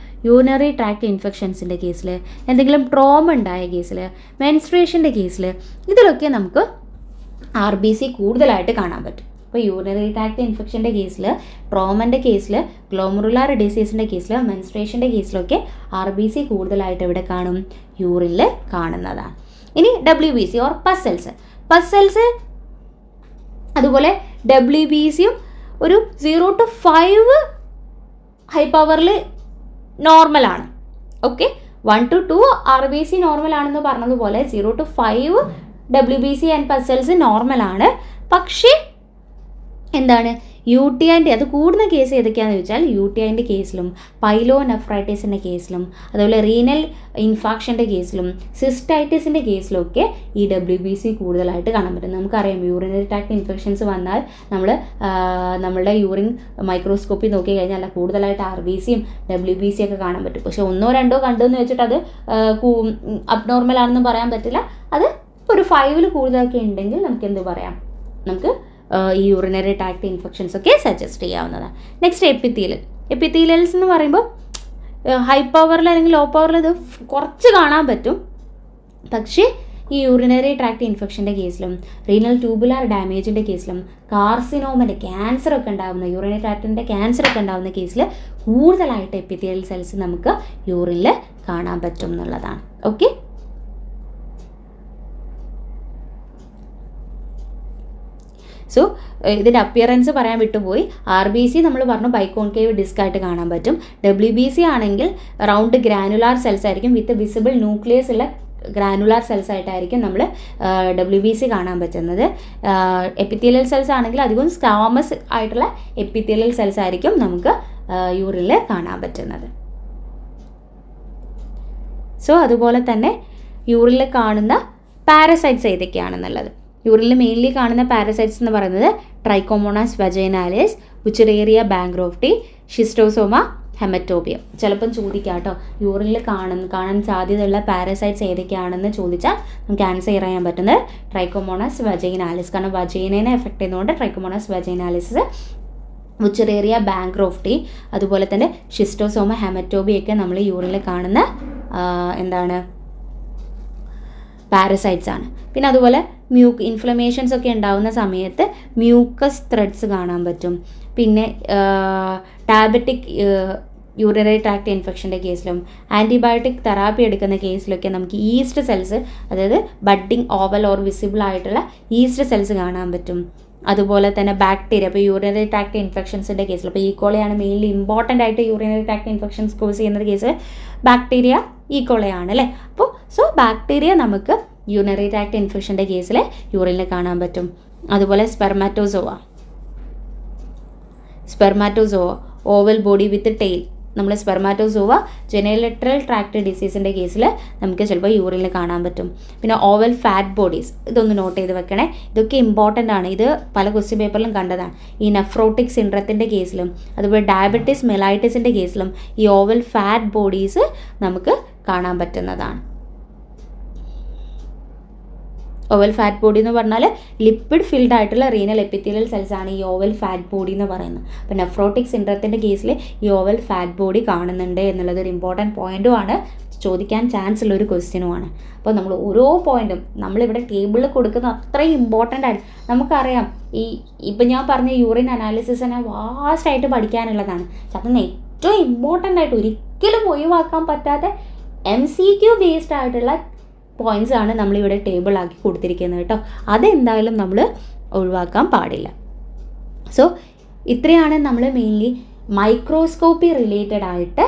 S1: യൂറിനറി ട്രാക്ട് ഇൻഫെക്ഷൻസിൻ്റെ കേസിൽ, എന്തെങ്കിലും ട്രോമ ഉണ്ടായ കേസിൽ, മെൻസ്ട്രേഷൻ്റെ കേസിൽ, ഇതിലൊക്കെ നമുക്ക് RBC കൂടുതലായിട്ട് കാണാൻ പറ്റും. ഇപ്പോൾ യൂറിനറി ട്രാക്ട് ഇൻഫെക്ഷൻ്റെ കേസിൽ, ട്രോമൻ്റെ കേസിൽ, ഗ്ലോമറുലാർ ഡിസീസിൻ്റെ കേസിൽ, മെൻസ്ട്രേഷൻ്റെ കേസിലൊക്കെ RBC കൂടുതലായിട്ട് ഇവിടെ കാണും, യൂറിനിൽ കാണുന്നതാണ്. ഇനി WBC ഓർ പസ് സെൽസ് അതുപോലെ WBCയും ഒരു 0 to 5 ഹൈ പവറിൽ നോർമലാണ്. ഓക്കെ, 1 to 2 RBC നോർമലാണെന്ന് പറഞ്ഞതുപോലെ 0 to 5 WBC ആൻഡ് പസ് സെൽസ് നോർമലാണ്. പക്ഷേ എന്താണ് UTIൻ്റെ അത് കൂടുന്ന കേസ് ഏതൊക്കെയാണെന്ന് ചോദിച്ചാൽ UTIൻ്റെ കേസിലും, പൈലോനെഫ്രൈറ്റിസിൻ്റെ കേസിലും, അതുപോലെ റീനൽ ഇൻഫാക്ഷൻ്റെ കേസിലും, സിസ്റ്റൈറ്റിസിൻ്റെ കേസിലൊക്കെ ഈ WBC കൂടുതലായിട്ട് കാണാൻ പറ്റും. നമുക്കറിയാം യൂറിനറി ട്രാക്ട് ഇൻഫെക്ഷൻസ് വന്നാൽ നമ്മളുടെ യൂറിൻ മൈക്രോസ്കോപ്പി നോക്കി കഴിഞ്ഞാൽ കൂടുതലായിട്ട് RBCയും WBC ഒക്കെ കാണാൻ പറ്റും. പക്ഷേ 1 or 2 കണ്ടെന്ന് വെച്ചിട്ട് അത് അബ്നോർമൽ ആണെന്ന് പറയാൻ പറ്റില്ല. അത് ഒരു 5 കൂടുതലൊക്കെ ഉണ്ടെങ്കിൽ നമുക്ക് എന്ത് പറയാം, നമുക്ക് ഈ യൂറിനറി ട്രാക്ട് ഇൻഫെക്ഷൻസ് ഒക്കെ സജസ്റ്റ് ചെയ്യാവുന്നതാണ്. നെക്സ്റ്റ് എപ്പിത്തീലിയൽസ് എന്ന് പറയുമ്പോൾ ഹൈ പവറിൽ അല്ലെങ്കിൽ ലോ പവറിൽ ഇത് കുറച്ച് കാണാൻ പറ്റും. പക്ഷേ ഈ യൂറിനറി ട്രാക്ട് ഇൻഫെക്ഷൻ്റെ കേസിലും, റീനൽ ട്യൂബുലാർ ഡാമേജിൻ്റെ കേസിലും, കാർസിനോമൻ്റെ ക്യാൻസറൊക്കെ ഉണ്ടാകുന്ന, യൂറിനറി ട്രാക്ടിൻ്റെ ക്യാൻസറൊക്കെ ഉണ്ടാകുന്ന കേസിൽ കൂടുതലായിട്ട് എപ്പിത്തീലിയൽ സെൽസ് നമുക്ക് യൂറിനിൽ കാണാൻ പറ്റും എന്നുള്ളതാണ്. ഓക്കെ, സോ ഇതിൻ്റെ അപ്പിയറൻസ് പറയാൻ വിട്ടുപോയി. RBC നമ്മൾ പറഞ്ഞു ബൈക്കോൺകേവ് ഡിസ്ക് ആയിട്ട് കാണാൻ പറ്റും. WBC ആണെങ്കിൽ റൗണ്ട് ഗ്രാനുലാർ സെൽസ് ആയിരിക്കും, വിത്ത് വിസിബിൾ ന്യൂക്ലിയസ് ഉള്ള ഗ്രാനുലാർ സെൽസ് ആയിട്ടായിരിക്കും നമ്മൾ WBC കാണാൻ പറ്റുന്നത്. എപ്പിത്തീലിയൽ സെൽസ് ആണെങ്കിൽ അധികം സ്ക്വാമസ് ആയിട്ടുള്ള എപ്പിത്തീലിയൽ സെൽസ് ആയിരിക്കും നമുക്ക് യൂറിനിൽ കാണാൻ പറ്റുന്നത്. സോ അതുപോലെ തന്നെ യൂറിനിൽ കാണുന്ന പാരസൈറ്റ്സ് ഏതൊക്കെയാണെന്നുള്ളത്, യൂറിനിൽ മെയിൻലി കാണുന്ന പാരസൈറ്റ്സ് എന്ന് പറയുന്നത് ട്രൈക്കോമോണാസ് വജൈനാലിസ്, ഉച്ചറേറിയ ബാങ്ക്രോഫ്റ്റി, ഷിസ്റ്റോസോമ, ഹെമറ്റോബിയം. ചിലപ്പം ചോദിക്കാം കേട്ടോ, യൂറിനിൽ കാണാൻ സാധ്യതയുള്ള പാരസൈറ്റ്സ് ഏതൊക്കെയാണെന്ന് ചോദിച്ചാൽ നമുക്ക് ആൻസർ ചെയ്യാൻ പറ്റുന്നത് ട്രൈക്കോമോണാസ് വജൈനാലിസ്. കാരണം വജൈനേനെ എഫക്ട് ചെയ്യുന്നതുകൊണ്ട് ട്രൈക്കോമോണാസ് വജൈനാലിസ്, ഉച്ചറേറിയ ബാങ്ക്രോഫ്റ്റി, അതുപോലെ തന്നെ ഷിസ്റ്റോസോമ, ഹെമറ്റോബിയൊക്കെ നമ്മൾ യൂറിനിൽ കാണുന്ന പാരസൈറ്റ്സ് ആണ്. പിന്നെ അതുപോലെ ഇൻഫ്ലമേഷൻസ് ഒക്കെ ഉണ്ടാകുന്ന സമയത്ത് മ്യൂക്കസ് ത്രെഡ്സ് കാണാൻ പറ്റും. പിന്നെ ഡയബറ്റിക് യൂറിനറി ട്രാക്ട് ഇൻഫെക്ഷൻ്റെ കേസിലും ആൻറ്റിബയോട്ടിക് തെറാപ്പി എടുക്കുന്ന കേസിലൊക്കെ നമുക്ക് ഈസ്റ്റ് സെൽസ്, അതായത് ബഡ്ഡിങ് ഓവൽ ഓർ വിസിബിൾ ആയിട്ടുള്ള ഈസ്റ്റ് സെൽസ് കാണാൻ പറ്റും. അതുപോലെ തന്നെ ബാക്ടീരിയ, ഇപ്പോൾ യൂറിനറി ട്രാക്ട് ഇൻഫെക്ഷൻസിൻ്റെ കേസിൽ ഇപ്പോൾ ഈക്കോളയാണ് മെയിൻലി ഇമ്പോർട്ടൻ്റ് ആയിട്ട് യൂറിനറി ട്രാക്ട് ഇൻഫെക്ഷൻസ് കോസ് ചെയ്യുന്ന കേസ് ബാക്ടീരിയ ഈക്കോളയാണ് അല്ലേ. അപ്പോൾ ബാക്ടീരിയ നമുക്ക് യൂറിനറി ട്രാക്ട് ഇൻഫെക്ഷൻ്റെ കേസിൽ യൂറിനിൽ കാണാൻ പറ്റും. അതുപോലെ spermatozoa oval body with tail നമ്മൾ സ്പെർമാറ്റോസോവ ജെനിറ്റൽ ട്രാക്ട് ഡിസീസിൻ്റെ കേസിൽ നമുക്ക് ചിലപ്പോൾ യൂറിനിൽ കാണാൻ പറ്റും. പിന്നെ ഓവൽ ഫാറ്റ് ബോഡീസ്, ഇതൊന്ന് നോട്ട് ചെയ്ത് വെക്കണേ, ഇതൊക്കെ ഇമ്പോർട്ടൻ്റ് ആണ്. ഇത് പല ക്വസ്റ്റ്യൻ പേപ്പറിലും കണ്ടതാണ്. ഈ നെഫ്രോട്ടിക് സിൻഡ്രത്തിൻ്റെ കേസിലും അതുപോലെ ഡയബറ്റിസ് മെലൈറ്റിസിൻ്റെ കേസിലും ഈ ഓവൽ ഫാറ്റ് ബോഡീസ് നമുക്ക് കാണാൻ പറ്റുന്നതാണ്. ഓവൽ ഫാറ്റ് ബോഡി എന്ന് പറഞ്ഞാൽ ലിപ്പിഡ് ഫിൽഡ് ആയിട്ടുള്ള റീനൽ എപ്പിത്തീലിയൽ സെൽസ് ആണ് ഈ ഓവൽ ഫാറ്റ് ബോഡി എന്ന് പറയുന്നത്. അപ്പോൾ നെഫ്രോട്ടിക് സിൻഡ്രത്തിൻ്റെ കേസിൽ ഈ ഓവൽ ഫാറ്റ് ബോഡി കാണുന്നുണ്ട് എന്നുള്ളത് ഒരു ഇമ്പോർട്ടൻറ്റ് പോയിൻറ്റുമാണ്, ചോദിക്കാൻ ചാൻസ് ഉള്ളൊരു ക്വസ്റ്റ്യനുമാണ്. അപ്പോൾ നമ്മൾ ഓരോ പോയിൻറ്റും നമ്മളിവിടെ ടേബിളിൽ കൊടുക്കുന്ന അത്രയും ഇമ്പോർട്ടൻ്റ് ആണ്. നമുക്കറിയാം ഇപ്പം ഞാൻ പറഞ്ഞ യൂറിൻ അനാലിസിസിനെ വാസ്റ്റായിട്ട് പഠിക്കാനുള്ളതാണ്. അതൊന്ന് ഏറ്റവും ഇമ്പോർട്ടൻ്റ് ആയിട്ട് ഒരിക്കലും ഒഴിവാക്കാൻ പറ്റാത്ത MCQ ബേസ്ഡ് ആയിട്ടുള്ള പോയിൻറ്റ്സ് ആണ് നമ്മളിവിടെ ടേബിളാക്കി കൊടുത്തിരിക്കുന്നത് കേട്ടോ. അതെന്തായാലും നമ്മൾ ഒഴിവാക്കാൻ പാടില്ല. സോ ഇത്രയാണ് നമ്മൾ മെയിൻലി മൈക്രോസ്കോപ്പി റിലേറ്റഡ് ആയിട്ട്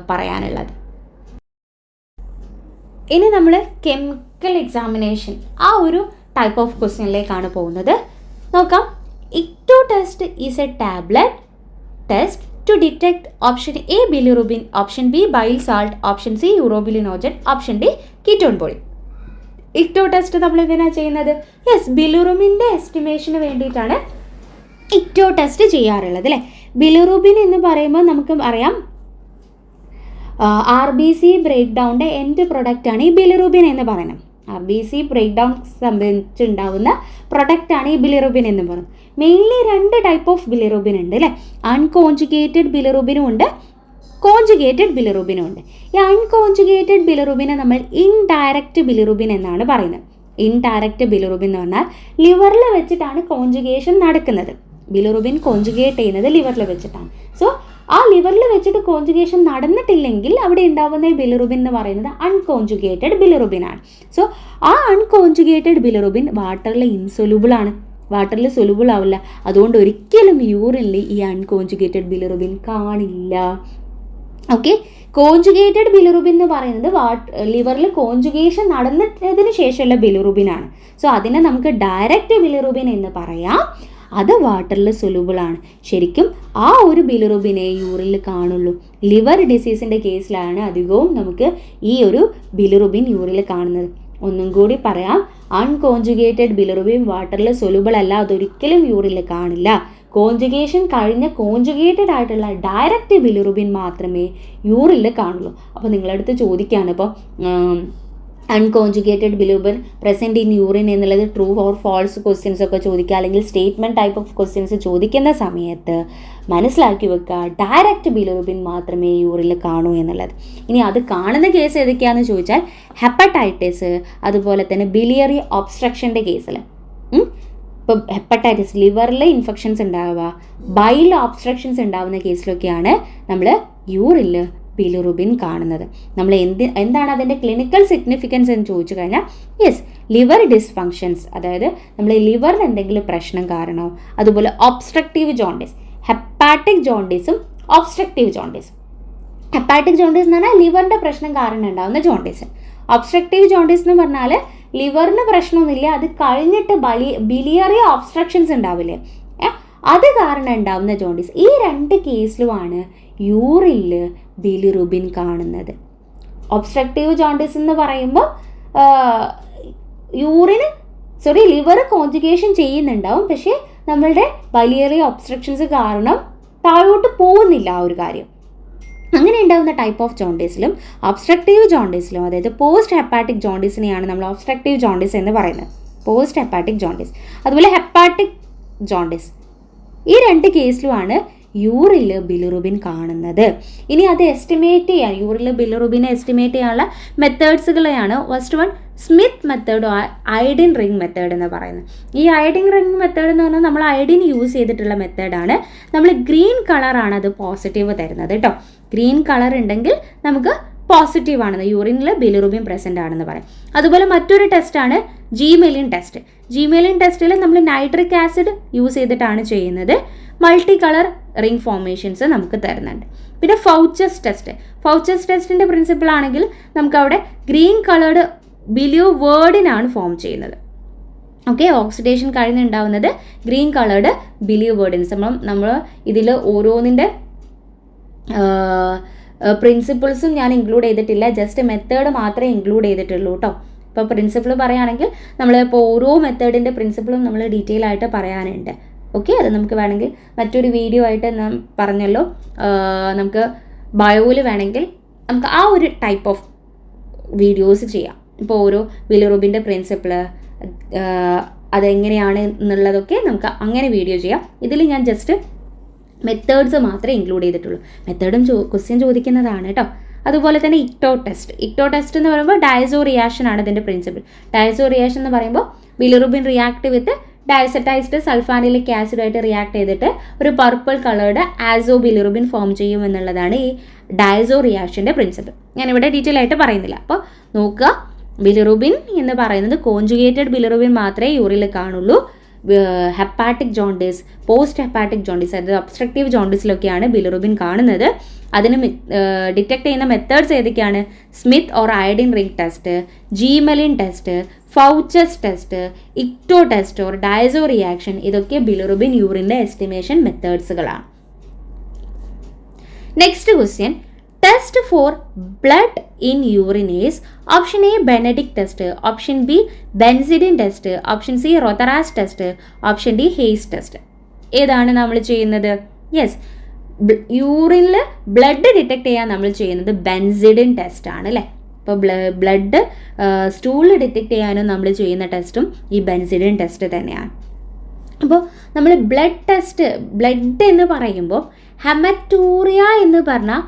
S1: പറയാനുള്ളത്. ഇനി നമ്മൾ കെമിക്കൽ എക്സാമിനേഷൻ ആ ഒരു ടൈപ്പ് ഓഫ് ക്വസ്റ്റ്യനിലേക്കാണ് പോകുന്നത്. നോക്കാം. Ictotest is a tablet test to detect option A bilirubin, option B bile salt, option C urobilinogen, option D ketone body. Ictotest നമ്മൾ എന്തിനാണ് ചെയ്യുന്നത്? യെസ്, ബിലിറുബിൻ്റെ എസ്റ്റിമേഷന് വേണ്ടിയിട്ടാണ് ഇക്ടോ ടെസ്റ്റ് ചെയ്യാറുള്ളത് അല്ലേ. ബിലിറുബിൻ എന്ന് പറയുമ്പോൾ നമുക്ക് അറിയാം RBC ബ്രേക്ക് ഡൗണിൻ്റെ എൻഡ് പ്രൊഡക്റ്റാണ് ഈ ബിലിറുബിൻ എന്ന് പറയുന്നത്. RBC ബ്രേക്ക് ഡൗൺ സംബന്ധിച്ചുണ്ടാവുന്ന പ്രൊഡക്റ്റാണ് ഈ ബിലിറുബിൻ എന്ന് പറയുന്നത്. മെയിൻലി 2 ടൈപ്പ് ഓഫ് ബിലിറുബിൻ ഉണ്ട് അല്ലേ. അൺകോൺജുഗേറ്റഡ് ബിലിറുബിനും ഉണ്ട്, കോൺജുഗേറ്റഡ് ബിലിറുബിനും ഉണ്ട്. ഈ അൺകോൺജുഗേറ്റഡ് ബിലിറുബിനെ നമ്മൾ ഇൻഡയറക്റ്റ് ബിലിറുബിൻ എന്നാണ് പറയുന്നത്. ഇൻഡയറക്റ്റ് ബിലിറുബിൻ എന്ന് പറഞ്ഞാൽ ലിവറിൽ വെച്ചിട്ടാണ് കോൺജുഗേഷൻ നടക്കുന്നത്. ബിലിറുബിൻ കോൺജുഗേറ്റ് ചെയ്യുന്നത് ലിവറിൽ വെച്ചിട്ടാണ്. സോ ആ ലിവറിൽ വെച്ചിട്ട് കോൺജുഗേഷൻ നടന്നിട്ടില്ലെങ്കിൽ അവിടെ ഉണ്ടാകുന്ന ബിലിറുബിൻ എന്ന് പറയുന്നത് അൺകോൺജുഗേറ്റഡ് ബിലിറുബിനാണ്. സോ ആ അൺകോൺജുഗേറ്റഡ് ബിലിറുബിൻ വാട്ടറിൽ ഇൻസൊല്യൂബിൾ ആണ്, വാട്ടറിൽ സൊല്യൂബിൾ ആവില്ല. അതുകൊണ്ട് ഒരിക്കലും യൂറിനിൽ ഈ അൺകോൺജുഗേറ്റഡ് ബിലിറുബിൻ കാണില്ല. ഓക്കെ, കോൺജുഗേറ്റഡ് ബിലിറുബിൻ എന്ന് പറയുന്നത് ലിവറിൽ കോൺജുഗേഷൻ നടന്നതിന് ശേഷമുള്ള ബിലിറുബിനാണ്. സോ അതിനെ നമുക്ക് ഡയറക്റ്റ് ബിലിറുബിൻ എന്ന് പറയാം. അത് വാട്ടറിൽ സൊല്യൂബിൾ ആണ്. ശരിക്കും ആ ഒരു ബിലിറുബിനെ യൂറിനിൽ കാണുള്ളൂ. ലിവർ ഡിസീസിൻ്റെ കേസിലാണ് അധികവും നമുക്ക് ഈ ഒരു ബിലിറുബിൻ യൂറിനിൽ കാണുന്നത്. ഒന്നും കൂടി പറയാം, അൺകോൺജുഗേറ്റഡ് ബിലിറുബിൻ വാട്ടറിൽ സൊല്യൂബിൾ അല്ല, അതൊരിക്കലും യൂറിനിൽ കാണില്ല. കോൺജുഗേഷൻ കഴിഞ്ഞ കോൺജുഗേറ്റഡ് ആയിട്ടുള്ള ഡയറക്റ്റ് ബിലിറുബിൻ മാത്രമേ യൂറിനിൽ കാണുള്ളൂ. അപ്പോൾ നിങ്ങളടുത്ത് ചോദിക്കുകയാണ് ഇപ്പോൾ unconjugated bilirubin present in urine എന്നുള്ളത് ട്രൂ ഓർ ഫാൾസ് ക്വസ്റ്റ്യൻസ് ഒക്കെ ചോദിക്കുക, അല്ലെങ്കിൽ സ്റ്റേറ്റ്മെൻറ്റ് ടൈപ്പ് ഓഫ് ക്വസ്റ്റ്യൻസ് ചോദിക്കുന്ന സമയത്ത് മനസ്സിലാക്കി വെക്കുക, ഡയറക്റ്റ് ബിലിറുബിൻ മാത്രമേ യൂറിനിൽ കാണൂ എന്നുള്ളത്. ഇനി അത് കാണുന്ന കേസ് ഏതൊക്കെയാണെന്ന് ചോദിച്ചാൽ ഹെപ്പറ്റൈറ്റിസ്, അതുപോലെ തന്നെ ബിലിയറി ഒബ്സ്ട്രക്ഷൻ്റെ കേസിൽ, ഇപ്പോൾ ഹെപ്പറ്റൈറ്റിസ് ലിവറിൽ ഇൻഫെക്ഷൻസ് ഉണ്ടാവുക, ബൈൽ ഒബ്സ്ട്രക്ഷൻസ് ഉണ്ടാവുന്ന കേസിലൊക്കെയാണ് നമ്മൾ യൂറിനിൽ ബിലിറുബിൻ കാണുന്നത്. നമ്മൾ എന്താണ് അതിൻ്റെ ക്ലിനിക്കൽ സിഗ്നിഫിക്കൻസ് എന്ന് ചോദിച്ചു കഴിഞ്ഞാൽ യെസ്, ലിവർ ഡിസ്ഫങ്ഷൻസ്, അതായത് നമ്മൾ ലിവറിന് എന്തെങ്കിലും പ്രശ്നം കാരണമോ, അതുപോലെ ഒബ്സ്ട്രക്റ്റീവ് ജോണ്ടിസ്, ഹെപ്പാറ്റിക് ജോണ്ടിസും ഒബ്സ്ട്രക്റ്റീവ് ജോണ്ടിസും. ഹെപ്പാറ്റിക് ജോണ്ടിസ് എന്ന് പറഞ്ഞാൽ ലിവറിൻ്റെ പ്രശ്നം കാരണം ഉണ്ടാകുന്ന ജോണ്ടിസ്. ഒബ്സ്ട്രക്റ്റീവ് ജോണ്ടിസ് എന്ന് പറഞ്ഞാൽ ലിവറിന് പ്രശ്നമൊന്നുമില്ല, അത് കഴിഞ്ഞിട്ട് ബിലിയറി ഒബ്സ്ട്രക്ഷൻസ് ഉണ്ടാവില്ലേ, അത് കാരണം ഉണ്ടാവുന്ന ജോണ്ടിസ്. ഈ 2 കേസിലുമാണ് യൂറിനിൽ ബിലിറുബിൻ കാണുന്നത്. ഒബ്സ്ട്രക്റ്റീവ് ജോണ്ടിസ് എന്ന് പറയുമ്പോൾ ലിവർ കോൺജുഗേഷൻ ചെയ്യുന്നുണ്ടാവും, പക്ഷേ നമ്മളുടെ ബിലിയറി ഒബ്സ്ട്രക്ഷൻസ് കാരണം താഴോട്ട് പോകുന്നില്ല ആ ഒരു കാര്യം. അങ്ങനെ ഉണ്ടാകുന്ന ടൈപ്പ് ഓഫ് ജോണ്ടിസിലും ഒബ്സ്ട്രക്റ്റീവ് ജോണ്ടിസിലും, അതായത് പോസ്റ്റ് ഹെപ്പാറ്റിക് ജോണ്ടിസിനെയാണ് നമ്മൾ ഒബ്സ്ട്രക്റ്റീവ് ജോണ്ടിസ് എന്ന് പറയുന്നത്. പോസ്റ്റ് ഹെപ്പാറ്റിക് ജോണ്ടിസ്, അതുപോലെ ഹെപ്പാറ്റിക് ജോണ്ടിസ്, ഈ 2 കേസിലുമാണ് യൂറിനിൽ ബിലിറുബിൻ കാണുന്നത്. ഇനി അത് എസ്റ്റിമേറ്റ് ചെയ്യാൻ, യൂറിനിൽ ബിലിറുബിനെ എസ്റ്റിമേറ്റ് ചെയ്യാനുള്ള മെത്തേഡ്സുകളെയാണ് first one Smith method, iodine ring method എന്ന് പറയുന്നത്. ഈ അയഡിൻ റിംഗ് മെത്തേഡ് എന്ന് പറഞ്ഞാൽ നമ്മൾ അയഡിൻ യൂസ് ചെയ്തിട്ടുള്ള മെത്തേഡാണ്. നമ്മൾ ഗ്രീൻ കളറാണ് അത് പോസിറ്റീവ് തരുന്നത് കേട്ടോ. ഗ്രീൻ കളർ ഉണ്ടെങ്കിൽ നമുക്ക് പോസിറ്റീവ് ആണെന്ന്, യൂറിനിൽ ബിലിറുബിൻ പ്രസൻ്റ് ആണെന്ന് പറയാം. അതുപോലെ മറ്റൊരു ടെസ്റ്റാണ് ജീമെലിൻ ടെസ്റ്റ്. ജീമെലിൻ ടെസ്റ്റിൽ നമ്മൾ നൈട്രിക് ആസിഡ് യൂസ് ചെയ്തിട്ടാണ് ചെയ്യുന്നത്. മൾട്ടി കളർ റിംഗ് ഫോർമേഷൻസ് നമുക്ക് തരുന്നുണ്ട്. പിന്നെ ഫൗച്ചസ് ടെസ്റ്റിൻ്റെ പ്രിൻസിപ്പിൾ ആണെങ്കിൽ നമുക്കവിടെ ഗ്രീൻ കളേർഡ് ബിലിയോ വേർഡിനാണ് ഫോം ചെയ്യുന്നത്. ഓക്കെ, ഓക്സിഡേഷൻ കഴിഞ്ഞുണ്ടാവുന്നത് ഗ്രീൻ കളേർഡ് ബിലിയോ വേർഡിൻസ്. നമ്മൾ ഇതിൽ ഓരോന്നിൻ്റെ പ്രിൻസിപ്പിൾസും ഞാൻ ഇൻക്ലൂഡ് ചെയ്തിട്ടില്ല, ജസ്റ്റ് മെത്തേഡ് മാത്രമേ ഇൻക്ലൂഡ് ചെയ്തിട്ടുള്ളൂ കേട്ടോ. ഇപ്പോൾ പ്രിൻസിപ്പിൾ പറയുകയാണെങ്കിൽ നമ്മളിപ്പോൾ ഓരോ മെത്തേഡിൻ്റെ പ്രിൻസിപ്പിളും നമ്മൾ ഡീറ്റെയിൽ ആയിട്ട് പറയാനുണ്ട്. ഓക്കെ, അത് നമുക്ക് വേണമെങ്കിൽ മറ്റൊരു വീഡിയോ ആയിട്ട് ഞാൻ പറഞ്ഞല്ലോ, നമുക്ക് ബയോയിൽ വേണമെങ്കിൽ നമുക്ക് ആ ഒരു ടൈപ്പ് ഓഫ് വീഡിയോസ് ചെയ്യാം. ഇപ്പോൾ ഓരോ ബിലിറുബിൻ്റെ പ്രിൻസിപ്പിൾ അതെങ്ങനെയാണ് എന്നുള്ളതൊക്കെ നമുക്ക് അങ്ങനെ വീഡിയോ ചെയ്യാം. ഇതിൽ ഞാൻ ജസ്റ്റ് മെത്തേഡ്സ് മാത്രമേ ഇൻക്ലൂഡ് ചെയ്തിട്ടുള്ളൂ. മെത്തേഡും ക്വസ്റ്റ്യൻ ചോദിക്കുന്നതാണ് കേട്ടോ. അതുപോലെ തന്നെ ഇക്ടോ ടെസ്റ്റ് എന്ന് പറയുമ്പോൾ ഡയസോ റിയാക്ഷൻ ആണ് ഇതിൻ്റെ പ്രിൻസിപ്പിൾ. ഡയസോ റിയാക്ഷൻ എന്ന് പറയുമ്പോൾ bilirubin react with diazotized sulfanilic ആസിഡായിട്ട് റിയാക്ട് ചെയ്തിട്ട് ഒരു purple coloured azo bilirubin form ചെയ്യും എന്നുള്ളതാണ് ഈ ഡയസോ റിയാക്ഷൻ്റെ പ്രിൻസിപ്പിൾ. ഞാനിവിടെ ഡീറ്റെയിൽ ആയിട്ട് പറയുന്നില്ല. അപ്പോൾ നോക്കുക, ബിലിറുബിൻ എന്ന് പറയുന്നത് കോൺജുഗേറ്റഡ് ബിലിറുബിൻ മാത്രമേ യൂറിനിൽ കാണുള്ളൂ. Hepatic jaundice, post hepatic jaundice, അതായത് ഒബ്സ്ട്രക്റ്റീവ് ജോണ്ടിസിലൊക്കെയാണ് ബിലിറുബിൻ കാണുന്നത്. അതിന് ഡിറ്റക്ട് ചെയ്യുന്ന മെത്തേഡ്സ് ഏതൊക്കെയാണ്? Smith or iodine ring test, Gmelin test, Fouchet's test, Ictotest or diazo reaction. ഇതൊക്കെ ബിലിറുബിൻ യൂറിൻ്റെ എസ്റ്റിമേഷൻ മെത്തേഡ്സുകളാണ്. Next question, test for blood in urine is option A Benedict test, option B benzidine test, option C Rothera's test, option D Hay's test. ഏതാണ് നമ്മൾ ചെയ്യുന്നത്? യെസ്, യൂറിനിൽ ബ്ലഡ് ഡിറ്റക്ട് ചെയ്യാൻ നമ്മൾ ചെയ്യുന്നത് ബെൻസിഡിൻ ടെസ്റ്റ് ആണ് അല്ലേ. ഇപ്പോൾ ബ്ലഡ് സ്റ്റൂളിൽ ഡിറ്റക്ട് ചെയ്യാനും നമ്മൾ ചെയ്യുന്ന ടെസ്റ്റും ഈ ബെൻസിഡിൻ ടെസ്റ്റ് തന്നെയാണ്. അപ്പോൾ നമ്മൾ ബ്ലഡ് എന്ന് പറയുമ്പോൾ ഹെമറ്റൂറിയ എന്ന് പറഞ്ഞാൽ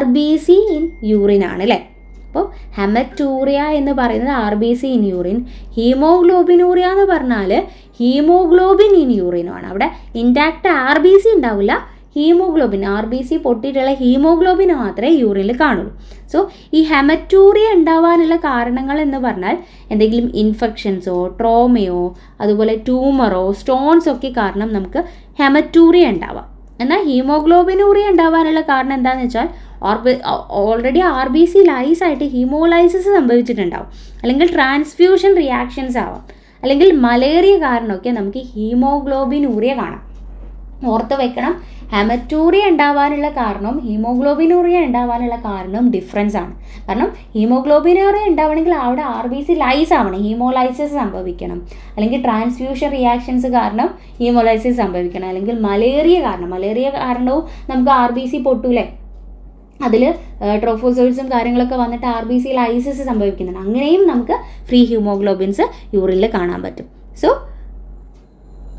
S1: RBC ഇൻ യൂറിൻ ആണ് അല്ലേ. അപ്പോൾ ഹെമറ്റൂറിയ എന്ന് പറയുന്നത് RBC ഇൻ യൂറിൻ. ഹീമോഗ്ലോബിനൂറിയ എന്ന് പറഞ്ഞാൽ ഹീമോഗ്ലോബിൻ ഇൻ യൂറിനുമാണ്. അവിടെ ഇൻടാക്റ്റ് RBC ഉണ്ടാവില്ല, ഹീമോഗ്ലോബിൻ RBC പൊട്ടിയിട്ടുള്ള ഹീമോഗ്ലോബിൻ മാത്രമേ യൂറിനിൽ കാണുള്ളൂ. സോ ഈ ഹെമറ്റൂറിയ ഉണ്ടാവാനുള്ള കാരണങ്ങൾ എന്ന് പറഞ്ഞാൽ എന്തെങ്കിലും ഇൻഫെക്ഷൻസോ ട്രോമയോ അതുപോലെ ട്യൂമറോ സ്റ്റോൺസോ ഒക്കെ കാരണം നമുക്ക് ഹെമറ്റൂറിയ ഉണ്ടാവാം. എന്നാൽ ഹീമോഗ്ലോബിനൂറിയ ഉണ്ടാവാനുള്ള കാരണം എന്താണെന്ന് വെച്ചാൽ ഓൾറെഡി RBC ലൈസായിട്ട് ഹീമോലൈസിസ് സംഭവിച്ചിട്ടുണ്ടാവും, അല്ലെങ്കിൽ ട്രാൻസ്ഫ്യൂഷൻ റിയാക്ഷൻസ് ആവാം, അല്ലെങ്കിൽ മലേറിയ കാരണമൊക്കെ നമുക്ക് ഹീമോഗ്ലോബിനൂറിയ കാണാം. ഓർത്ത് വെക്കണം, ഹെമറ്റൂറിയ ഉണ്ടാവാനുള്ള കാരണവും ഹീമോഗ്ലോബിനൂറിയ ഉണ്ടാവാനുള്ള കാരണവും ഡിഫറൻസ് ആണ്. കാരണം ഹീമോഗ്ലോബിനൂറിയ ഉണ്ടാവണമെങ്കിൽ അവിടെ RBC ലൈസ് ആവണം, ഹീമോലൈസിസ് സംഭവിക്കണം, അല്ലെങ്കിൽ ട്രാൻസ്ഫ്യൂഷൻ റിയാക്ഷൻസ് കാരണം ഹീമോലൈസിസ് സംഭവിക്കണം, അല്ലെങ്കിൽ മലേറിയ കാരണവും നമുക്ക് RBC പൊട്ടൂലേ, അതിൽ ട്രോഫോസോയിഡ്സും കാര്യങ്ങളൊക്കെ വന്നിട്ട് RBC ലൈസിസ് സംഭവിക്കുന്നുണ്ട്. അങ്ങനെയും നമുക്ക് ഫ്രീ ഹീമോഗ്ലോബിൻസ് യൂറിനിൽ കാണാൻ പറ്റും. സോ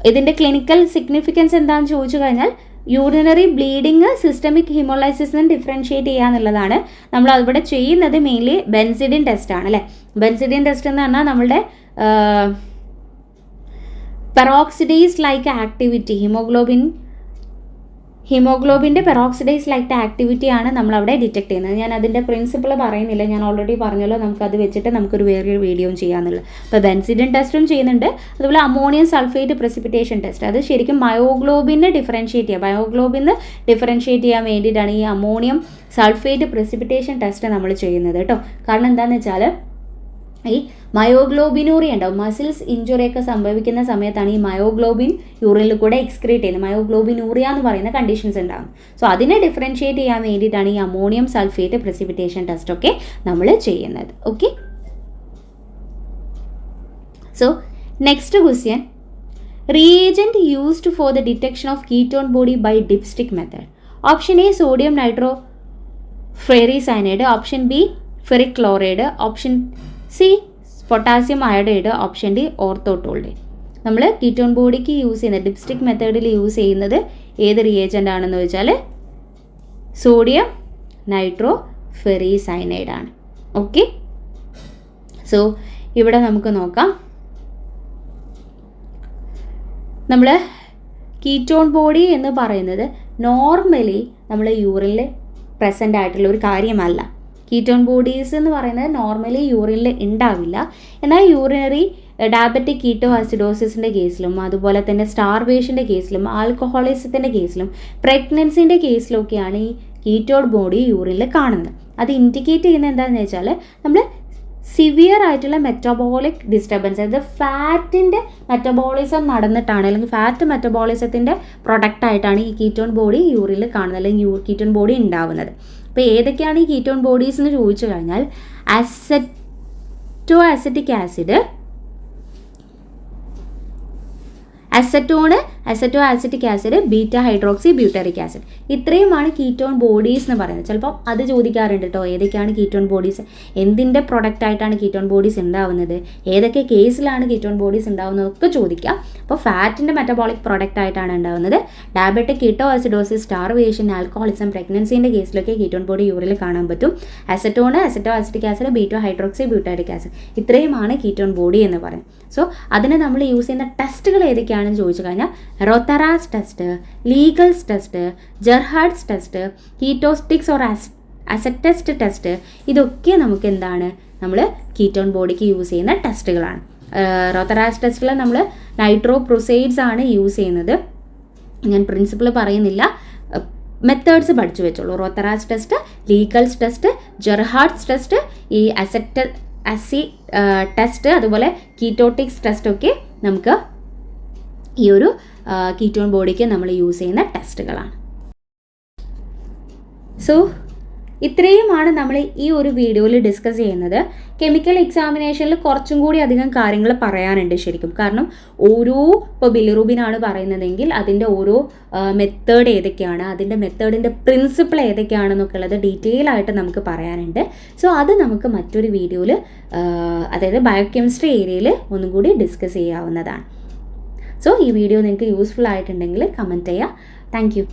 S1: ഇതിൻ്റെ ക്ലിനിക്കൽ സിഗ്നിഫിക്കൻസ് എന്താണെന്ന് ചോദിച്ചു കഴിഞ്ഞാൽ യൂറിനറി ബ്ലീഡിങ് സിസ്റ്റമിക് ഹീമോലൈസിസിന് ഡിഫറൻഷിയേറ്റ് ചെയ്യുക എന്നുള്ളതാണ്. നമ്മൾ അവിടെ ചെയ്യുന്നത് മെയിൻലി ബെൻസിഡിൻ ടെസ്റ്റ് ആണ് അല്ലേ. ബെൻസിഡിൻ ടെസ്റ്റ് എന്ന് പറഞ്ഞാൽ നമ്മളുടെ പെറോക്സിഡേസ് ലൈക്ക് ആക്ടിവിറ്റി, ഹീമോഗ്ലോബിൻ്റെ പെറോക്സിഡേസ് ലൈക്ക് ആക്ടിവിറ്റിയാണ് നമ്മളവിടെ ഡിറ്റക്ട് ചെയ്യുന്നത്. ഞാൻ അതിൻ്റെ പ്രിൻസിപ്പിൾ പറയുന്നില്ല, ഞാൻ ഓൾറെഡി പറഞ്ഞല്ലോ, നമുക്കത് വെച്ചിട്ട് നമുക്കൊരു വേറൊരു വീഡിയോ ചെയ്യാമെന്നുള്ളത്. അപ്പോൾ ബെൻസിഡിൻ ടെസ്റ്റും ചെയ്യുന്നുണ്ട്, അതുപോലെ അമോണിയം സൾഫേറ്റ് പ്രസിപ്പിറ്റേഷൻ ടെസ്റ്റ്. അത് ശരിക്കും മയോഗ്ലോബിനെ ഡിഫറൻഷിയേറ്റ് ചെയ്യാൻ വേണ്ടിയിട്ടാണ് ഈ അമോണിയം സൾഫേറ്റ് പ്രസിപ്പിറ്റേഷൻ ടെസ്റ്റ് നമ്മൾ ചെയ്യുന്നത് കേട്ടോ. കാരണം എന്താണെന്ന് വെച്ചാൽ ഈ മയോഗ്ലോബിനൂറിയ ഉണ്ടാവും, മസിൽസ് ഇഞ്ചുറിയൊക്കെ സംഭവിക്കുന്ന സമയത്താണ് ഈ മയോഗ്ലോബിൻ യൂറിനിൽ കൂടെ എക്സ്ക്രീറ്റ് ചെയ്യുന്നത്, മയോഗ്ലോബിനൂറിയ എന്ന് പറയുന്ന കണ്ടീഷൻസ് ഉണ്ടാകും. സോ അതിനെ ഡിഫറൻഷിയേറ്റ് ചെയ്യാൻ വേണ്ടിയിട്ടാണ് ഈ അമോണിയം സൾഫേറ്റ് പ്രസിപ്പിറ്റേഷൻ ടെസ്റ്റ് ഒക്കെ നമ്മൾ ചെയ്യുന്നത്. Okay, so next question, reagent used for the detection of ketone body by dipstick method. Option A sodium nitro ferricyanide, option B ferric chloride, option C potassium iodide, option D orthotoluidine. നമ്മൾ കീറ്റോൺ ബോഡിക്ക് യൂസ് ചെയ്യുന്ന ഡിപ്സ്റ്റിക് മെത്തേഡിൽ യൂസ് ചെയ്യുന്നത് ഏത് റിയേജൻ്റ് ആണെന്ന് വെച്ചാൽ സോഡിയം നൈട്രോ ഫെറിസൈനൈഡ് ആണ്. ഓക്കെ, സോ ഇവിടെ നമുക്ക് നോക്കാം, നമ്മൾ കീറ്റോൺ ബോഡി എന്ന് പറയുന്നത് നോർമലി നമ്മൾ യൂറിനിൽ പ്രസൻ്റ് ആയിട്ടുള്ള ഒരു കാര്യമല്ല. കീറ്റോൺ ബോഡീസ് എന്ന് പറയുന്നത് നോർമലി യൂറിനിൽ ഉണ്ടാവില്ല. എന്നാൽ യൂറിനറി ഡയബറ്റിക് കീറ്റോ ആസിഡോസിസിൻ്റെ കേസിലും അതുപോലെ തന്നെ സ്റ്റാർവേഷൻ്റെ കേസിലും ആൽക്കഹോളിസത്തിൻ്റെ കേസിലും പ്രഗ്നൻസിൻ്റെ കേസിലൊക്കെയാണ് ഈ കീറ്റോൺ ബോഡി യൂറിനിൽ കാണുന്നത്. അത് ഇൻഡിക്കേറ്റ് ചെയ്യുന്നത് എന്താണെന്ന് വെച്ചാൽ നമ്മൾ സിവിയർ ആയിട്ടുള്ള മെറ്റബോളിക് ഡിസ്റ്റർബൻസ്, അതായത് ഫാറ്റിൻ്റെ മെറ്റബോളിസം നടന്നിട്ടാണ്, അല്ലെങ്കിൽ ഫാറ്റ് മെറ്റബോളിസത്തിൻ്റെ പ്രൊഡക്റ്റായിട്ടാണ് ഈ കീറ്റോൺ ബോഡി യൂറിനിൽ കാണുന്നത്, അല്ലെങ്കിൽ കീറ്റോൺ ബോഡി ഉണ്ടാവുന്നത്. അപ്പോൾ ഏതൊക്കെയാണ് ഈ കീറ്റോൺ ബോഡീസ് എന്ന് ചോദിച്ചു കഴിഞ്ഞാൽ acetoacetic acid, beta hydroxybutyric acid, ഇത്രയുമാണ് കീറ്റോൺ ബോഡീസ് എന്ന് പറയുന്നത്. ചിലപ്പം അത് ചോദിക്കാറുണ്ട് കേട്ടോ, ഏതൊക്കെയാണ് കീറ്റോൺ ബോഡീസ്, എന്തിൻ്റെ പ്രൊഡക്റ്റ് ആയിട്ടാണ് കീറ്റോൺ ബോഡീസ് ഉണ്ടാവുന്നത്, ഏതൊക്കെ കേസിലാണ് കീറ്റോൺ ബോഡീസ് ഉണ്ടാവുന്നതൊക്കെ ചോദിക്കാം. അപ്പോൾ ഫാറ്റിൻ്റെ മെറ്റബോളിക് പ്രൊഡക്റ്റ് ആയിട്ടാണ് ഉണ്ടാവുന്നത്. Diabetic ketoacidosis, starvation, alcoholism, പ്രഗ്നൻസിൻ്റെ കേസിലൊക്കെ കീറ്റോൺ ബോഡി യൂറിനിൽ കാണാൻ പറ്റും. Acetoacetic acid, beta hydroxybutyric acid, ഇത്രയുമാണ് കീറ്റോൺ ബോഡി എന്ന് പറയുന്നത്. സോ അതിന് നമ്മൾ യൂസ് ചെയ്യുന്ന ടെസ്റ്റുകൾ ഏതൊക്കെയാണെന്ന് ചോദിച്ചു കഴിഞ്ഞാൽ Rothera's test, Legal's test, Gerhardt's test, Ketostix or Acetest test, ഇതൊക്കെ നമുക്ക് എന്താണ്, നമ്മൾ കീറ്റോൺ ബോഡിക്ക് യൂസ് ചെയ്യുന്ന ടെസ്റ്റുകളാണ്. റോത്തറാസ് ടെസ്റ്റിൽ നമ്മൾ നൈട്രോപ്രൊസൈഡ്സ് ആണ് യൂസ് ചെയ്യുന്നത്. ഞാൻ പ്രിൻസിപ്പിൾ പറയുന്നില്ല, മെത്തേഡ്സ് പഠിച്ചു വെച്ചോളൂ. റോത്തറാസ് test, Legal's test, Gerhardt's test, ഈ ടെസ്റ്റ്, അതുപോലെ കീറ്റോട്ടിക്സ് ടെസ്റ്റൊക്കെ നമുക്ക് ഈ ഒരു കീറ്റോൺ ബോഡിക്ക് നമ്മൾ യൂസ് ചെയ്യുന്ന ടെസ്റ്റുകളാണ്. സോ ഇത്രയുമാണ് നമ്മൾ ഈ ഒരു വീഡിയോയിൽ ഡിസ്കസ് ചെയ്യുന്നത്. കെമിക്കൽ എക്സാമിനേഷനിൽ കുറച്ചും കൂടി അധികം കാര്യങ്ങൾ പറയാനുണ്ട് ശരിക്കും. കാരണം ഇപ്പോൾ ബിലിറൂബിനാണ് പറയുന്നതെങ്കിൽ അതിൻ്റെ ഓരോ മെത്തേഡ് ഏതൊക്കെയാണ്, അതിൻ്റെ മെത്തേഡിൻ്റെ പ്രിൻസിപ്പിൾ ഏതൊക്കെയാണെന്നൊക്കെ ഉള്ളത് ഡീറ്റെയിൽ ആയിട്ട് നമുക്ക് പറയാനുണ്ട്. സോ അത് നമുക്ക് മറ്റൊരു വീഡിയോയിൽ, അതായത് ബയോകെമിസ്ട്രി ഏരിയയിൽ ഒന്നും കൂടി ഡിസ്കസ് ചെയ്യാവുന്നതാണ്. സോ ഈ വീഡിയോ നിങ്ങൾക്ക് യൂസ്ഫുൾ ആയിട്ടുണ്ടെങ്കിൽ കമൻറ്റ് ചെയ്യുക. Thank you.